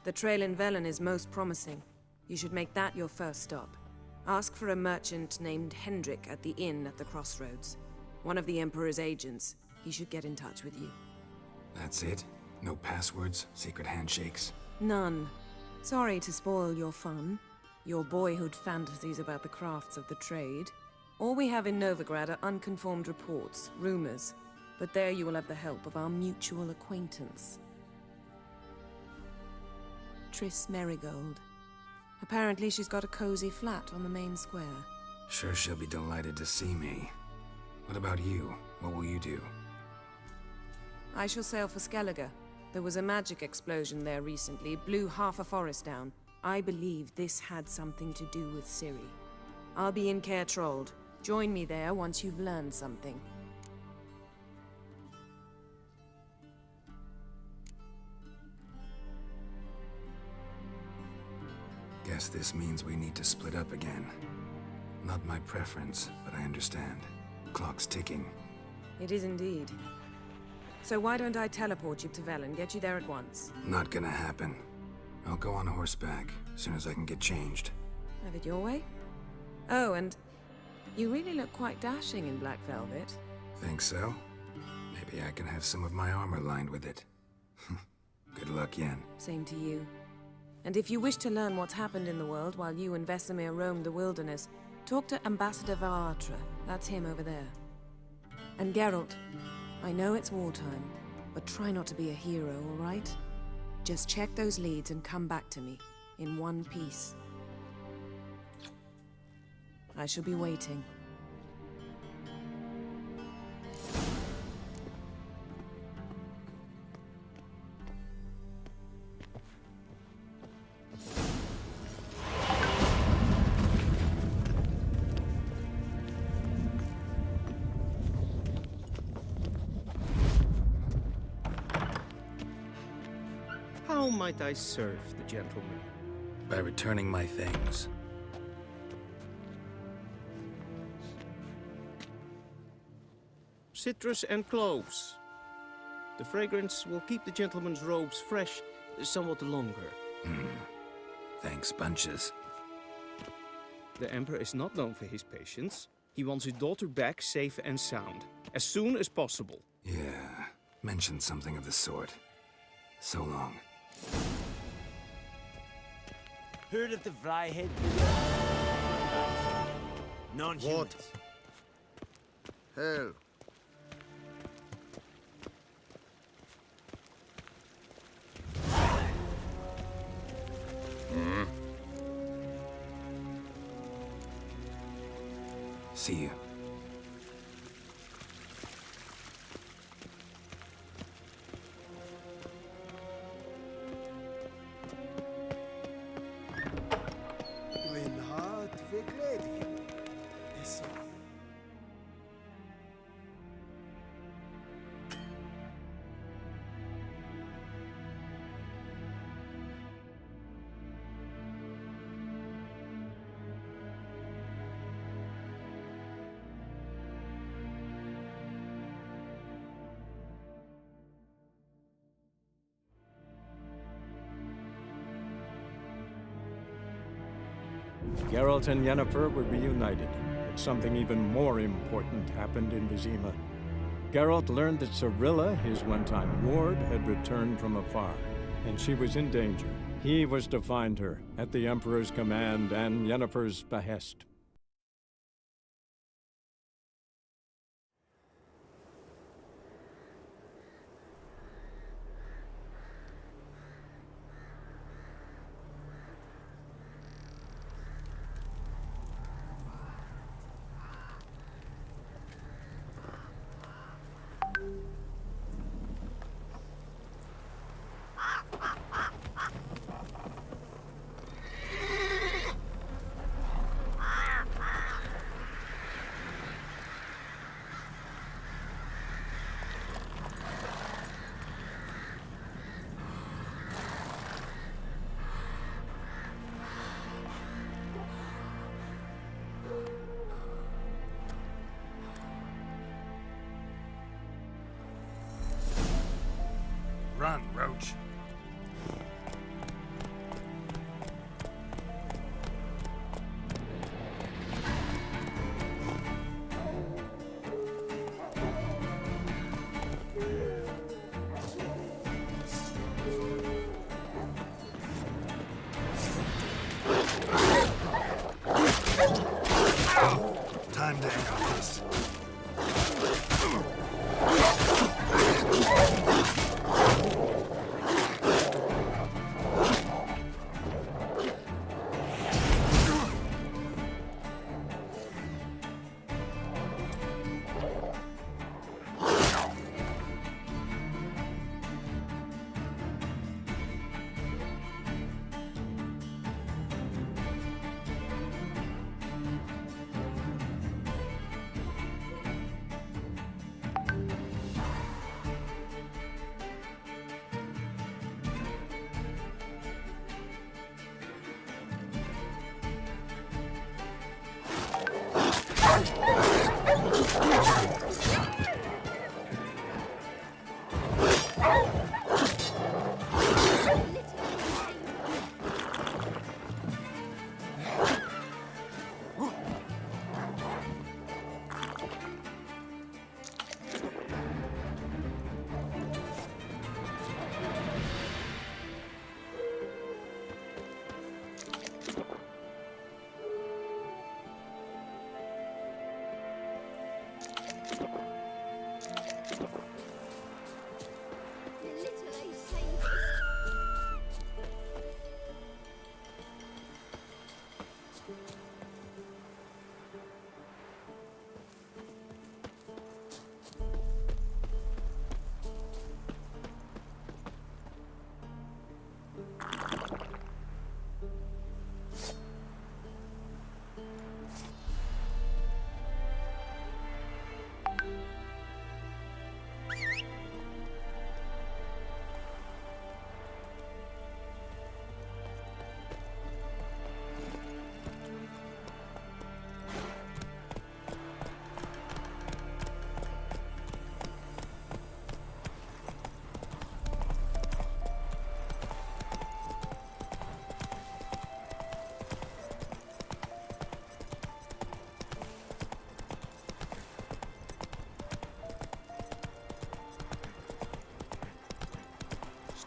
The trail in Velen is most promising. You should make that your first stop. Ask for a merchant named Hendrik at the inn at the crossroads. One of the Emperor's agents. He should get in touch with you. That's it? No passwords, secret handshakes? None. Sorry to spoil your fun. Your boyhood fantasies about the crafts of the trade. All we have in Novigrad are unconfirmed reports, rumors. But there you will have the help of our mutual acquaintance. Triss Merigold. Apparently she's got a cozy flat on the main square. Sure she'll be delighted to see me. What about you? What will you do? I shall sail for Skellige. There was a magic explosion there recently, blew half a forest down. I believe this had something to do with Ciri. I'll be in Caer Trold. Join me there once you've learned something. Guess this means we need to split up again. Not my preference, but I understand. Clock's ticking. It is indeed. So why don't I teleport you to Vel and get you there at once? Not gonna happen. I'll go on horseback, as soon as I can get changed. Have it your way? Oh, and you really look quite dashing in black velvet. Think so? Maybe I can have some of my armor lined with it. Good luck, Yen. Same to you. And if you wish to learn what's happened in the world while you and Vesemir roamed the wilderness, talk to Ambassador Varatra. That's him over there. And Geralt, I know it's wartime, but try not to be a hero, all right? Just check those leads and come back to me, in one piece. I shall be waiting. How might I serve the gentleman? By returning my things. Citrus and cloves. The fragrance will keep the gentleman's robes fresh somewhat longer. Thanks, bunches. The Emperor is not known for his patience. He wants his daughter back safe and sound, as soon as possible. Yeah, mentioned something of the sort. So long. Heard of the Vryhead? Non-humans. Hell. See you. Geralt and Yennefer were reunited, but something even more important happened in Vizima. Geralt learned that Cirilla, his one-time ward, had returned from afar, and she was in danger. He was to find her, at the Emperor's command and Yennefer's behest. Run, Roach. Time to end this.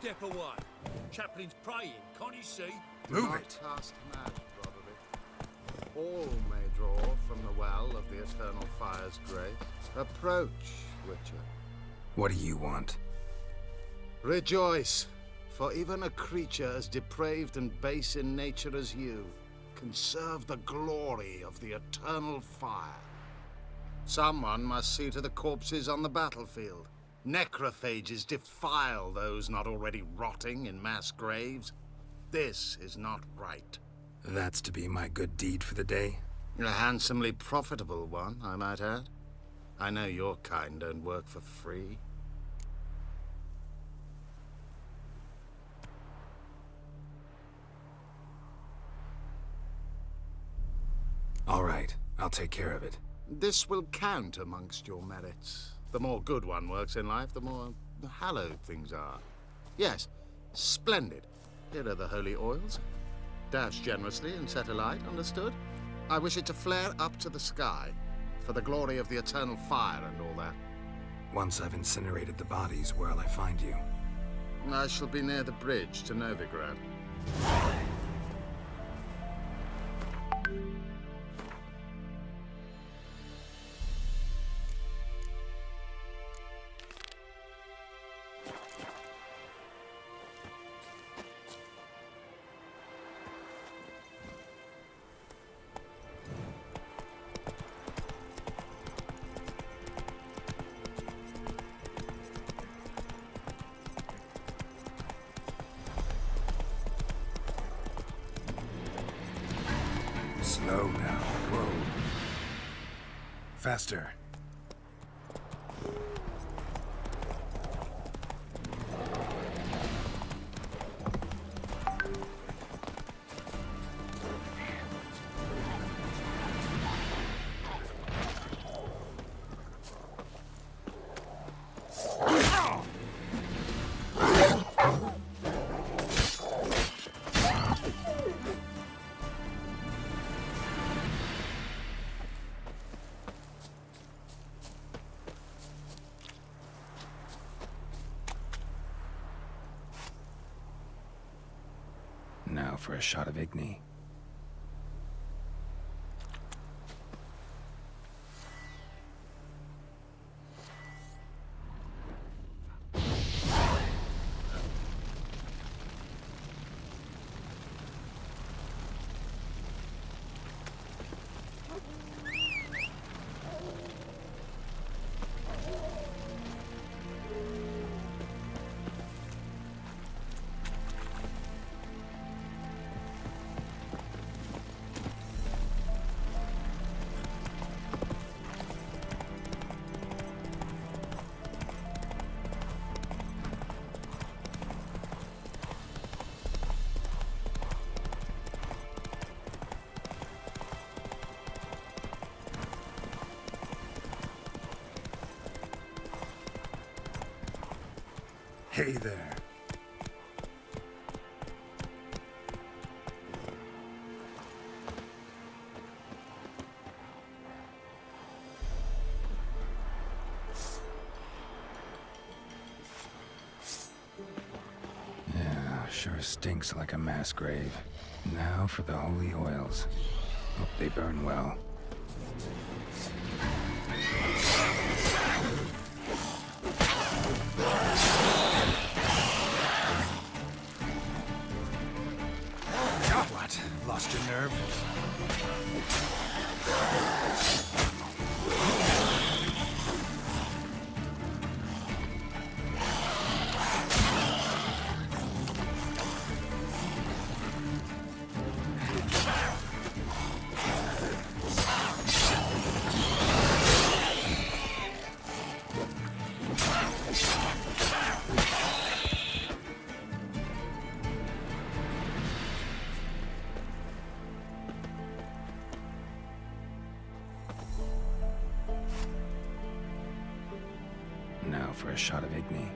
step away. Chaplain's praying, can't you see? Move it! Task mad, probably. All may draw from the well of the eternal fire's grace. Approach, Witcher. What do you want? Rejoice, for even a creature as depraved and base in nature as you can serve the glory of the eternal fire. Someone must see to the corpses on the battlefield. Necrophages defile those not already rotting in mass graves. This is not right. That's to be my good deed for the day? A handsomely profitable one, I might add. I know your kind don't work for free. All right, I'll take care of it. This will count amongst your merits. The more good one works in life, the more hallowed things are. Yes, splendid. Here are the holy oils. Dash generously and set alight, understood? I wish it to flare up to the sky, for the glory of the eternal fire and all that. Once I've incinerated the bodies, where'll I find you? I shall be near the bridge to Novigrad. Slow now. Whoa. Faster. Now for a shot of Igni. Hey there. Yeah, sure stinks like a mass grave. Now for the holy oils. Hope they burn well. What? Lost your nerve? Now for a shot of Igni.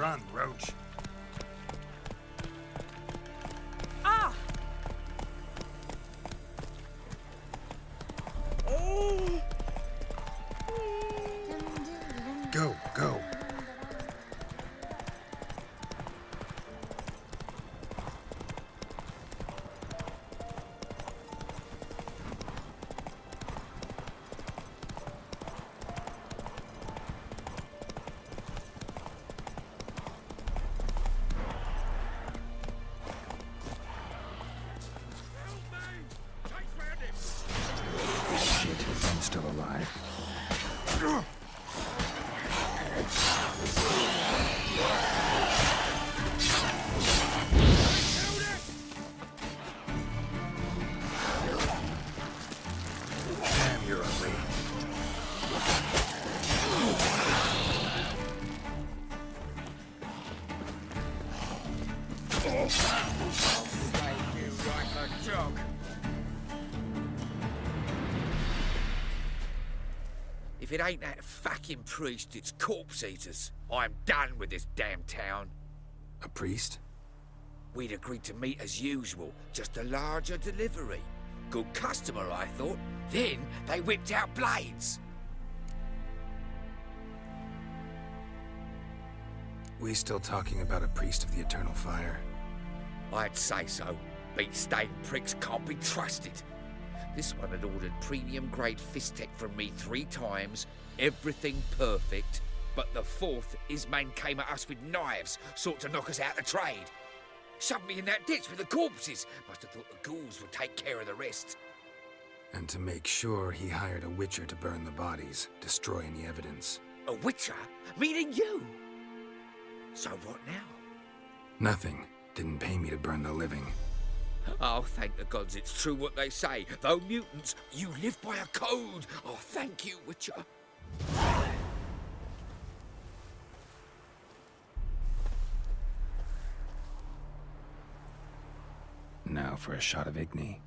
Run, Roach. Ah! Go, go. Shit, I'm still alive. Damn, you're ugly. Slay you like a dog. If it ain't that fucking priest, it's corpse eaters. I'm done with this damn town. A priest? We'd agreed to meet as usual, just a larger delivery. Good customer, I thought. Then they whipped out blades. We still talking about a priest of the eternal fire? I'd say so. Beat-stained pricks can't be trusted. This one had ordered premium-grade fistek from me 3 times, everything perfect, but the 4th, his man came at us with knives, sought to knock us out of trade. Shoved me in that ditch with the corpses. Must have thought the ghouls would take care of the rest. And to make sure, he hired a witcher to burn the bodies, destroy any evidence. A witcher? Meaning you? So what now? Nothing. Didn't pay me to burn the living. Oh, thank the gods it's true what they say. Though mutants, you live by a code. Oh, thank you, Witcher. Now for a shot of Igni.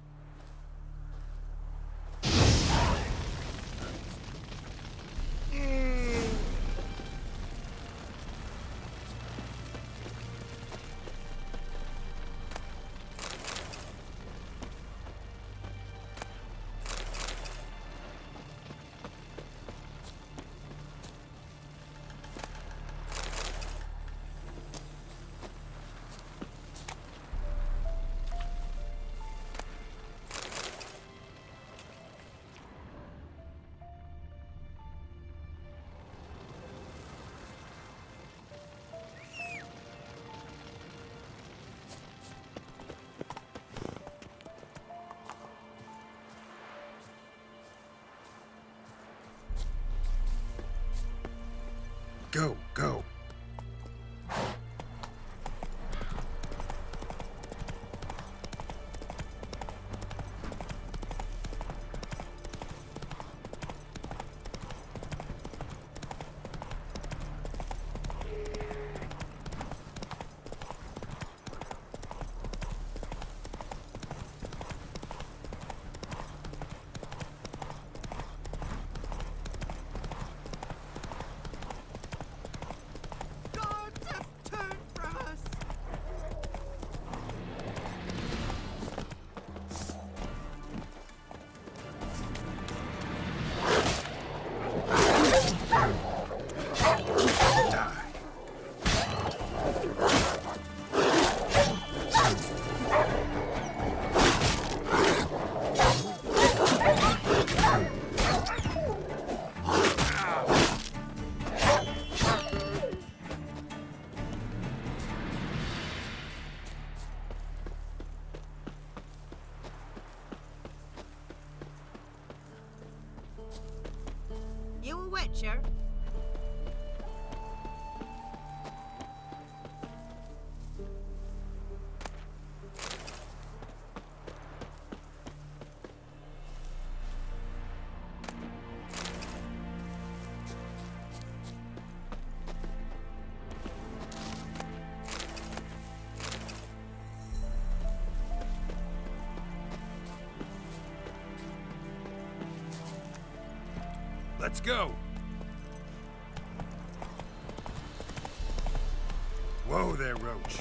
Go, go. You a witcher? Let's go. Whoa there, Roach.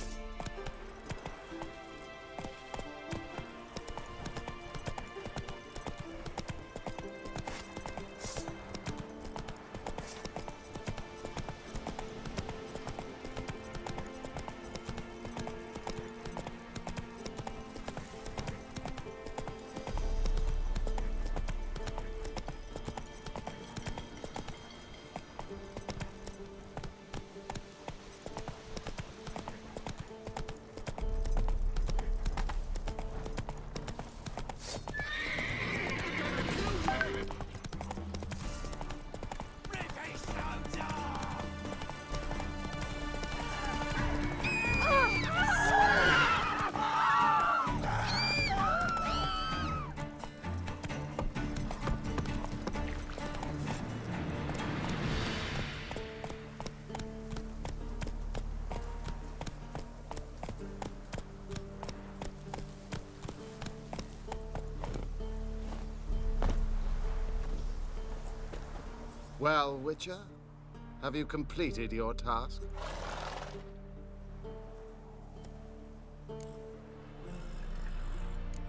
Well, Witcher, have you completed your task?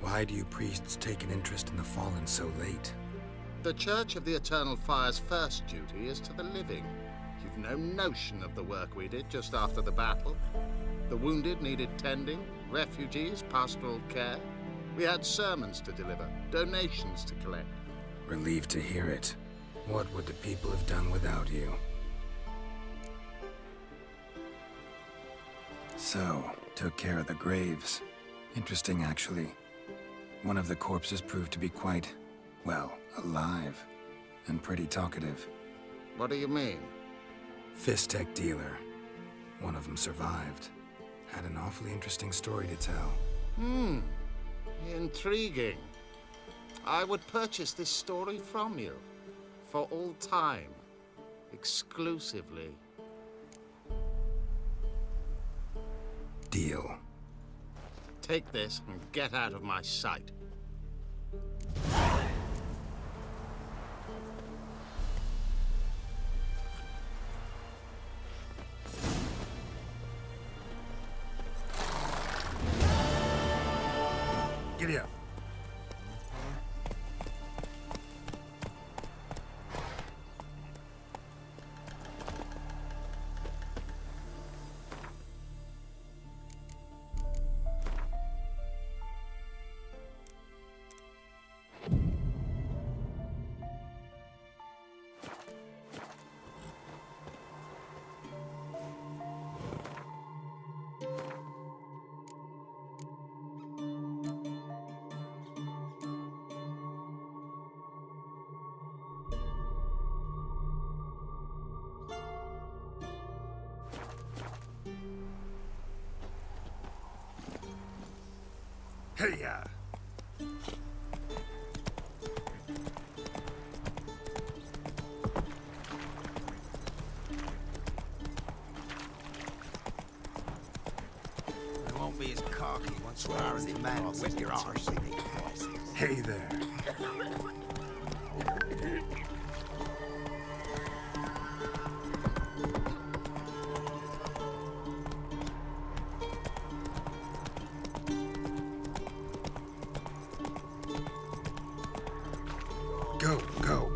Why do you priests take an interest in the fallen so late? The Church of the Eternal Fire's first duty is to the living. You've no notion of the work we did just after the battle. The wounded needed tending, refugees, pastoral care. We had sermons to deliver, donations to collect. Relieved to hear it. What would the people have done without you? So, took care of the graves. Interesting, actually. One of the corpses proved to be quite, well, alive. And pretty talkative. What do you mean? Fist tech dealer. One of them survived. Had an awfully interesting story to tell. Intriguing. I would purchase this story from you. For all time. Exclusively. Deal. Take this and get out of my sight. Giddy up. Hey-ya! We won't be as cocky once we're in the man with your arse. Hey there. Go, go.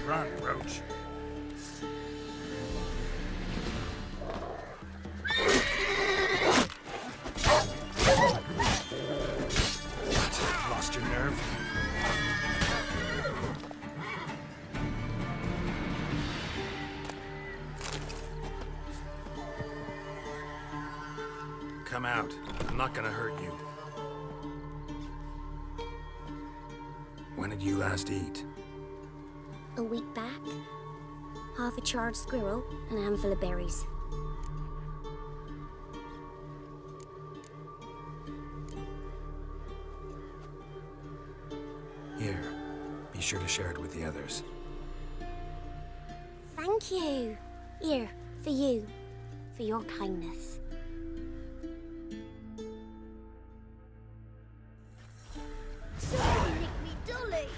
Run, Roach. Lost your nerve? Come out. I'm not gonna hurt you. When did you last eat? A week back. Half a charred squirrel and a handful of berries. sure to share it with the others. Thank you. Here, for you. For your kindness. Somebody nicked me dolly.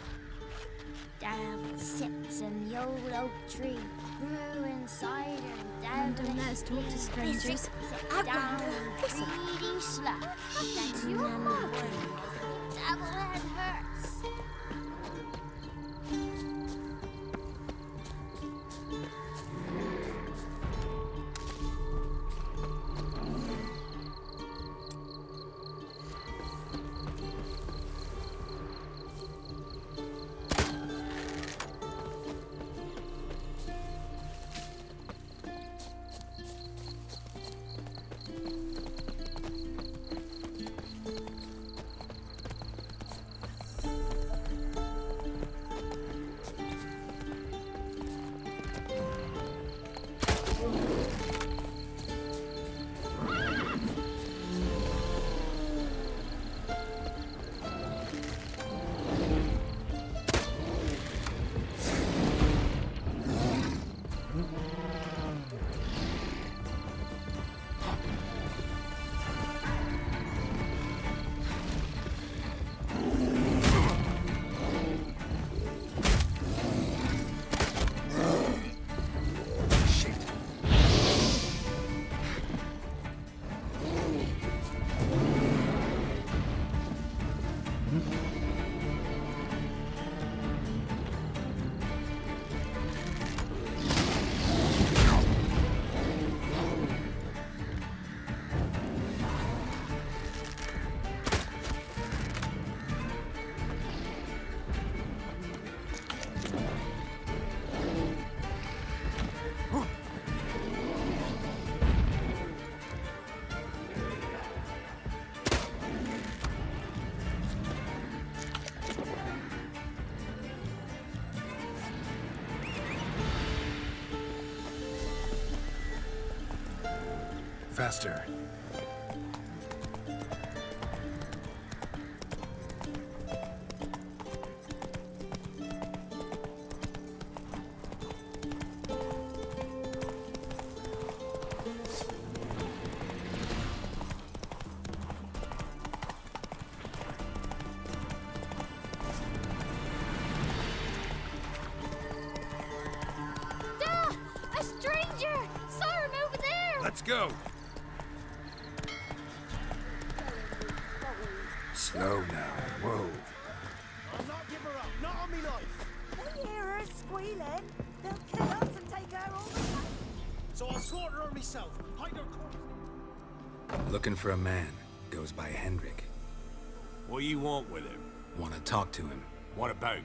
Down sits in the old oak tree, brewing cider and down. Don't let us talk to strangers. Down greedy slut. That's your mother. Devil head hurts. Faster. A stranger! Saw him over there! Let's go! Slow now. Whoa. I'll not give her up, not on me life. They hear her squealing. They'll kill us and take her all the time. So I'll slaughter her myself. Hide her corpse. Looking for a man. Goes by Hendrik. What you want with him? Want to talk to him. What about?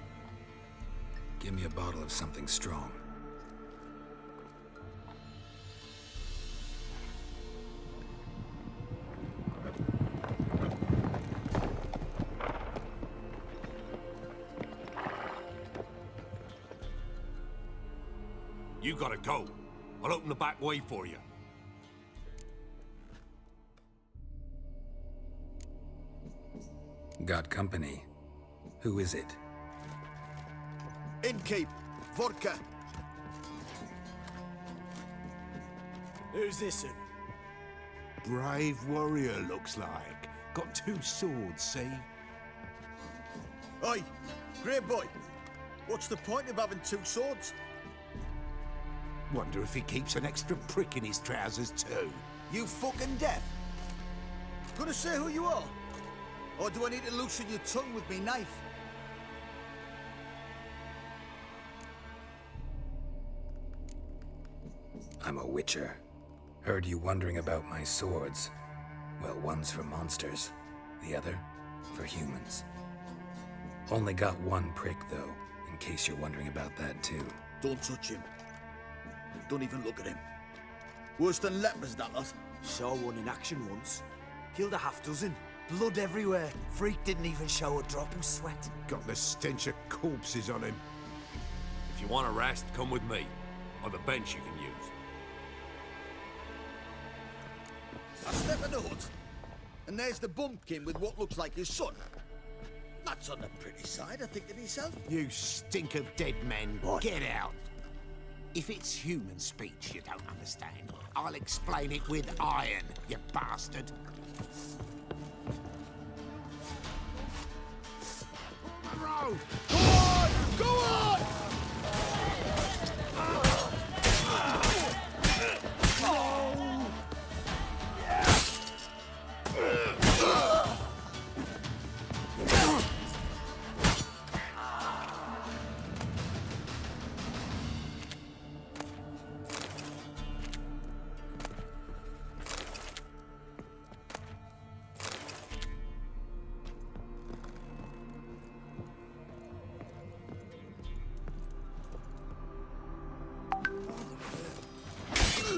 Give me a bottle of something strong. You gotta go. I'll open the back way for you. Got company. Who is it? Innkeep. Vodka. Who's this? Brave warrior, looks like. Got 2 swords, see? Oi, great boy. What's the point of having 2 swords? Wonder if he keeps an extra prick in his trousers, too. You fucking deaf? Gonna say who you are? Or do I need to loosen your tongue with me knife? I'm a witcher. Heard you wondering about my swords. Well, one's for monsters, the other for humans. Only got 1 prick, though, in case you're wondering about that, too. Don't touch him. Don't even look at him. Worse than lepers, that lot. Saw one in action once. Killed a half-dozen. Blood everywhere. Freak didn't even show a drop of sweat. Got the stench of corpses on him. If you want a rest, come with me. I've a bench you can use. I step in the hut, and there's the bumpkin with what looks like his son. Not That's on the pretty side, I think to myself. You stink of dead men. What? Get out. If it's human speech you don't understand, I'll explain it with iron, you bastard. Monroe! Go on! Go on!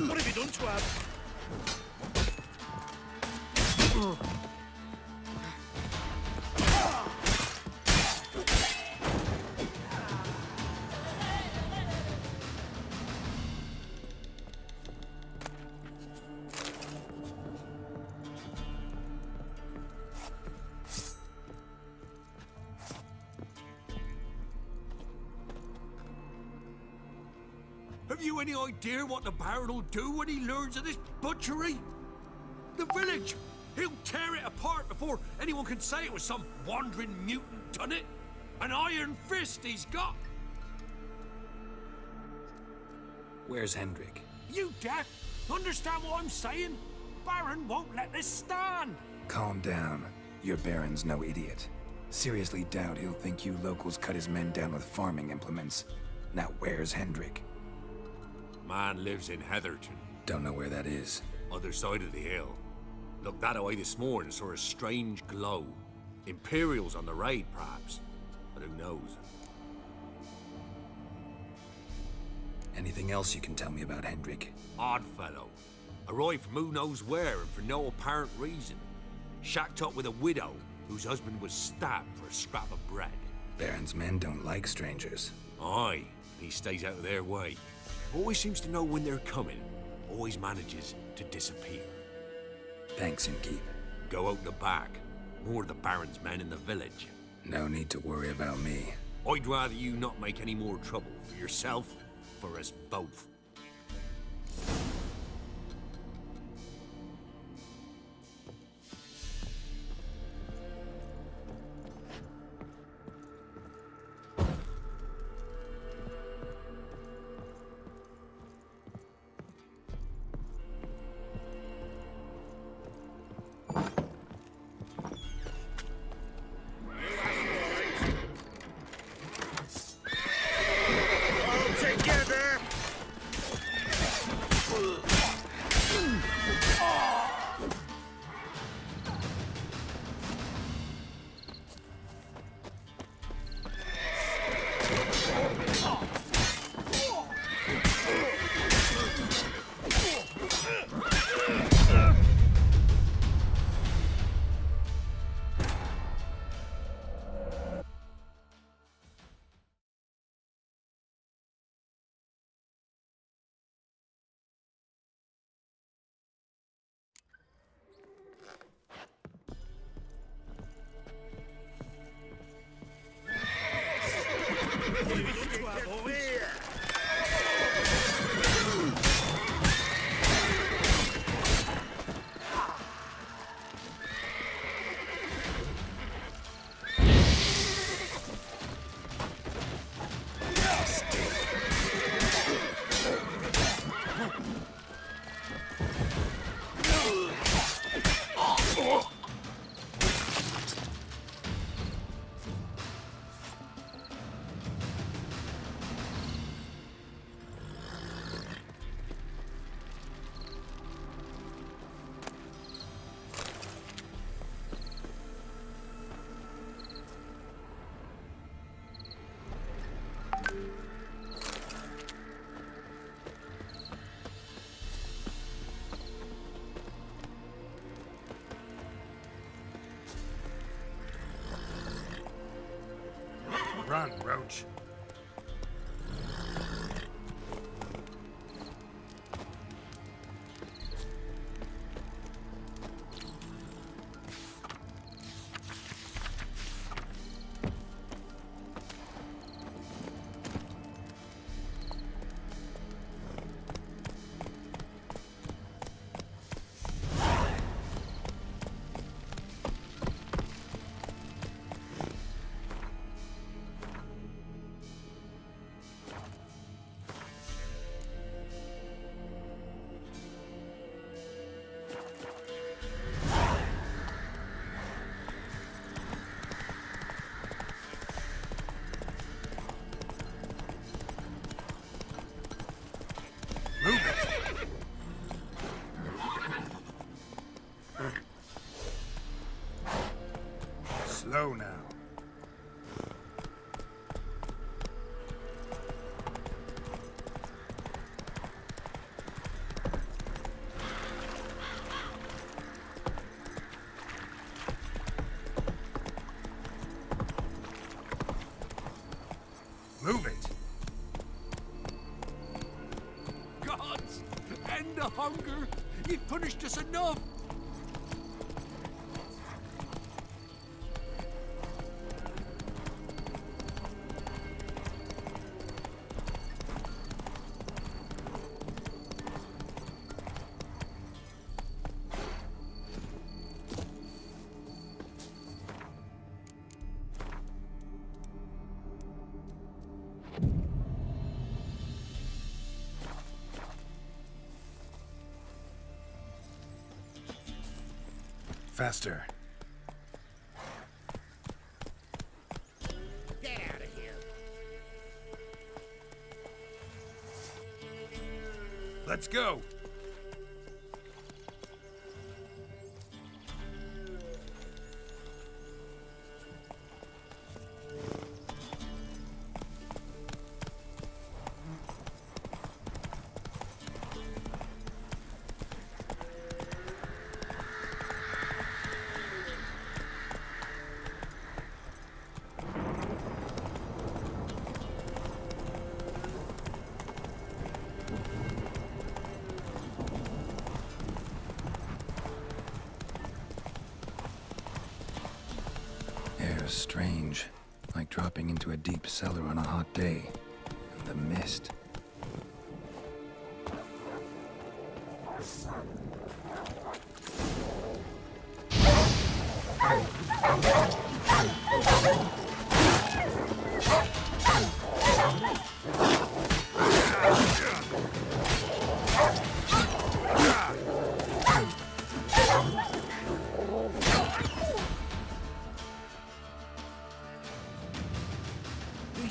What have you done, Twab? Have you any idea what the Baron will do when he learns of this butchery? The village! He'll tear it apart before anyone can say it was some wandering mutant done it. An iron fist he's got! Where's Hendrik? You deaf? Understand what I'm saying? Baron won't let this stand! Calm down. Your Baron's no idiot. Seriously doubt he'll think you locals cut his men down with farming implements. Now where's Hendrik? Man lives in Heatherton. Don't know where that is. Other side of the hill. Looked that away this morning, saw a strange glow. Imperials on the raid, perhaps. But who knows? Anything else you can tell me about Hendrik? Odd fellow. Arrived from who knows where and for no apparent reason. Shacked up with a widow whose husband was stabbed for a scrap of bread. Baron's men don't like strangers. Aye, he stays out of their way. Always seems to know when they're coming. Always manages to disappear. Thanks, Innkeep. Go out the back. More of the Baron's men in the village. No need to worry about me. I'd rather you not make any more trouble for yourself, for us both. Run, Roach. end the hunger. You've punished us enough. Faster. Get out of here. Let's go. Air's strange, like dropping into a deep cellar on a hot day. And the mist.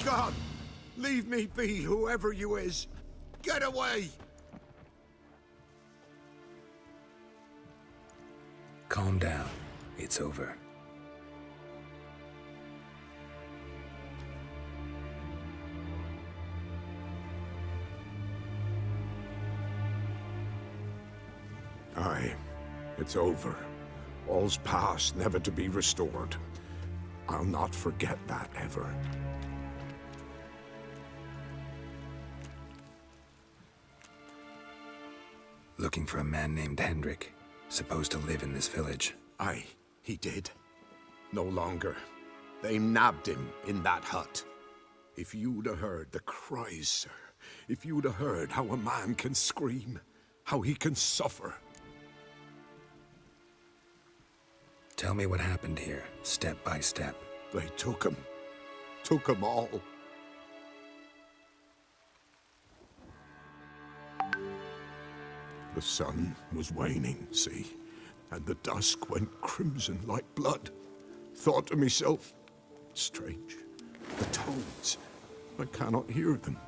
God, leave me be, whoever you is. Get away! Calm down. It's over. Aye, it's over. All's past, never to be restored. I'll not forget that ever. Looking for a man named Hendrik, supposed to live in this village. Aye, he did. No longer. They nabbed him in that hut. If you'd have heard the cries, sir, if you'd have heard how a man can scream, how he can suffer. Tell me what happened here, step by step. They took him all. The sun was waning, see, and the dusk went crimson like blood. Thought to myself, strange, the toads, I cannot hear them.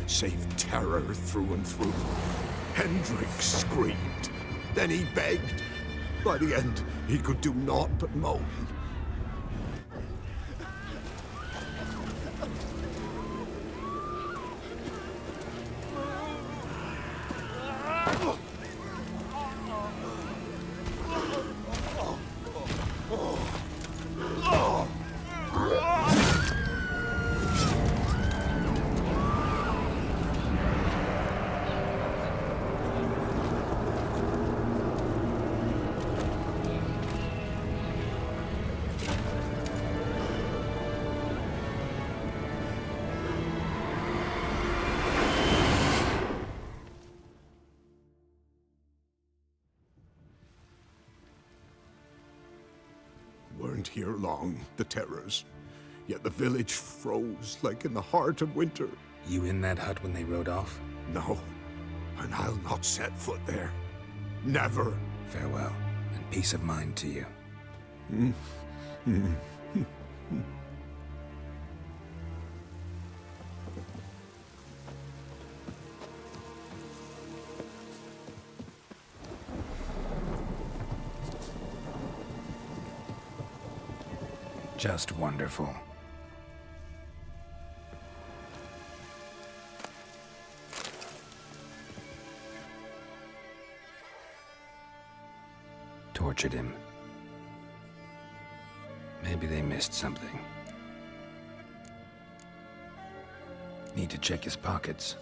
Save terror through and through. Hendrik screamed. Then he begged. By the end, he could do naught but moan. Weren't here long, the terrors. Yet the village froze like in the heart of winter. You in that hut when they rode off? No. and I'll not set foot there. Never. Farewell, and peace of mind to you. Just wonderful. Tortured him. Maybe they missed something. Need to check his pockets.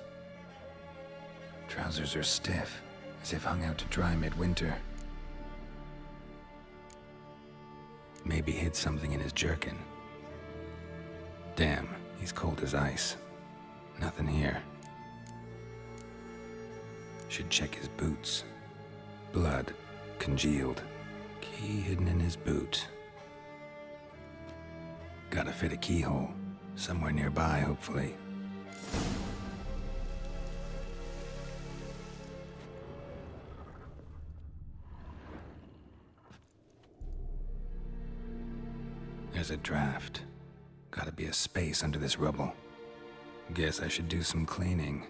Trousers are stiff, as if hung out to dry midwinter. Maybe hid something in his jerkin. Damn, he's cold as ice. Nothing here. Should check his boots. Blood, congealed. Key hidden in his boot. Gotta fit a keyhole. Somewhere nearby, hopefully. There's a draft. Gotta be a space under this rubble. Guess I should do some cleaning.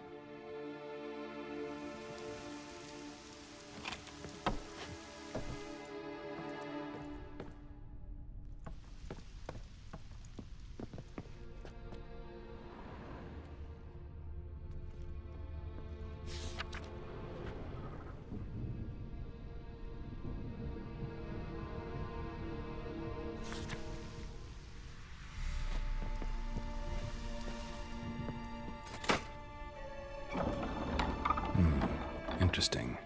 Interesting.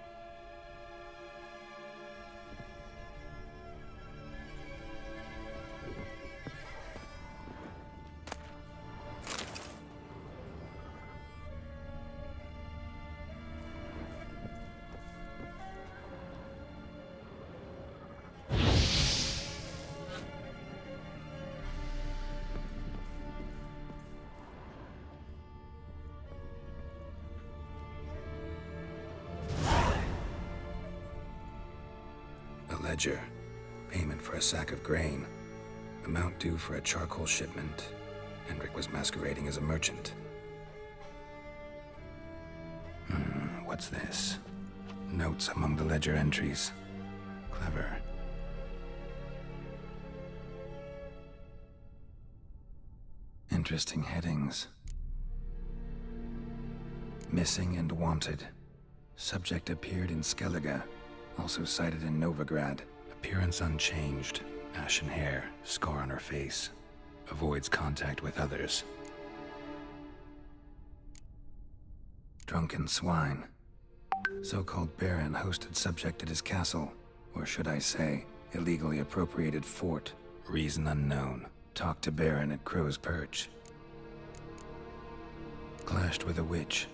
Ledger. Payment for a sack of grain. Amount due for a charcoal shipment. Hendrik was masquerading as a merchant. What's this? Notes among the ledger entries. Clever. Interesting headings. Missing and wanted. Subject appeared in Skellige. Also sighted in Novigrad. Appearance unchanged. Ashen hair, scar on her face. Avoids contact with others. Drunken swine. So-called Baron hosted subject at his castle. Or should I say, illegally appropriated fort. Reason unknown. Talked to Baron at Crow's Perch. Clashed with a witch.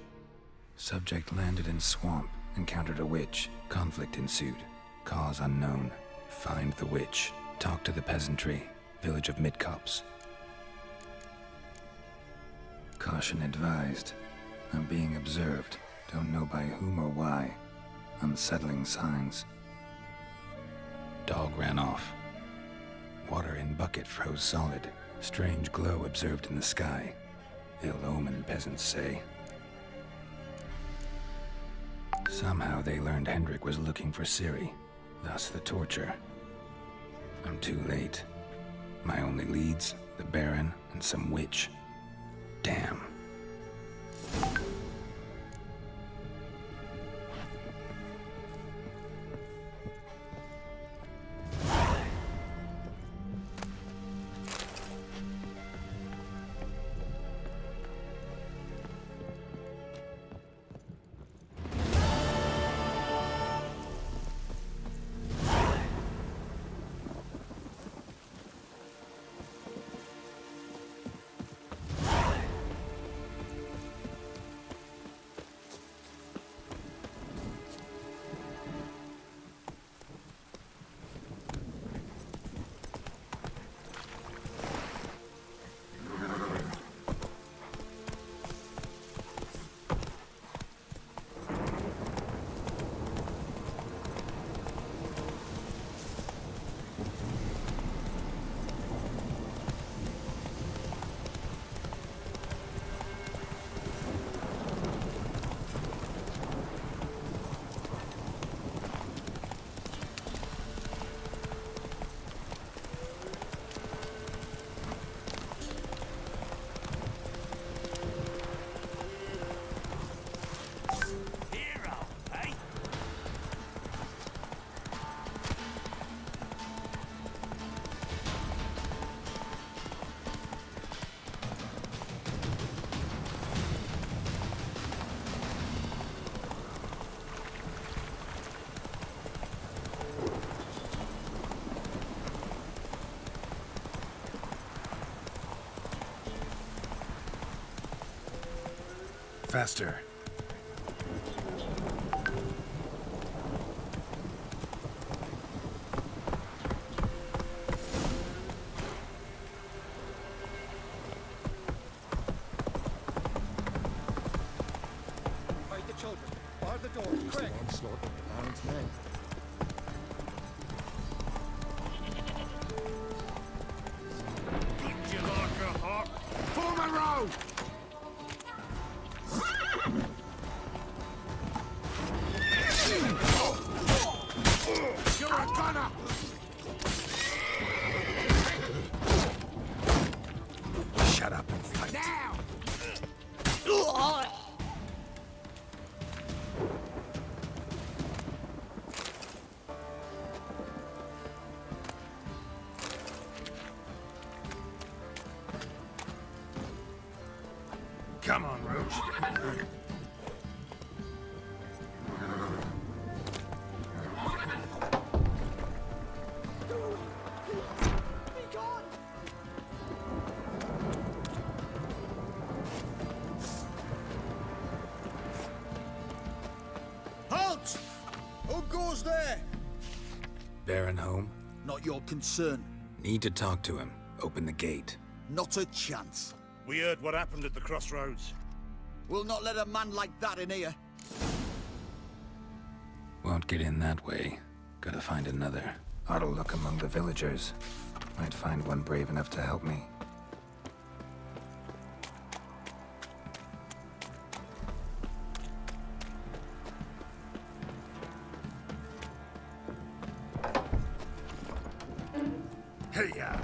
Subject landed in swamp. Encountered a witch. Conflict ensued. Cause unknown. Find the witch. Talk to the peasantry. Village of Midcopse. Caution advised. I'm being observed. Don't know by whom or why. Unsettling signs. Dog ran off. Water in bucket froze solid. Strange glow observed in the sky. Ill omen, peasants say. Somehow they learned Hendrik was looking for Ciri, thus the torture. I'm too late. My only leads, the Baron and some witch. Damn. Faster. Fight the children. Bar the door. Quick. Onslaught of the Baron's men. You like a hawk? Form a row! You're a gunner! Shut up and fight. Now! Come on, Roach. Halt! Who goes there? Baron home? Not your concern. Need to talk to him. Open the gate. Not a chance. We heard what happened at the crossroads. We'll not let a man like that in here. Won't get in that way. Gotta find another. Ought to look among the villagers. Might find one brave enough to help me. Hey-ya!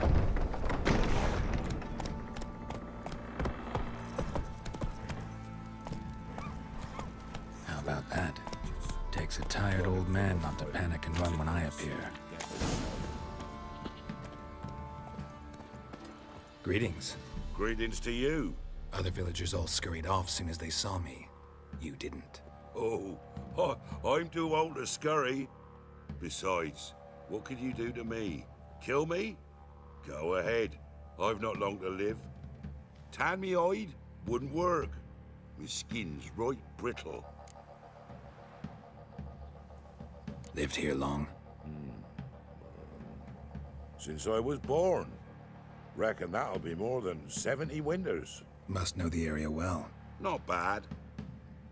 How about that? Takes a tired old man not to panic and run when I appear. Greetings. Greetings to you. Other villagers all scurried off soon as they saw me. You didn't. Oh, I'm too old to scurry. Besides, what could you do to me? Kill me? Go ahead. I've not long to live. Tan me hide? Wouldn't work. My skin's right brittle. Lived here long? Since I was born. Reckon that'll be more than 70 winters. Must know the area well. Not bad.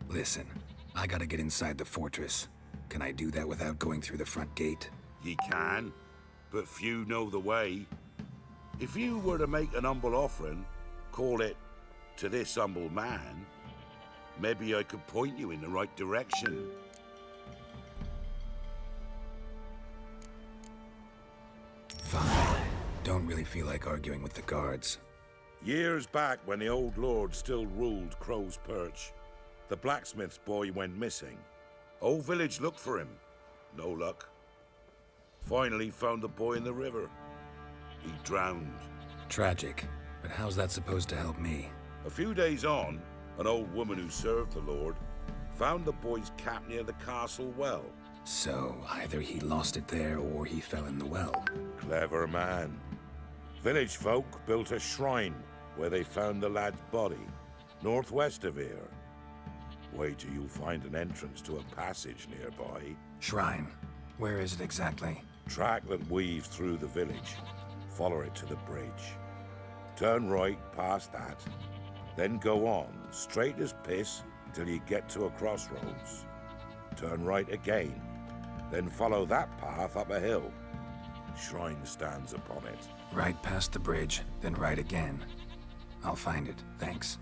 Listen, I gotta get inside the fortress. Can I do that without going through the front gate? Ye can, but few know the way. If you were to make an humble offering, call it, to this humble man, maybe I could point you in the right direction. Fine. Don't really feel like arguing with the guards. Years back, when the old lord still ruled Crow's Perch, the blacksmith's boy went missing. Whole village looked for him. No luck. Finally found the boy in the river. He drowned. Tragic. But how's that supposed to help me? A few days on, an old woman who served the lord found the boy's cap near the castle well. So, either he lost it there or he fell in the well. Clever man. Village folk built a shrine where they found the lad's body, northwest of here. Wait till you find an entrance to a passage nearby. Shrine? Where is it exactly? Track that weaves through the village. Follow it to the bridge. Turn right past that. Then go on, straight as piss, till you get to a crossroads. Turn right again. Then follow that path up a hill. Shrine stands upon it. Right past the bridge, then right again. I'll find it, thanks.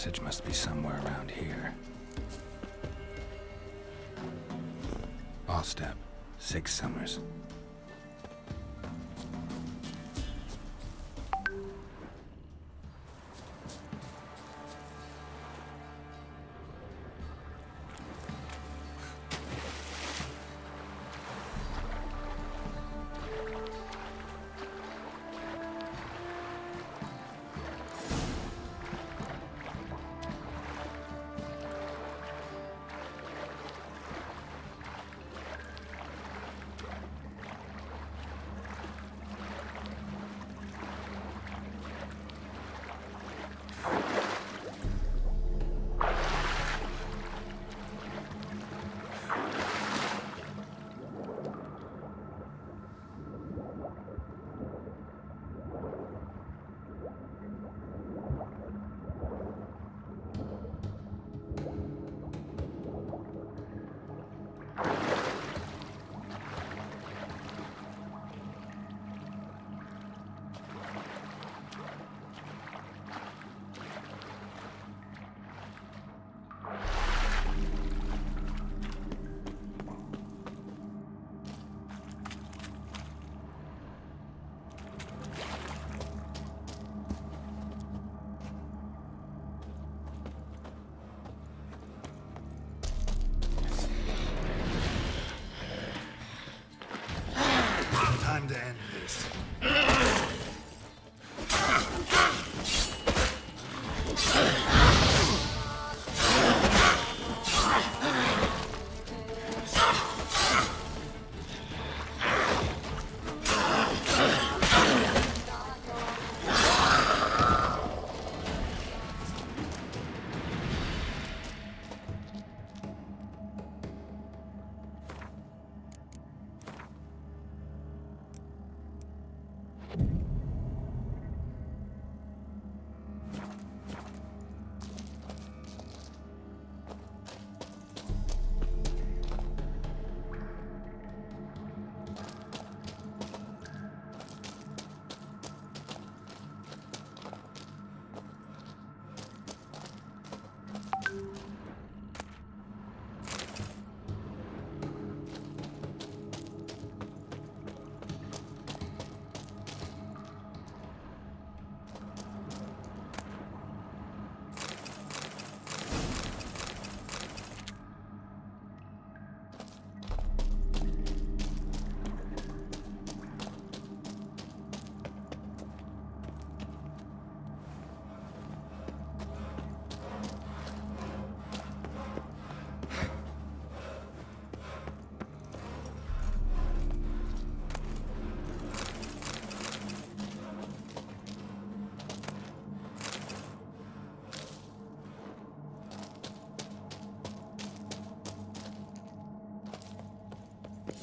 passage must be somewhere around here. Ostep, 6 summers. Time to end this.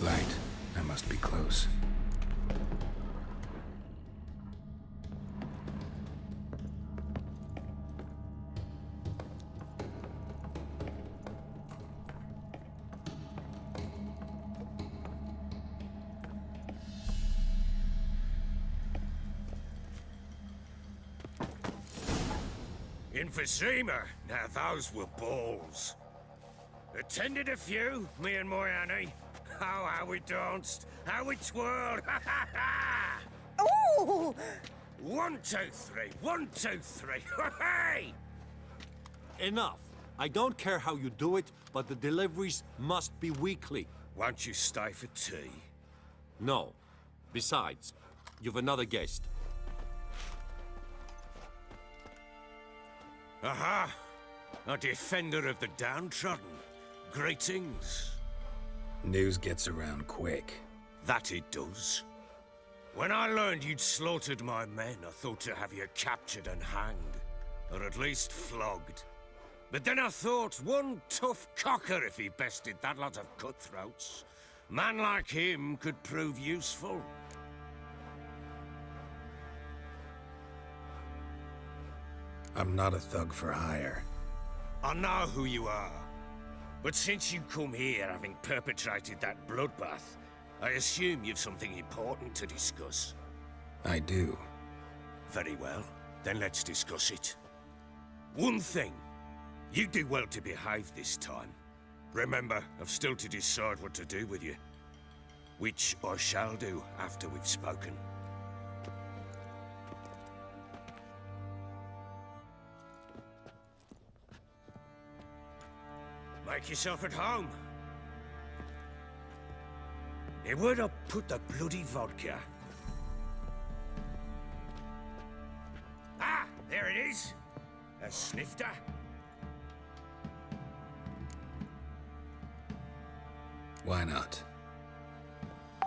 Light. I must be close. In Vizima, now those were balls. Attended a few, me and my Annie. Oh, how we danced, how we twirled, ha ha ha! Ooh! 1, 2, 3, 1, 2, 3, hey! Enough. I don't care how you do it, but the deliveries must be weekly. Won't you stay for tea? No. Besides, you've another guest. Aha! A defender of the downtrodden. Greetings. News gets around quick. That it does. When I learned you'd slaughtered my men, I thought to have you captured and hanged. Or at least flogged. But then I thought, one tough cocker if he bested that lot of cutthroats. Man like him could prove useful. I'm not a thug for hire. I know who you are. But since you come here having perpetrated that bloodbath, I assume you've something important to discuss. I do. Very well. Then let's discuss it. One thing. You do well to behave this time. Remember, I've still to decide what to do with you. Which I shall do after we've spoken. Make yourself at home. Now, where'd I put the bloody vodka? Ah, there it is. A snifter. Why not?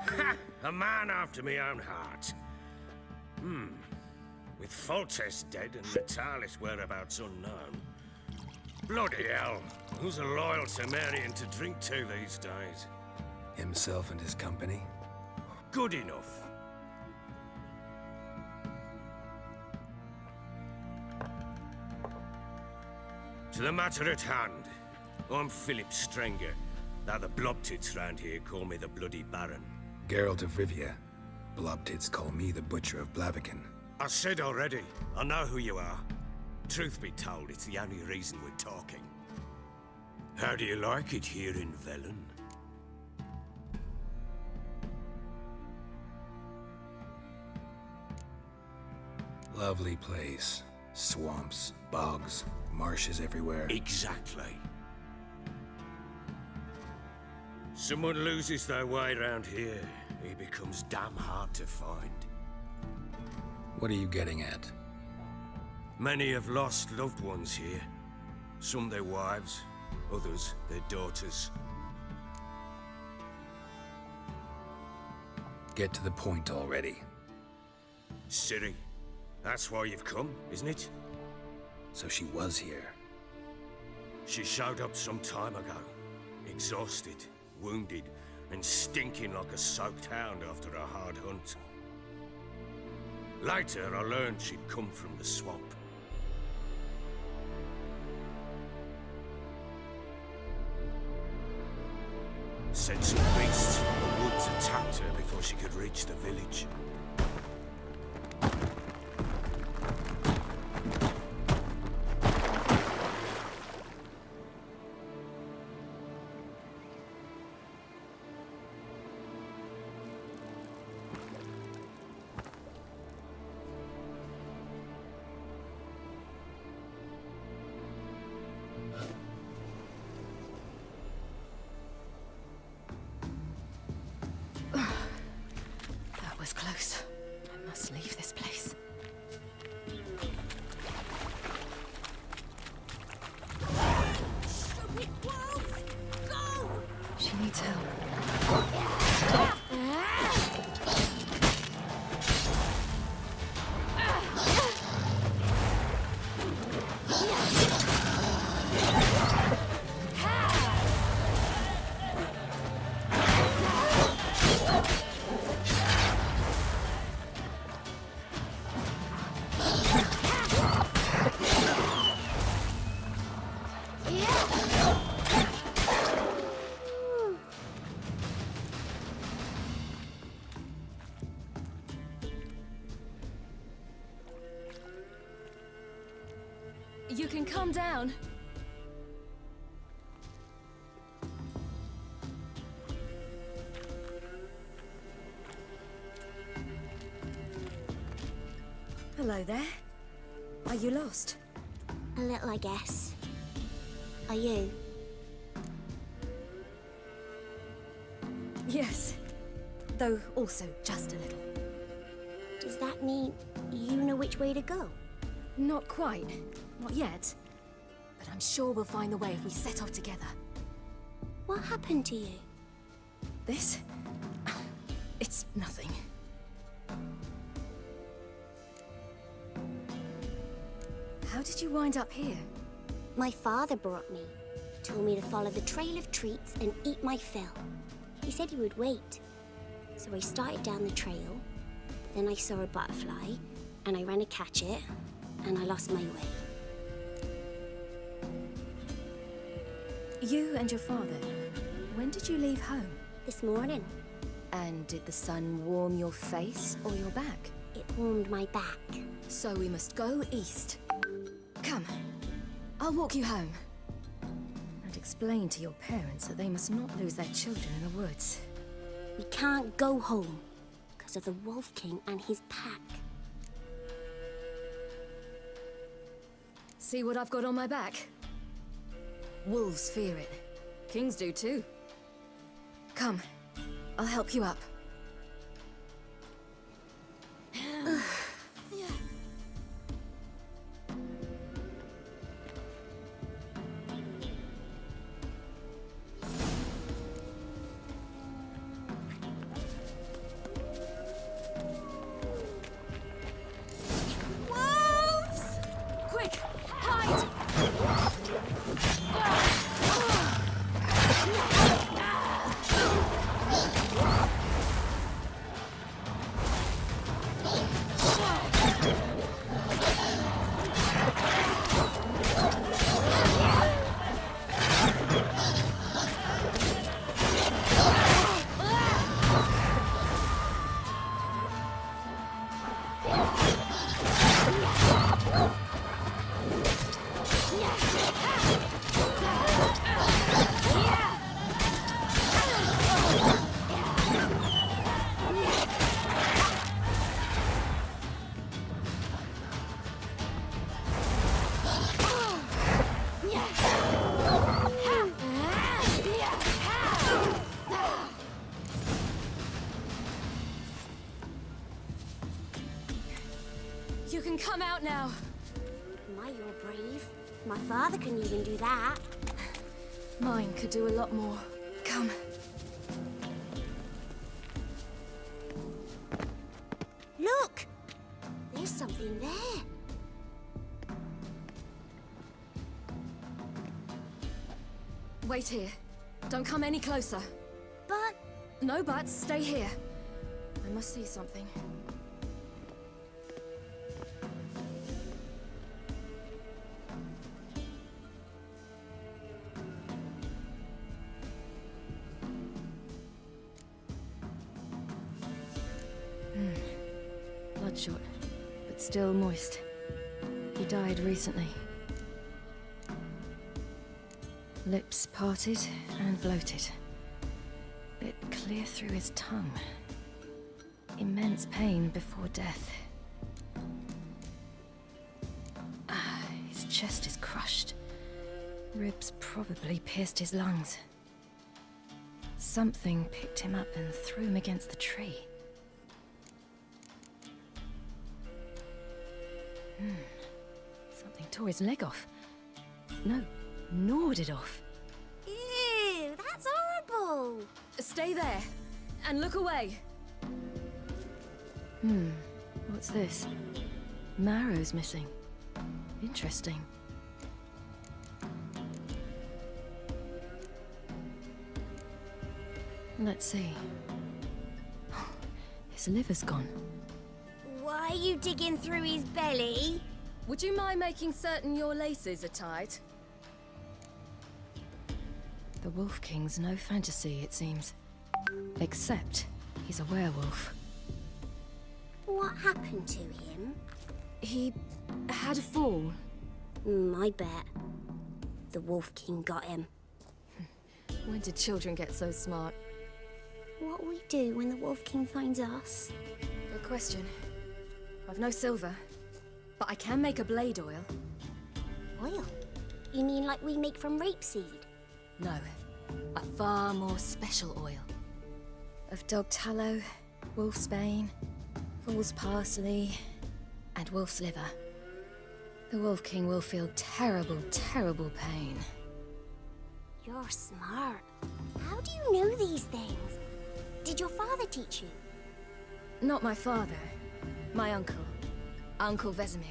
Ha! A man after my own heart. With Foltest dead and Natalis' whereabouts unknown. Bloody hell. Who's a loyal Sumerian to drink to these days? Himself and his company? Good enough. To the matter at hand. I'm Philip Strenger. Now the blobtits round here call me the Bloody Baron. Geralt of Rivia. Blobtits call me the Butcher of Blaviken. I said already, I know who you are. Truth be told, it's the only reason we're talking. How do you like it here in Velen? Lovely place. Swamps, bogs, marshes everywhere. Exactly. Someone loses their way around here, he becomes damn hard to find. What are you getting at? Many have lost loved ones here. Some their wives, others their daughters. Get to the point already. Ciri, that's why you've come, isn't it? So she was here. She showed up some time ago, exhausted, wounded, and stinking like a soaked hound after a hard hunt. Later, I learned she'd come from the swamp. Said some beasts from the woods attacked her before she could reach the village. That was close. I must leave this place. Stupid wolves! Go! She needs help. You can calm down. Hello there. Are you lost? A little, I guess. Are you? Yes. Though also just a little. Does that mean you know which way to go? Not quite. Not yet. But I'm sure we'll find the way if we set off together. What happened to you? This? It's nothing. How did you wind up here? My father brought me. Told me to follow the trail of treats and eat my fill. He said he would wait. So I started down the trail. Then I saw a butterfly, and I ran to catch it, and I lost my way. You and your father, when did you leave home? This morning. And did the sun warm your face or your back? It warmed my back. So we must go east. Come. I'll walk you home. And explain to your parents that they must not lose their children in the woods. We can't go home because of the Wolf King and his pack. See what I've got on my back? Wolves fear it. Kings do too. Come, I'll help you up. Wolves! Quick, hide! You can come out now. My, you're brave. My father can even do that. Mine could do a lot more. Come. Look! There's something there. Wait here. Don't come any closer. But... No buts. Stay here. I must see something. Bloodshot, but still moist. He died recently. Lips parted and bloated. Bit clear through his tongue. Immense pain before death. His chest is crushed. Ribs probably pierced his lungs. Something picked him up and threw him against the tree. Something tore his leg off. No, gnawed it off. Ew, that's horrible. Stay there, and look away. What's this? Marrow's missing. Interesting. Let's see. His liver's gone. Why are you digging through his belly? Would you mind making certain your laces are tied? The Wolf King's no fantasy, it seems. Except he's a werewolf. What happened to him? He had a fall. I bet. The Wolf King got him. When did children get so smart? What'll we do when the Wolf King finds us? Good question. I've no silver, but I can make a blade oil. Oil? You mean like we make from rapeseed? No, a far more special oil. Of dog tallow, wolf's bane, fool's parsley, and wolf's liver. The Wolf King will feel terrible, terrible pain. You're smart. How do you know these things? Did your father teach you? Not my father. My uncle. Uncle Vesemir.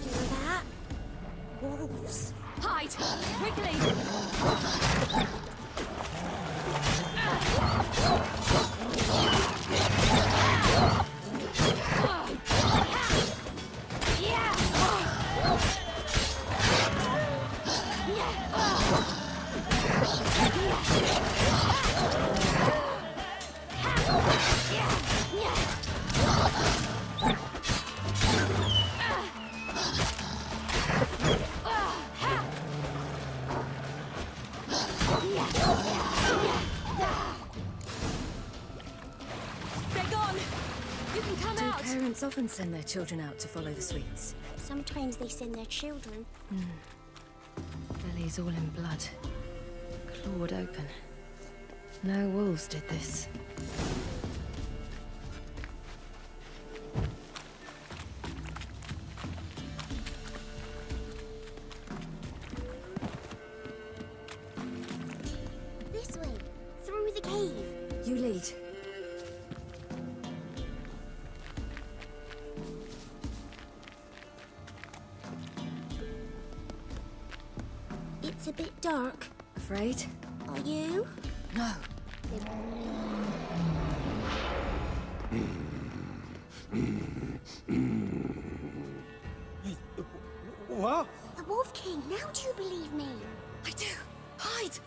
Hear that? Wolves. Hide! Quickly! can come out! Do parents often send their children out to follow the sweets? Sometimes they send their children. Belly's all in blood. Clawed open. No wolves did this. This way, through the cave. You lead. It's a bit dark. Afraid? Are you? No. What? The Wolf King, now do you believe me? I do. Hide!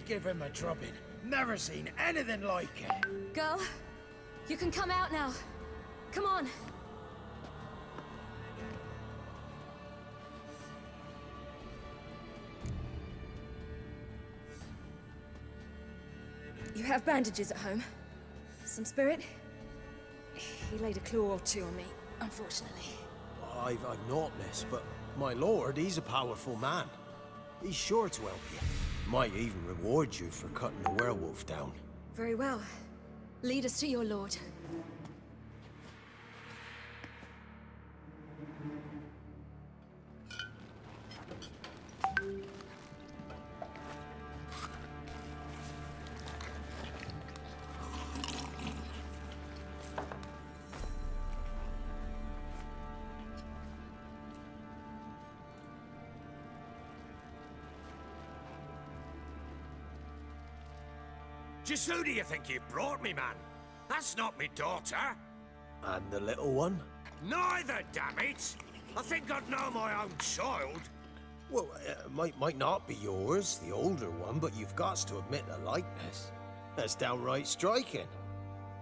Give him a drubbing. Never seen anything like it. Girl, you can come out now. Come on. You have bandages at home? Some spirit? He laid a claw or two on me, unfortunately. I've not, miss, but my lord, he's a powerful man. He's sure to help you. Might even reward you for cutting the werewolf down. Very well. Lead us to your lord. Just who do you think you brought me, man? That's not me daughter. And the little one? Neither, damn it! I think I'd know my own child. Well, might not be yours, the older one, but you've got to admit the likeness. That's downright striking.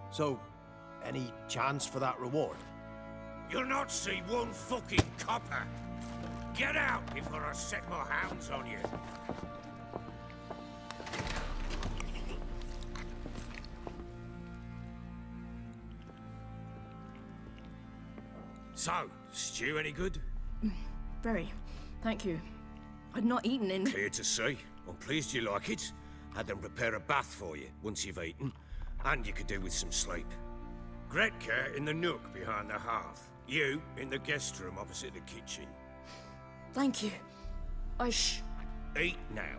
So, any chance for that reward? You'll not see one fucking copper. Get out before I set my hounds on you. So, stew any good? Very. Thank you. I'd not eaten in... Clear to see. I'm pleased you like it. Had them prepare a bath for you once you've eaten. And you could do with some sleep. Gretka in the nook behind the hearth. You in the guest room opposite the kitchen. Thank you. Eat now.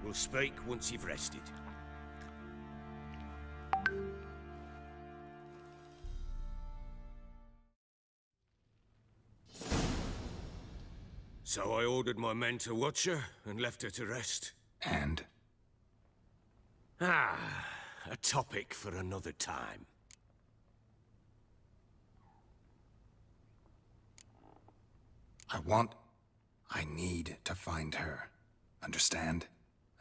We'll speak once you've rested. So I ordered my men to watch her and left her to rest. And? A topic for another time. I need to find her. Understand?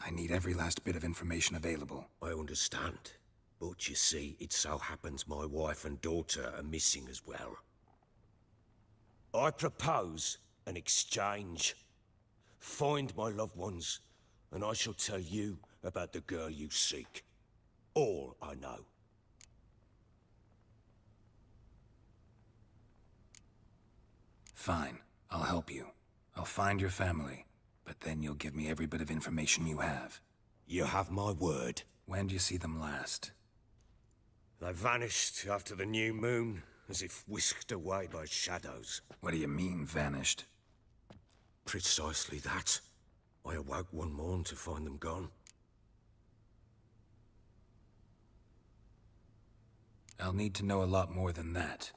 I need every last bit of information available. I understand. But you see, it so happens my wife and daughter are missing as well. I propose an exchange. Find my loved ones, and I shall tell you about the girl you seek. All I know. Fine. I'll help you. I'll find your family, but then you'll give me every bit of information you have. You have my word. When do you see them last? They vanished after the new moon, as if whisked away by shadows. What do you mean, vanished? Precisely that. I awoke one morn to find them gone. I'll need to know a lot more than that.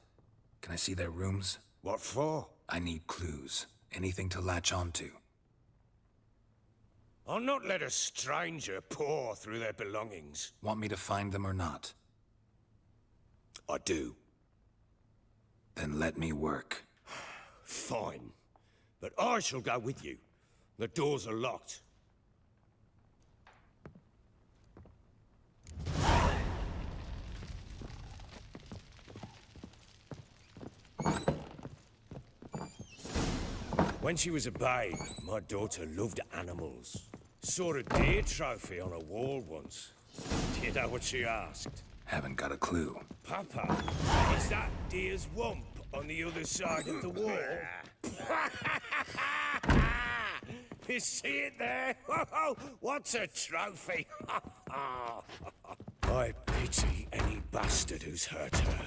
Can I see their rooms? What for? I need clues. Anything to latch onto. I'll not let a stranger pore through their belongings. Want me to find them or not? I do. Then let me work. Fine. But I shall go with you. The doors are locked. When she was a babe, my daughter loved animals. Saw a deer trophy on a wall once. Do you know what she asked? Haven't got a clue. Papa, is that deer's wump on the other side of the wall? You see it there? What's a trophy? I pity any bastard who's hurt her.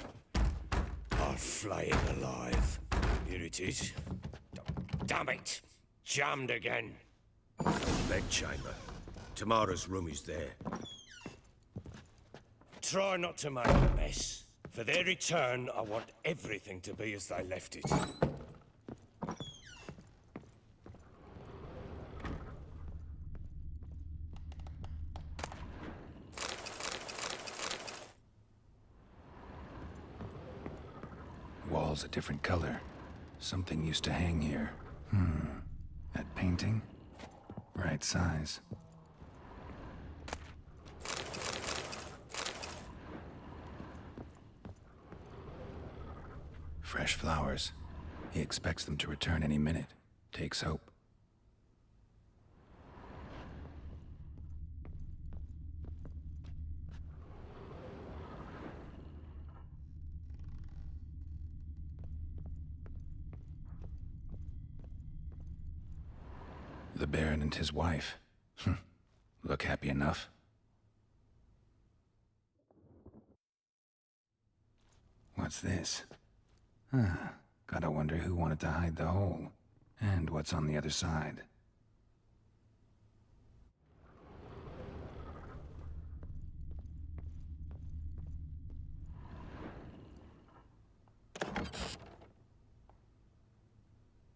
I'll flay him alive. Here it is. Damn it! Jammed again. Bedchamber. Tamara's room is there. Try not to make a mess. For their return, I want everything to be as they left it. Walls a different color. Something used to hang here. That painting? Right size. Fresh flowers. He expects them to return any minute. Takes hope. The Baron and his wife. Look happy enough. What's this? Gotta wonder who wanted to hide the hole. And what's on the other side.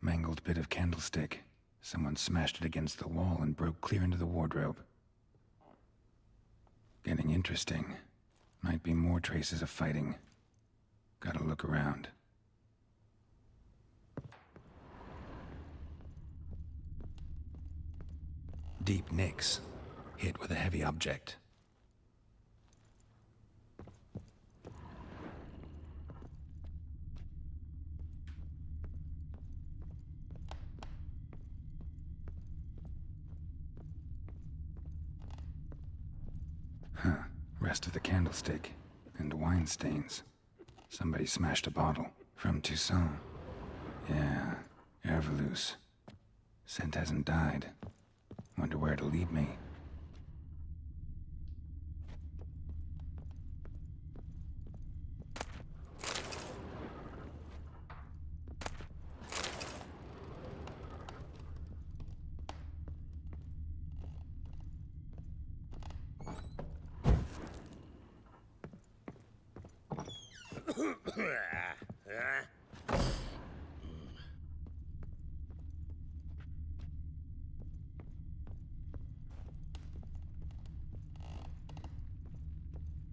Mangled bit of candlestick. Someone smashed it against the wall and broke clear into the wardrobe. Getting interesting. Might be more traces of fighting. Gotta look around. Deep nicks. Hit with a heavy object. Rest of the candlestick. And wine stains. Somebody smashed a bottle. From Toussaint. Yeah, Herveloos. Scent hasn't died. Wonder where it'll lead me.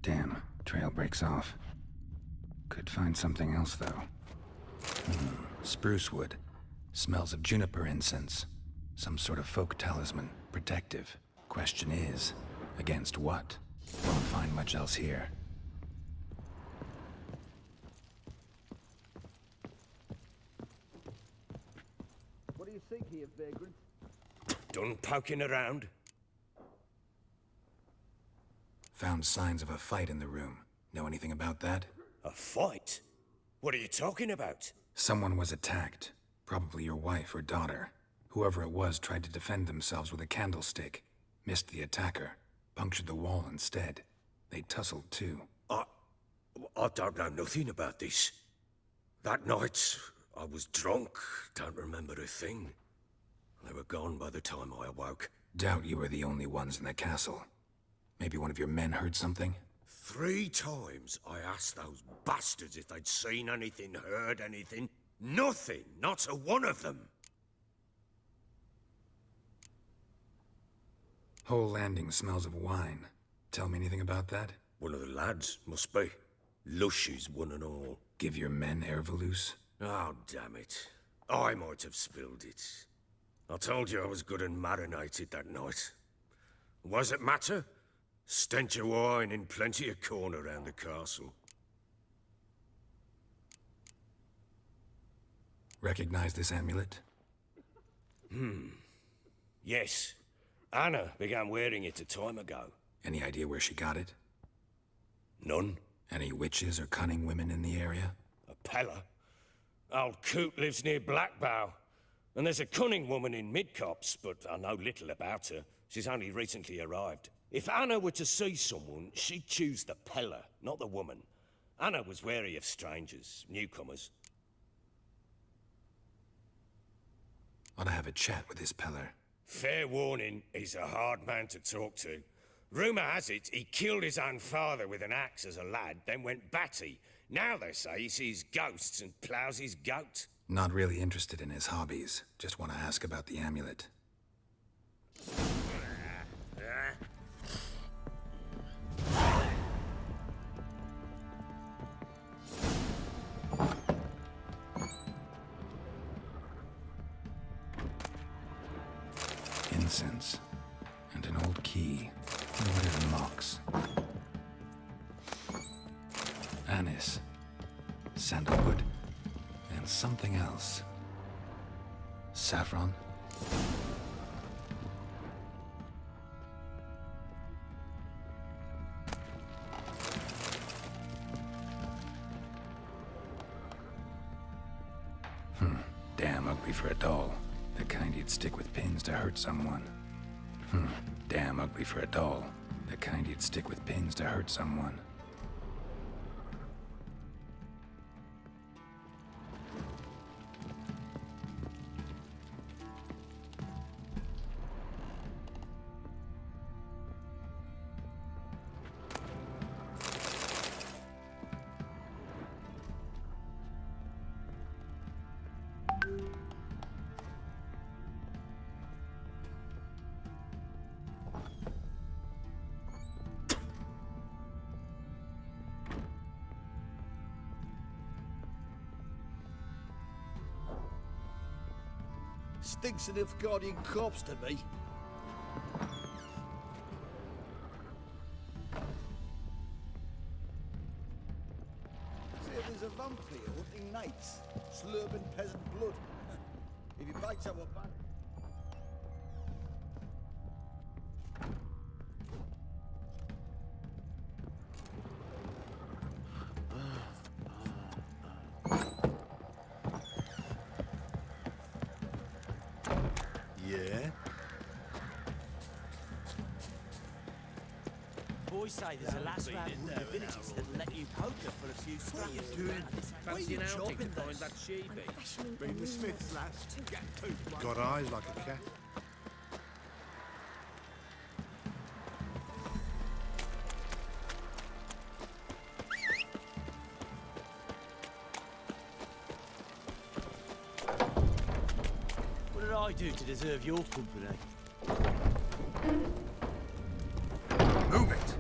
Damn, trail breaks off. Could find something else, though. Spruce wood. Smells of juniper incense. Some sort of folk talisman. Protective. Question is, against what? Won't find much else here. What do you think here, vagrant? Done poking around? Found signs of a fight in the room. Know anything about that? A fight? What are you talking about? Someone was attacked. Probably your wife or daughter. Whoever it was tried to defend themselves with a candlestick. Missed the attacker. Punctured the wall instead. They tussled too. I don't know nothing about this. That night, I was drunk. Don't remember a thing. They were gone by the time I awoke. Doubt you were the only ones in the castle. Maybe one of your men heard something? 3 times I asked those bastards if they'd seen anything, heard anything. Nothing, not a one of them. Whole landing smells of wine. Tell me anything about that? One of the lads, must be. Lushes, one and all. Give your men Ervalus? Oh, damn it. I might have spilled it. I told you I was good and marinated that night. What does it matter? Stench of wine in plenty of corn around the castle. Recognize this amulet? Yes. Anna began wearing it a time ago. Any idea where she got it? None. Any witches or cunning women in the area? A Pella. Old Coot lives near Blackbow. And there's a cunning woman in Midcops, but I know little about her. She's only recently arrived. If Anna were to see someone, she'd choose the Pella, not the woman. Anna was wary of strangers, newcomers. Ought to have a chat with this Peller. Fair warning, he's a hard man to talk to. Rumour has it he killed his own father with an axe as a lad, then went batty. Now they say he sees ghosts and ploughs his goat. Not really interested in his hobbies. Just want to ask about the amulet. Incense. And an old key. Wonder what it unlocks. Anise. Sandalwood. And something else. Saffron? Damn ugly for a doll. The kind you'd stick with pins to hurt someone. Damn ugly for a doll. The kind you'd stick with pins to hurt someone. Stinks of Nilfgaardian corpse to me. Say there's a vampire hunting knights, slurping peasant blood. If he bites our back. Yeah? Boys say there's a last round in the villages that let you poker for a few scraps. Fancy an outing to find that sheepy. Been the Smiths, lads. Get to. Got eyes like a cat. What did I do to deserve your company? Move it!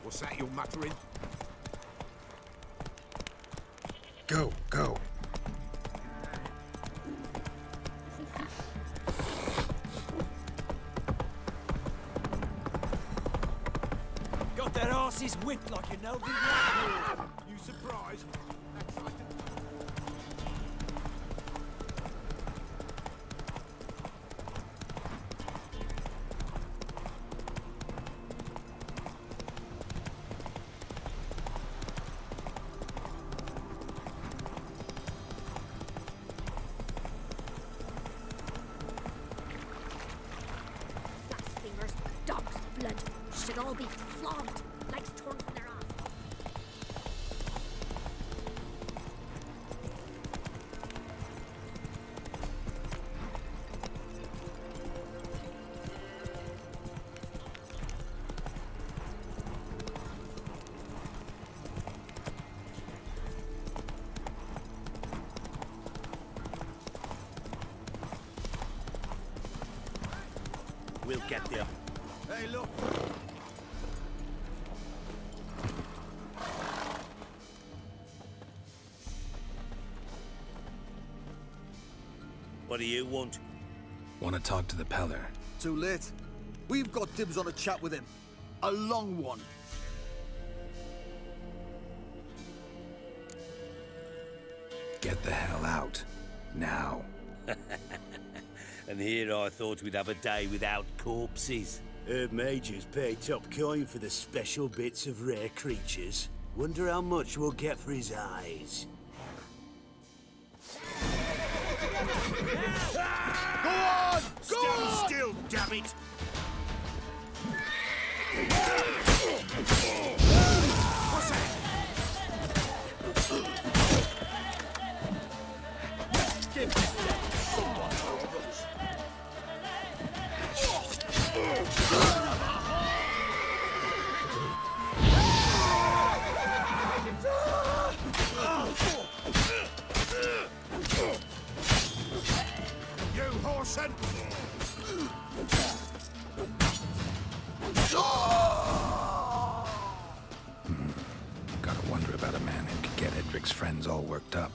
What's that you're muttering? Go, go. Got their asses whipped like a no. You surprised? Blasphemers, dog's blood, should all be flogged, legs torn from their arms. We'll get there. Hey, look! What do you want? Want to talk to the Peller. Too late. We've got dibs on a chat with him. A long one. Get the hell out. Now. And here I thought we'd have a day without corpses. Herb Major's paid top coin for the special bits of rare creatures. Wonder how much we'll get for his eyes. Go on! Go Stand on! still, damn it! What's that? Give someone those. You whoreson! Gotta wonder about a man who could get Edric's friends all worked up.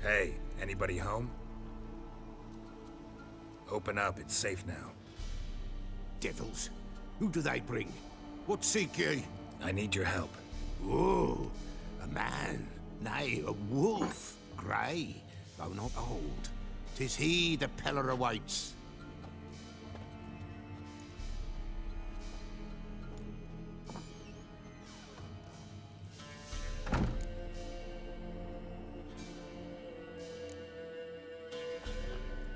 Hey, anybody home? Open up, it's safe now. Devils. Who do they bring? What seek ye? I need your help. Oh, a man. Nay, a wolf. Grey, though not old. 'Tis he the Peller awaits.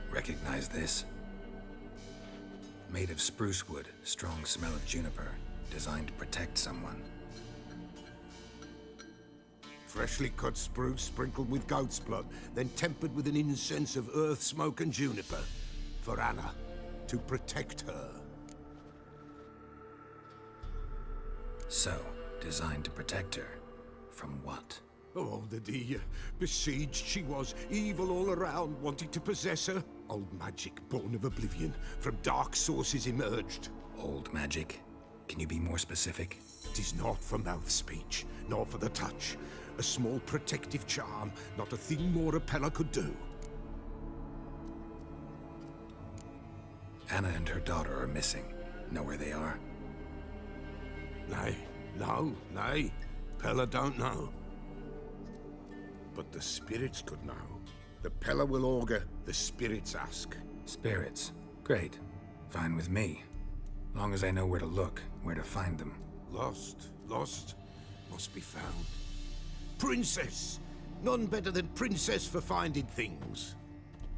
Recognize this? Made of spruce wood, strong smell of juniper, designed to protect someone. Freshly cut spruce sprinkled with goat's blood, then tempered with an incense of earth, smoke, and juniper. For Anna, to protect her. So, designed to protect her. From what? Oh, the dear. Besieged she was, evil all around, wanting to possess her. Old magic, born of oblivion, from dark sources emerged. Old magic? Can you be more specific? 'Tis not for mouth speech, nor for the touch. A small protective charm, not a thing more a Peller could do. Anna and her daughter are missing. Know where they are? Nay, nay. Peller don't know. But the spirits could know. The Peller will augur, the spirits ask. Spirits? Great. Fine with me. Long as I know where to look, where to find them. Lost, must be found. Princess! None better than Princess for finding things.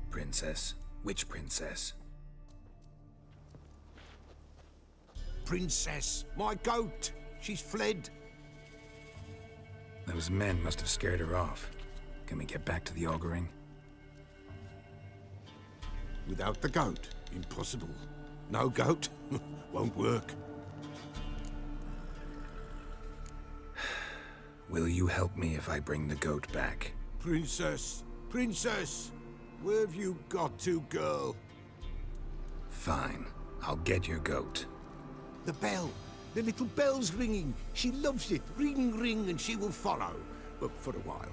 Princess? Which princess? Princess, my goat! She's fled. Those men must have scared her off. Can we get back to the auguring? Without the goat, impossible. No goat, won't work. Will you help me if I bring the goat back? Princess, where have you got to, girl? Fine, I'll get your goat. The bell, the little bell's ringing. She loves it. Ring, ring, and she will follow. But for a while.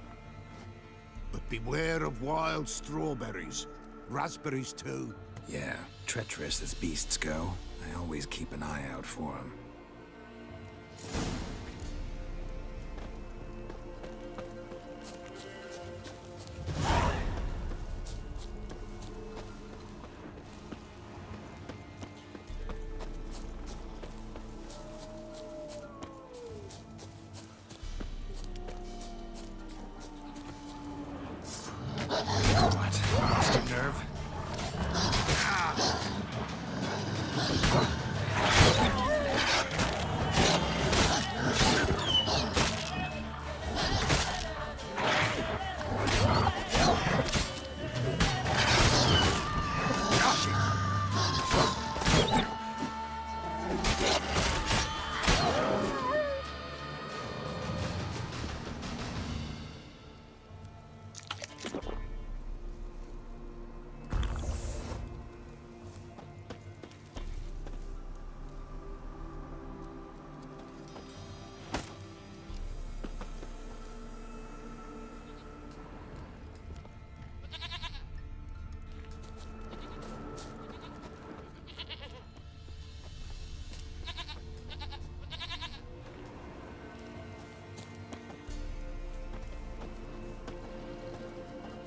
But beware of wild strawberries. Raspberries, too. Yeah, treacherous as beasts go. I always keep an eye out for them.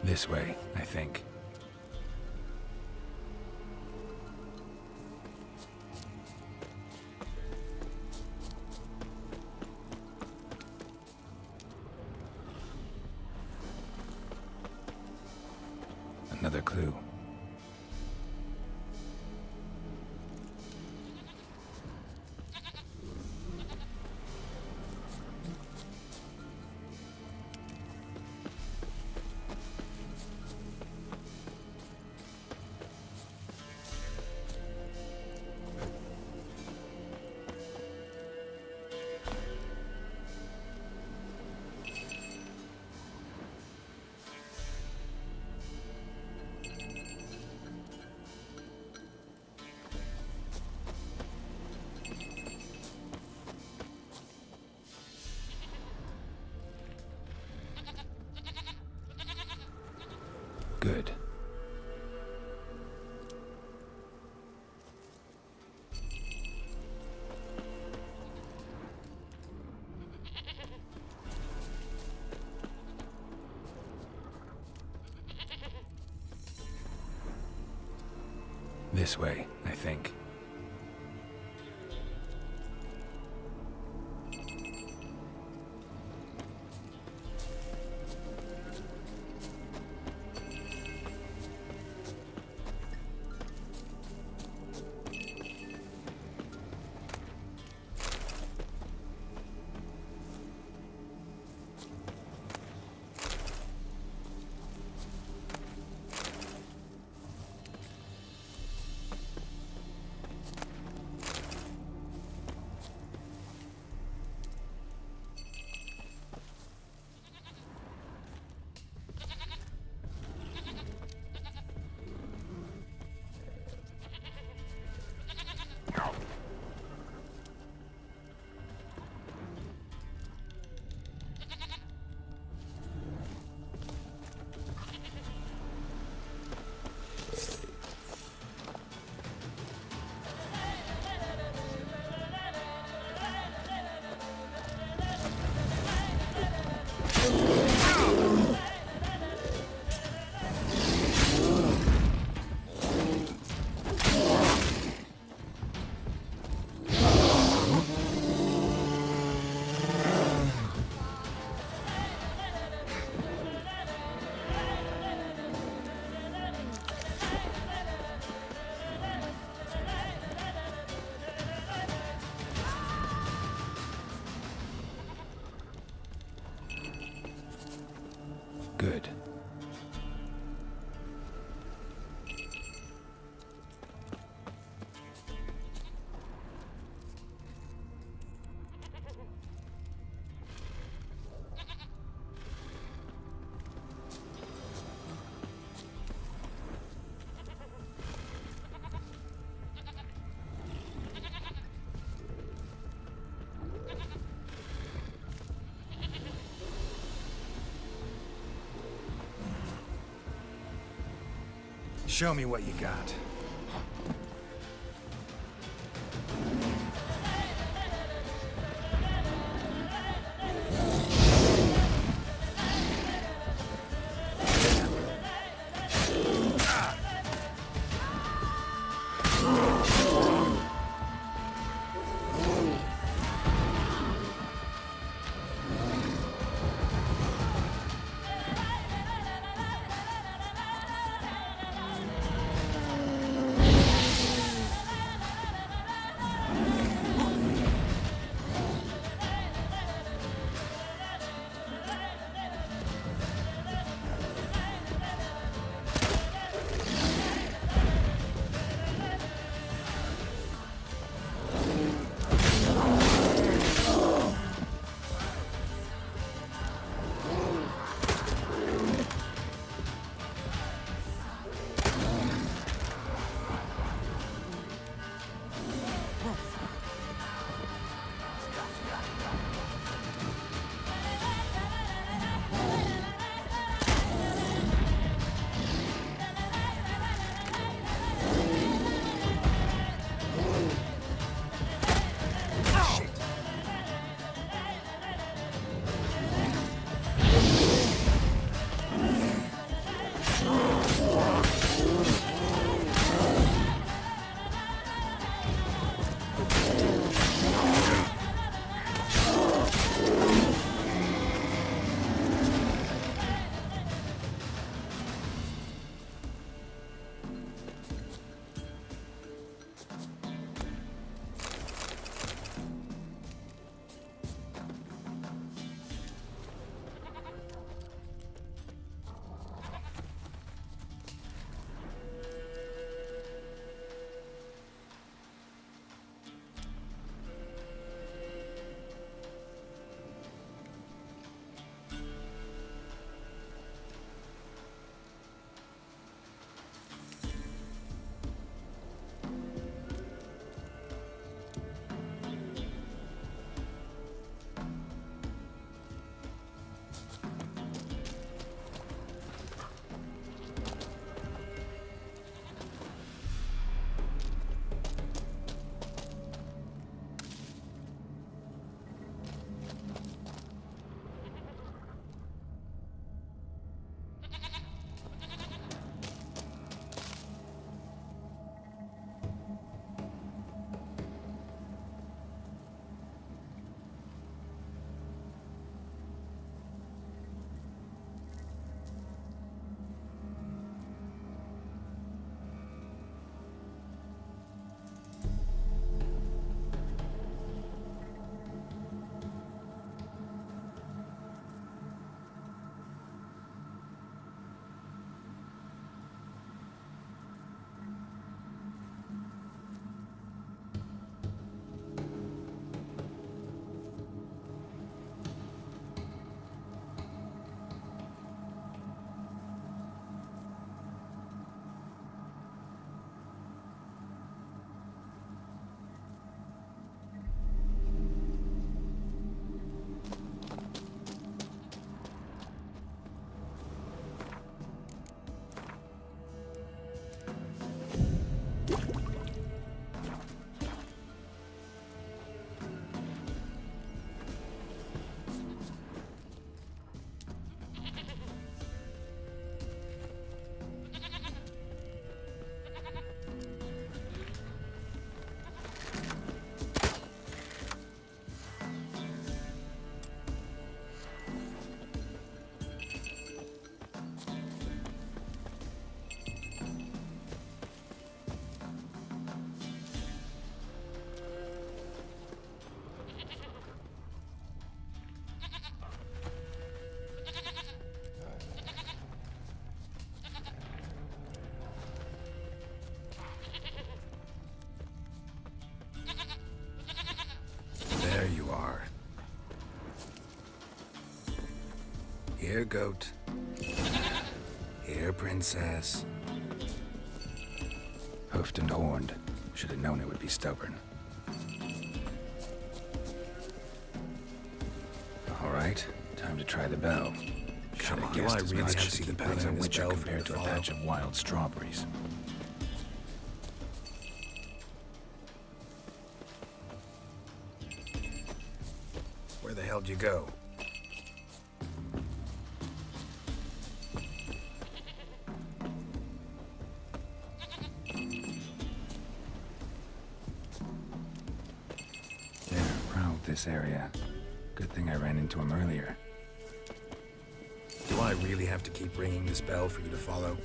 This way, I think. Another clue. Good. This way, I think. Good. Show me what you got. Here, goat. Here, princess. Hoofed and horned. Should have known it would be stubborn. All right, time to try the bell. Come on, do I really have to see the bell in which are compared to a patch of wild strawberries? Where the hell did you go? There, prowled this area. Good thing I ran into him earlier. Do I really have to keep ringing this bell for you to follow?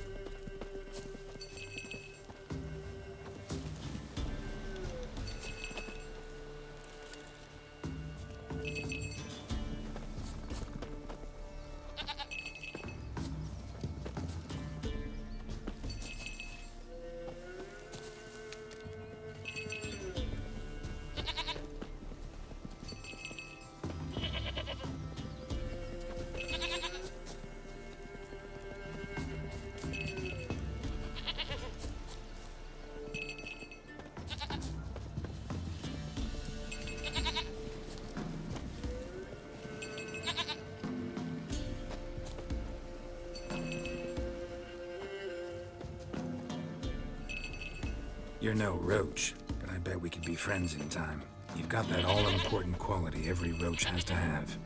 You're no roach, but I bet we could be friends in time. You've got that all-important quality every roach has to have.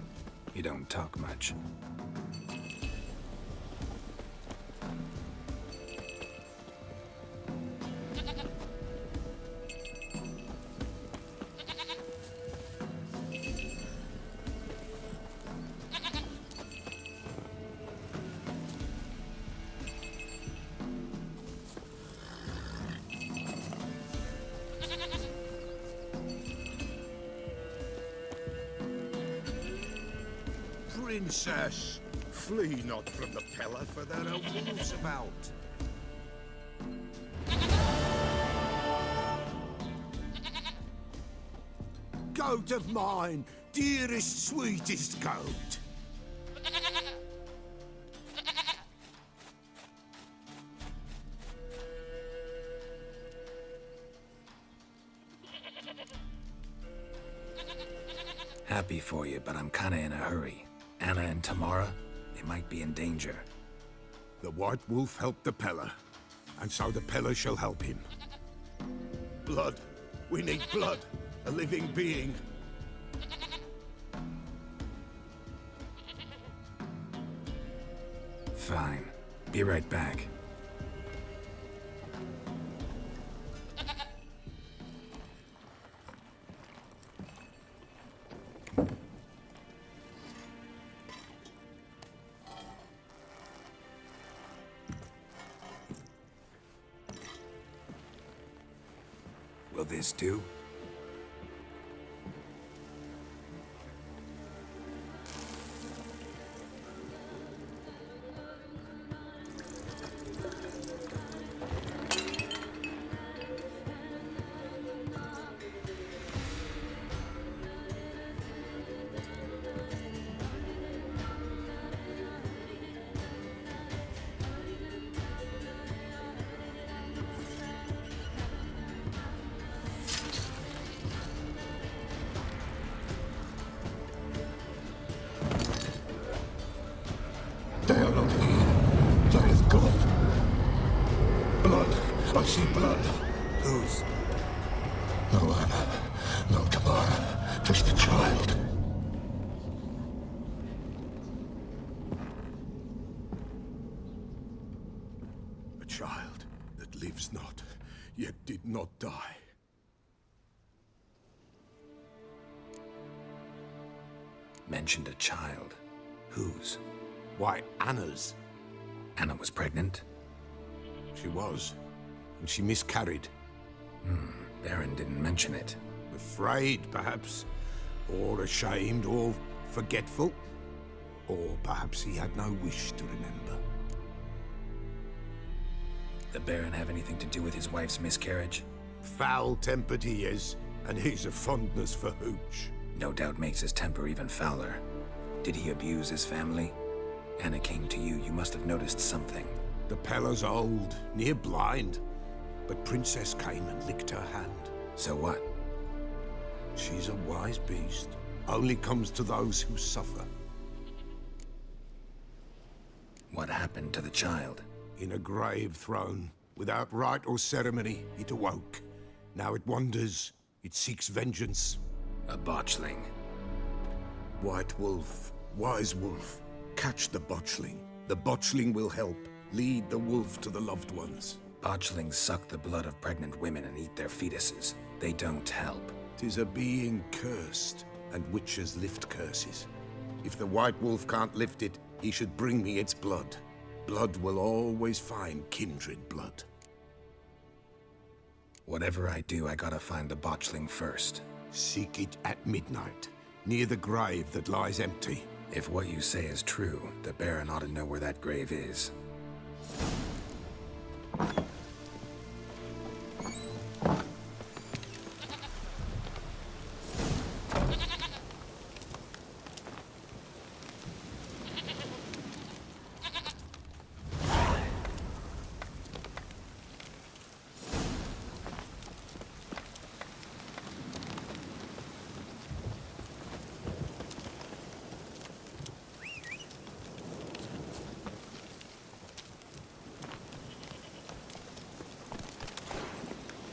You don't talk much. Princess, flee not from the pillar, for there are wolves about. Goat of mine, dearest, sweetest goat. Happy for you, but I'm kinda in a hurry. Anna and Tamara, they might be in danger. The White Wolf helped the Peller, and so the Peller shall help him. Blood. We need blood. A living being. Fine. Be right back. Will this do? They are not here. There is God. Blood. I see blood. Whose? No Anna. No Tamara. Just a child. A child that lives not, yet did not die. Mentioned a child. Whose? Why, Anna's. Anna was pregnant? She was. And she miscarried. Baron didn't mention it. Afraid, perhaps. Or ashamed, or forgetful. Or perhaps he had no wish to remember. The Baron have anything to do with his wife's miscarriage? Foul-tempered he is, and he's a fondness for hooch. No doubt makes his temper even fouler. Did he abuse his family? Anna came to you. You must have noticed something. The Pella's old, near blind. But Princess came and licked her hand. So what? She's a wise beast. Only comes to those who suffer. What happened to the child? In a grave thrown. Without rite or ceremony, it awoke. Now it wanders. It seeks vengeance. A botchling. White Wolf, Wise Wolf, catch the botchling. The botchling will help. Lead the wolf to the loved ones. Botchlings suck the blood of pregnant women and eat their fetuses. They don't help. 'Tis a being cursed, and witches lift curses. If the White Wolf can't lift it, he should bring me its blood. Blood will always find kindred blood. Whatever I do, I gotta find the botchling first. Seek it at midnight, near the grave that lies empty. If what you say is true, the Baron ought to know where that grave is.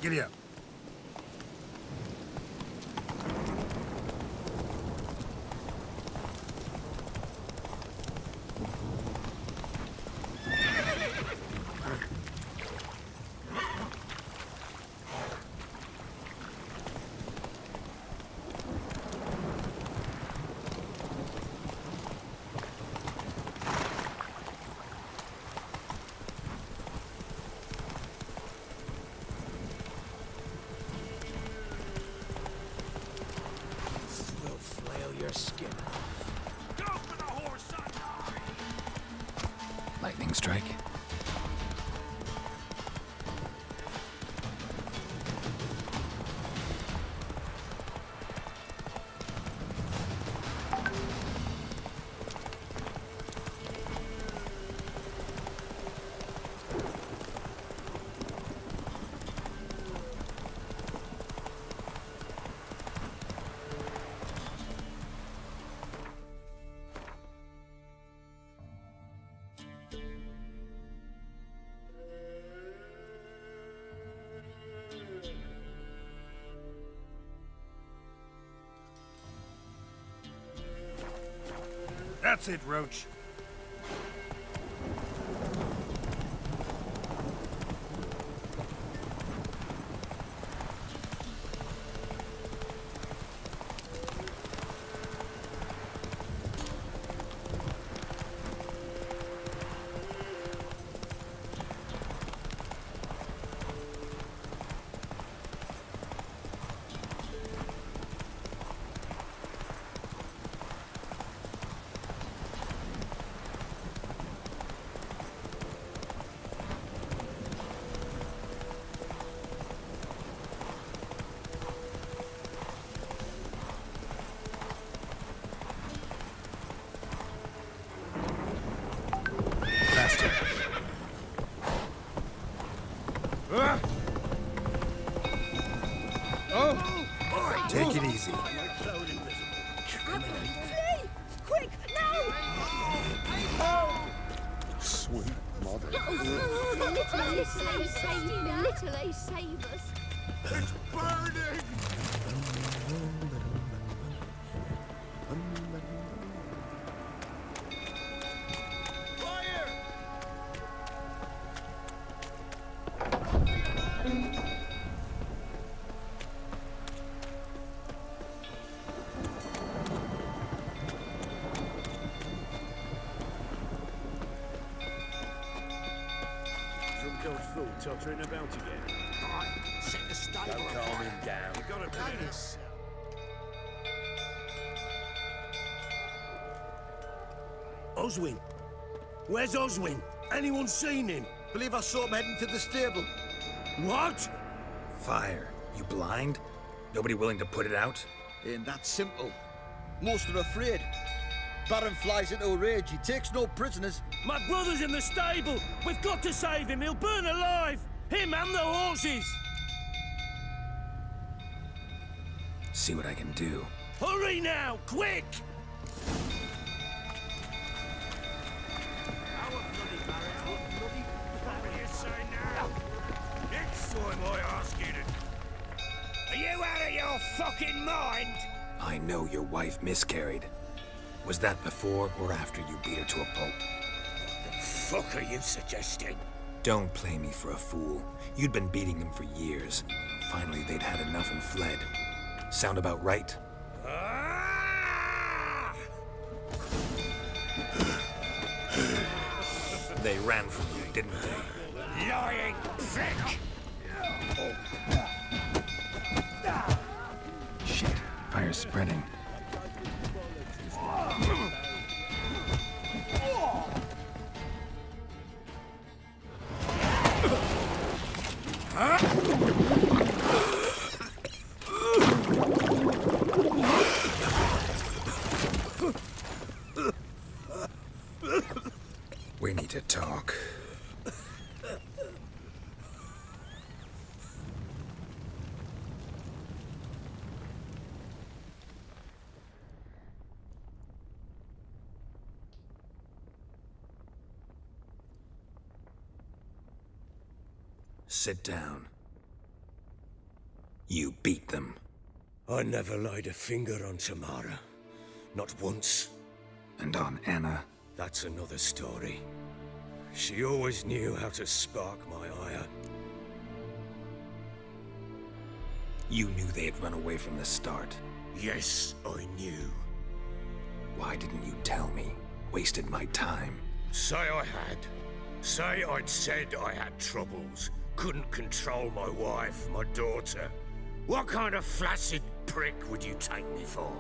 Giddy up. Lightning strike. That's it, Roach. Take it easy. Flee! Quick, no! Sweet mother. The little ace save us. It's burning! Tottering about again. Right, set the stable Don't calm him down. You gotta do this. Oswin! Where's Oswin? Anyone seen him? Believe I saw him heading to the stable. What? Fire. You blind? Nobody willing to put it out? Ain't that simple. Most are afraid. Baron flies into a rage. He takes no prisoners. My brother's in the stable. We've got to save him. He'll burn alive. Him and the horses. See what I can do. Hurry now, quick! Next time I ask you to... Are you out of your fucking mind? I know your wife miscarried. Was that before or after you beat her to a pulp? What the fuck are you suggesting? Don't play me for a fool. You'd been beating them for years. Finally, they'd had enough and fled. Sound about right? They ran from you, didn't they? Lying prick! Shit, fire's spreading. We need to talk. Sit down. You beat them. I never laid a finger on Tamara. Not once. And on Anna? That's another story. She always knew how to spark my ire. You knew they had run away from the start. Yes, I knew. Why didn't you tell me? Wasted my time. Say I had. Say I'd said I had troubles. Couldn't control my wife, my daughter. What kind of flaccid prick would you take me for?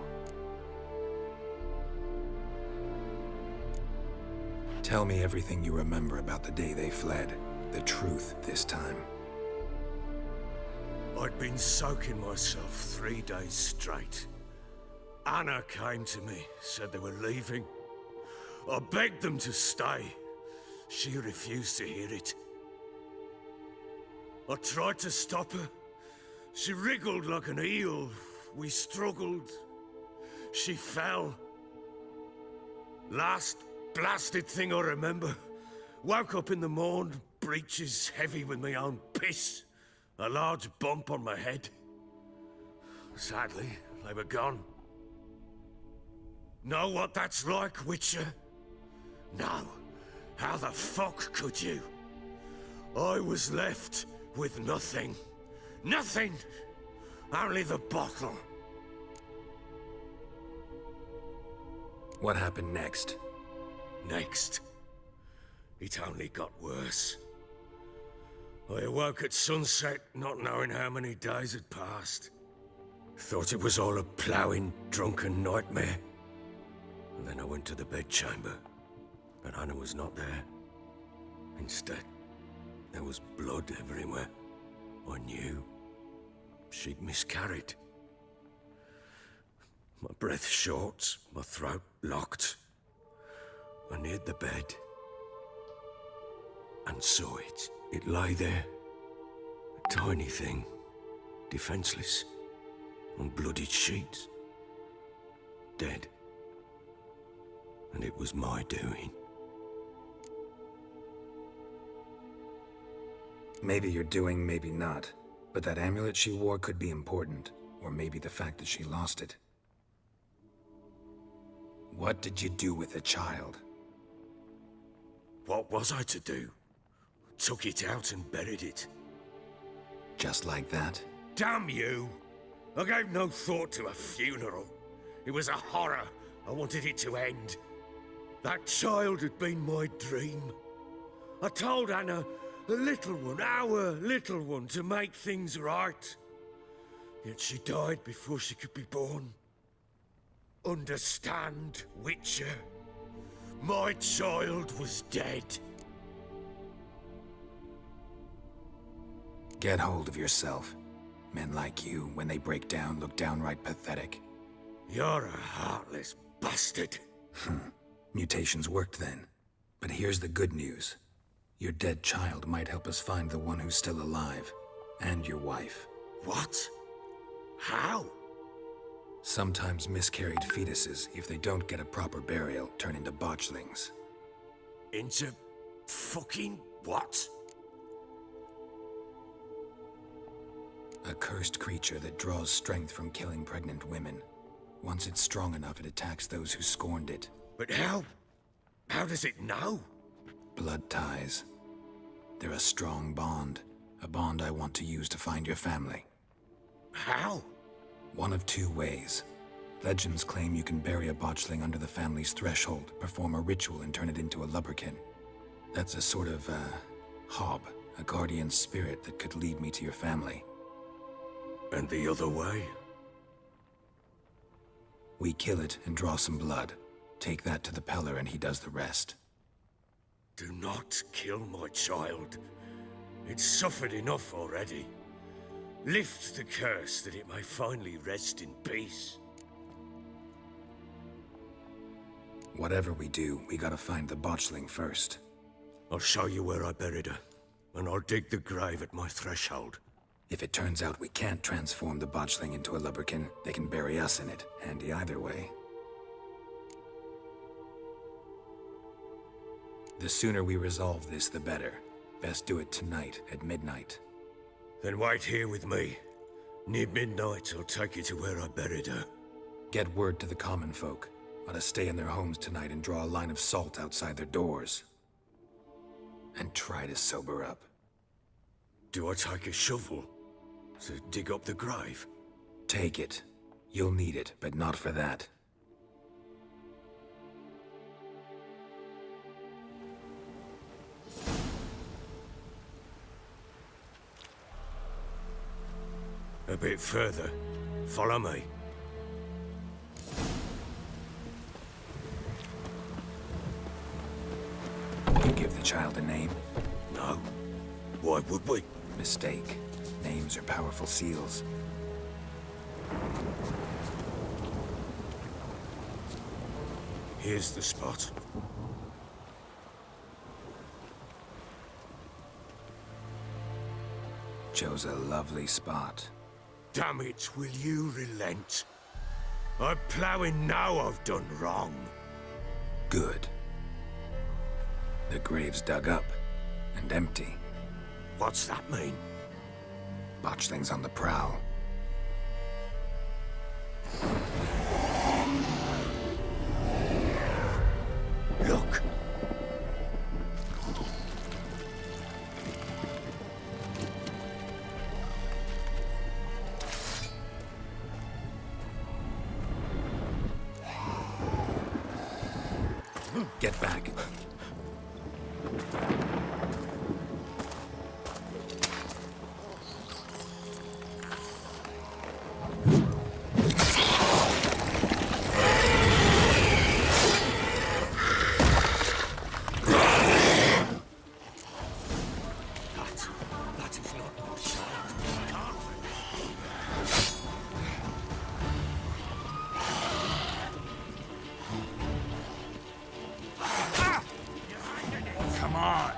Tell me everything you remember about the day they fled. The truth this time. I'd been soaking myself 3 days straight. Anna came to me, said they were leaving. I begged them to stay. She refused to hear it. I tried to stop her. She wriggled like an eel. We struggled. She fell. Last blasted thing I remember. Woke up in the morn, breeches heavy with my own piss. A large bump on my head. Sadly, they were gone. Know what that's like, Witcher? No. How the fuck could you? I was left with nothing. Nothing! Only the bottle. What happened next? Next? It only got worse. I awoke at sunset, not knowing how many days had passed. Thought it was all a ploughing, drunken nightmare. And then I went to the bedchamber, but Anna was not there. Instead, there was blood everywhere. I knew she'd miscarried. My breath short, my throat locked. I neared the bed and saw it. It lay there, a tiny thing, defenseless, on bloodied sheets, dead. And it was my doing. Maybe you're doing, maybe not. But that amulet she wore could be important. Or maybe the fact that she lost it. What did you do with the child? What was I to do? Took it out and buried it. Just like that? Damn you! I gave no thought to a funeral. It was a horror. I wanted it to end. That child had been my dream. I told Anna, the little one, our little one, to make things right. Yet she died before she could be born. Understand, Witcher? My child was dead. Get hold of yourself. Men like you, when they break down, look downright pathetic. You're a heartless bastard. Mutations worked then. But here's the good news. Your dead child might help us find the one who's still alive. And your wife. What? How? Sometimes miscarried fetuses, if they don't get a proper burial, turn into botchlings. Into fucking what? A cursed creature that draws strength from killing pregnant women. Once it's strong enough, it attacks those who scorned it. But how? How does it know? Blood ties. They're a strong bond. A bond I want to use to find your family. How? One of two ways. Legends claim you can bury a botchling under the family's threshold, perform a ritual, and turn it into a lubberkin. That's a sort of, hob, a guardian spirit that could lead me to your family. And the other way? We kill it and draw some blood. Take that to the Peller and he does the rest. Do not kill my child. It's suffered enough already. Lift the curse that it may finally rest in peace. Whatever we do, we gotta find the botchling first. I'll show you where I buried her, and I'll dig the grave at my threshold. If it turns out we can't transform the botchling into a lubberkin, they can bury us in it. Handy either way. The sooner we resolve this, the better. Best do it tonight, at midnight. Then wait here with me. Near midnight, I'll take you to where I buried her. Get word to the common folk. Ought to stay in their homes tonight and draw a line of salt outside their doors. And try to sober up. Do I take a shovel to dig up the grave? Take it. You'll need it, but not for that. A bit further. Follow me. You give the child a name? No. Why would we? Mistake. Names are powerful seals. Here's the spot. Chose a lovely spot. Damn it, will you relent? I'm ploughing now I've done wrong. Good. The grave's dug up and empty. What's that mean? Botchling's on the prowl. Look! Get back. That is not my child. Come on.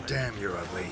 Damn, you're ugly.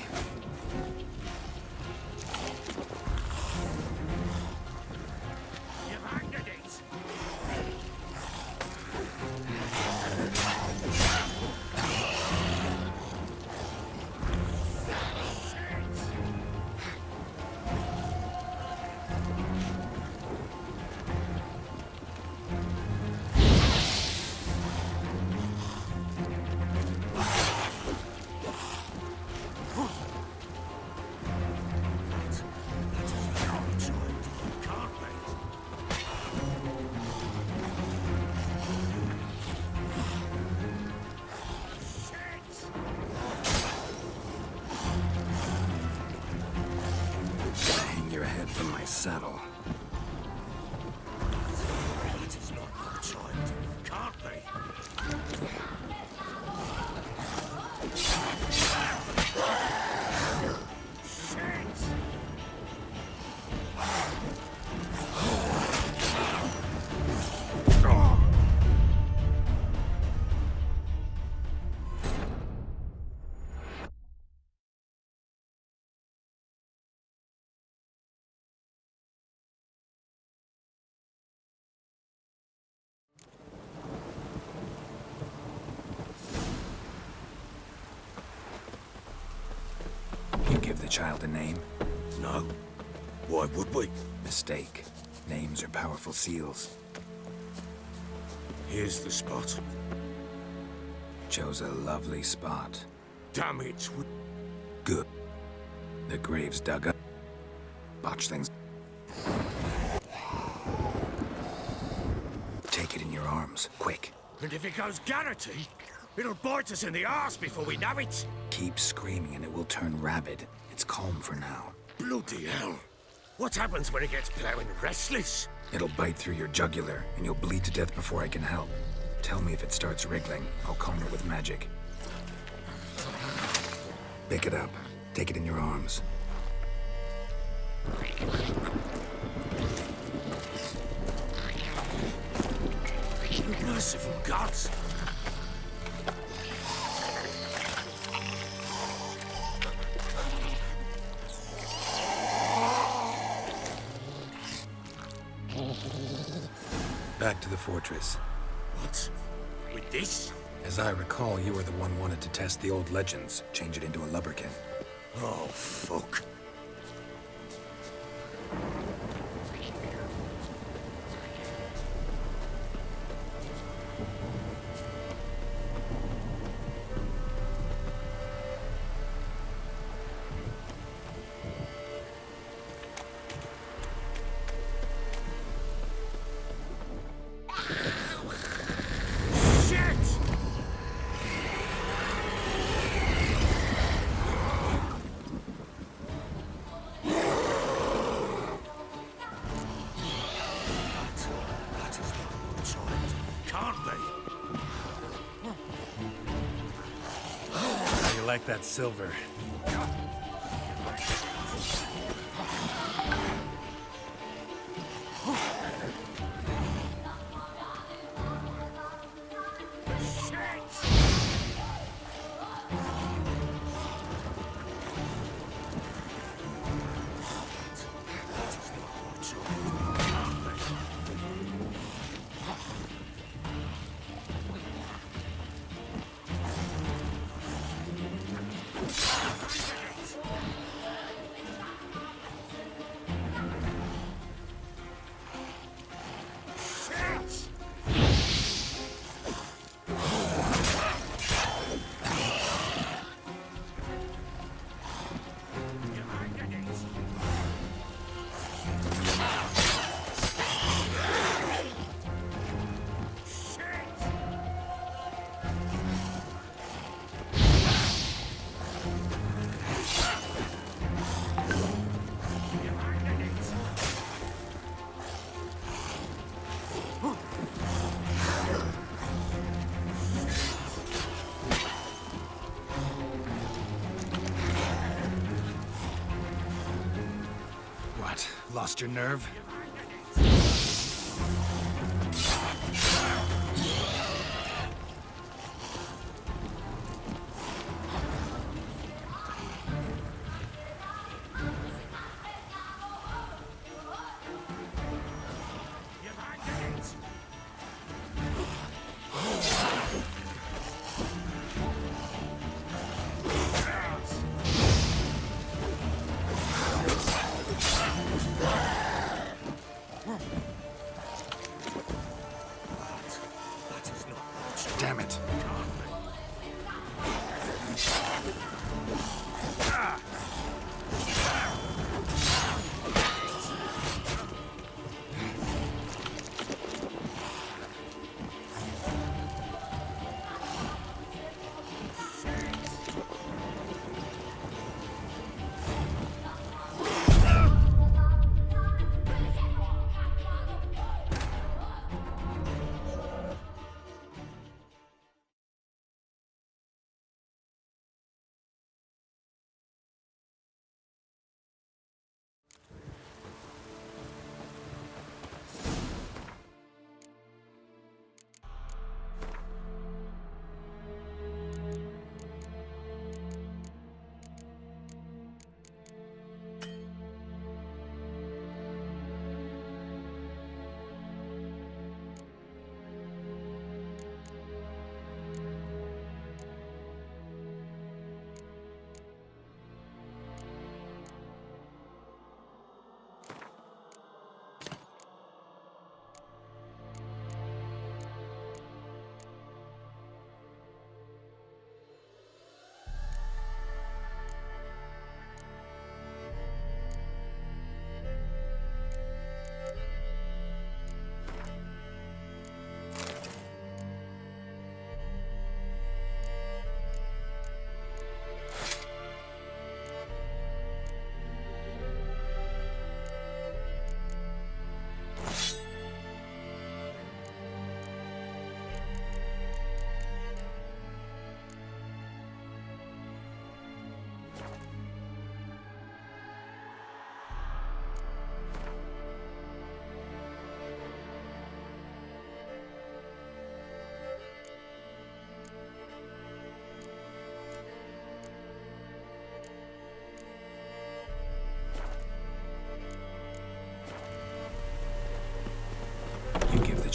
from my saddle. That is not my child. Can't be. You give the child a name? No. Why would we? Mistake. Names are powerful seals. Here's the spot. Chose a lovely spot. Damn it. Good. The grave's dug up. Botchlings. Take it in your arms, quick. And if it goes Garrity, it'll bite us in the arse before we know it. Keep screaming and it will turn rabid. It's calm for now. Bloody hell. What happens when it gets plowing restless? It'll bite through your jugular, and you'll bleed to death before I can help. Tell me if it starts wriggling. I'll calm it with magic. Pick it up. Take it in your arms. Merciful gods! Back to the fortress. What? With this? As I recall, you were the one wanted to test the old legends, change it into a lubberkin. Oh, fuck. I like that silver. Lost your nerve?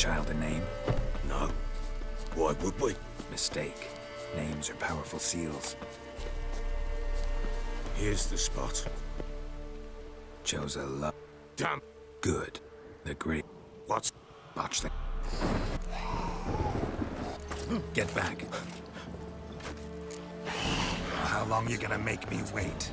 child a name? No. Why would we? Mistake. Names are powerful seals. Here's the spot. Chose a love. Damn. Good. The great. What's... Botch the... Get back. How long you gonna make me wait?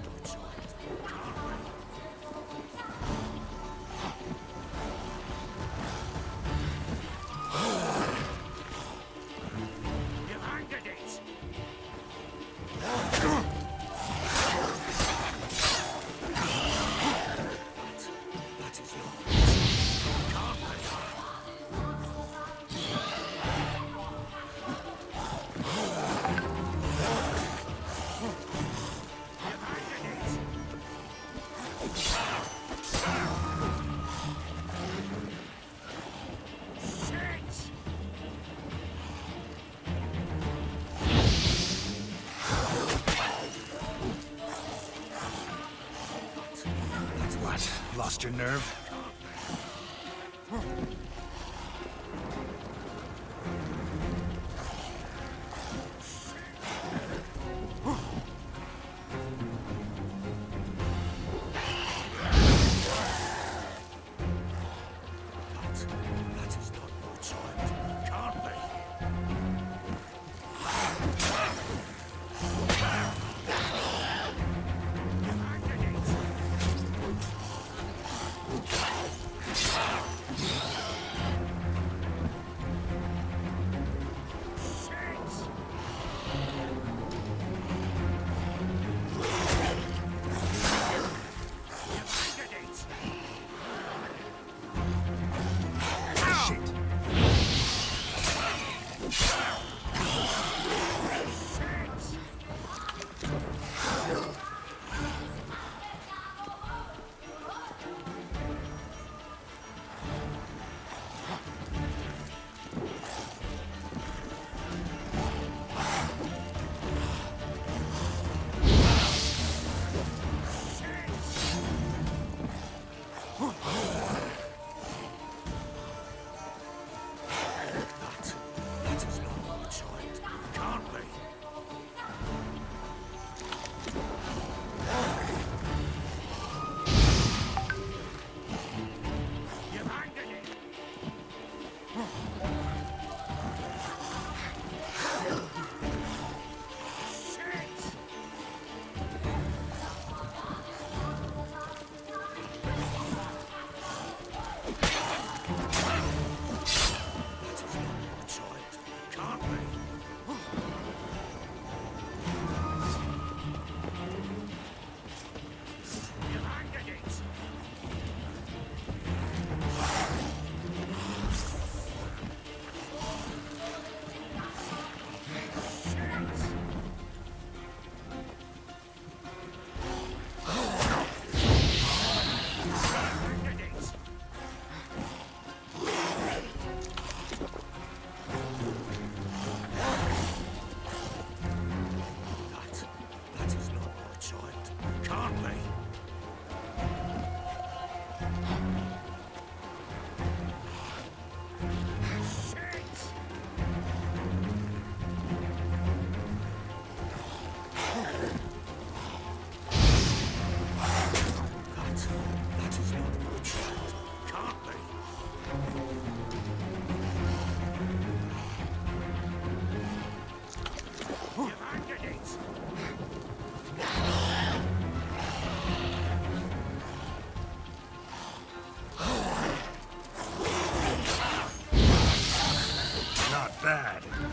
Lost your nerve?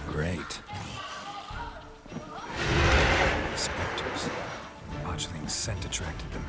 Great. Spectres. Botchling's scent attracted them.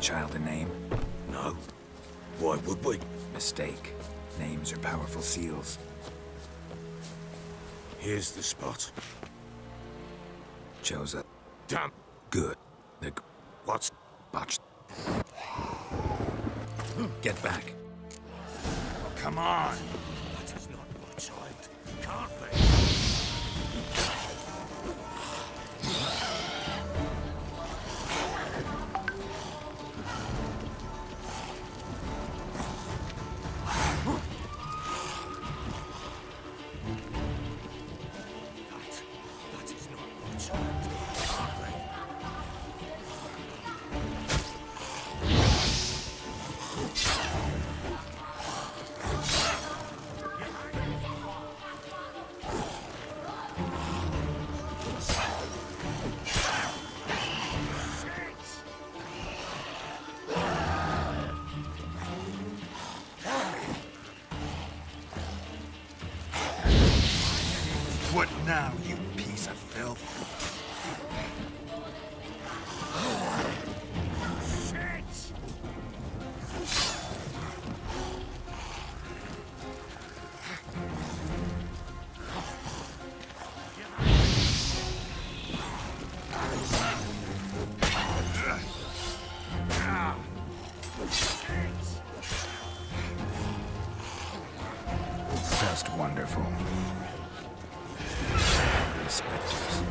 child a name? No. Why would we? Mistake. Names are powerful seals. Here's the spot. Chose a... Damn. Good. What's... Botched. Get back. Oh, come on! That is not my child. Can't be. That is not my child. Can't be. What now, you piece of filth? Just wonderful. The specters.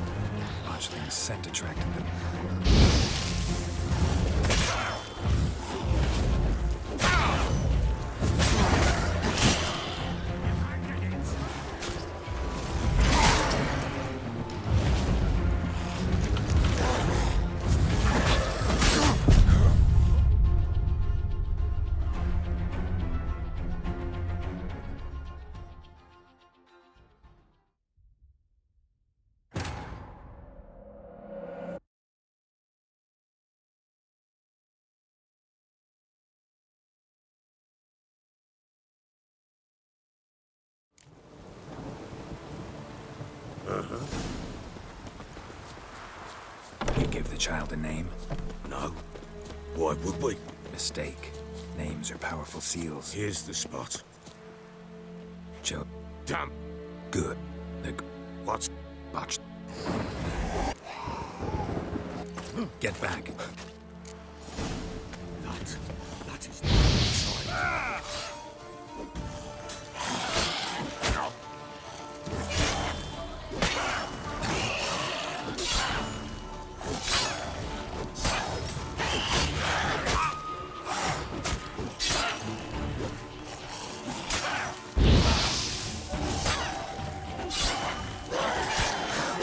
Botchling's scent attracted them. You give the child a name? No. Why would we? Mistake. Names are powerful seals. Here's the spot. Joe. Damn. Good. What's... Botched. Get back. That is not my child.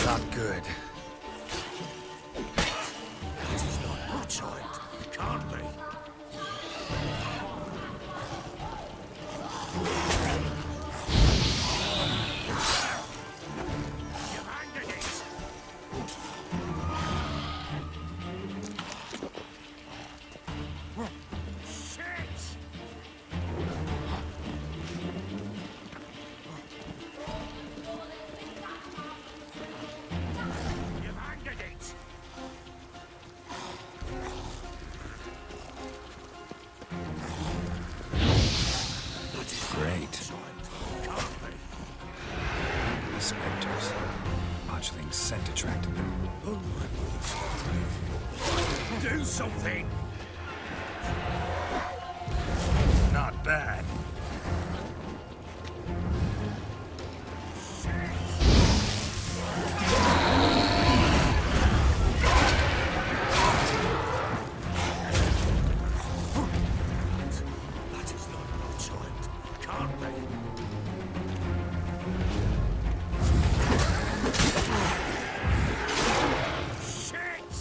Not good. That is not my child. Can't be. Great. The specters. Botchling's scent attracted them. Do something! Not bad. That is not my child. Can't be. Shit!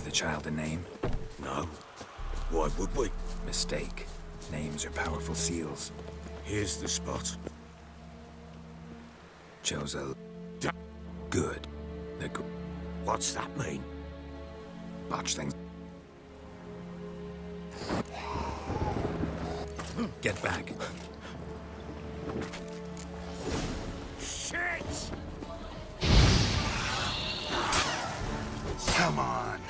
the child a name? No. Why would we? Mistake. Names are powerful seals. Here's the spot. Chose a... Good. What's that mean? Botch things. Get back. Shit! Come on.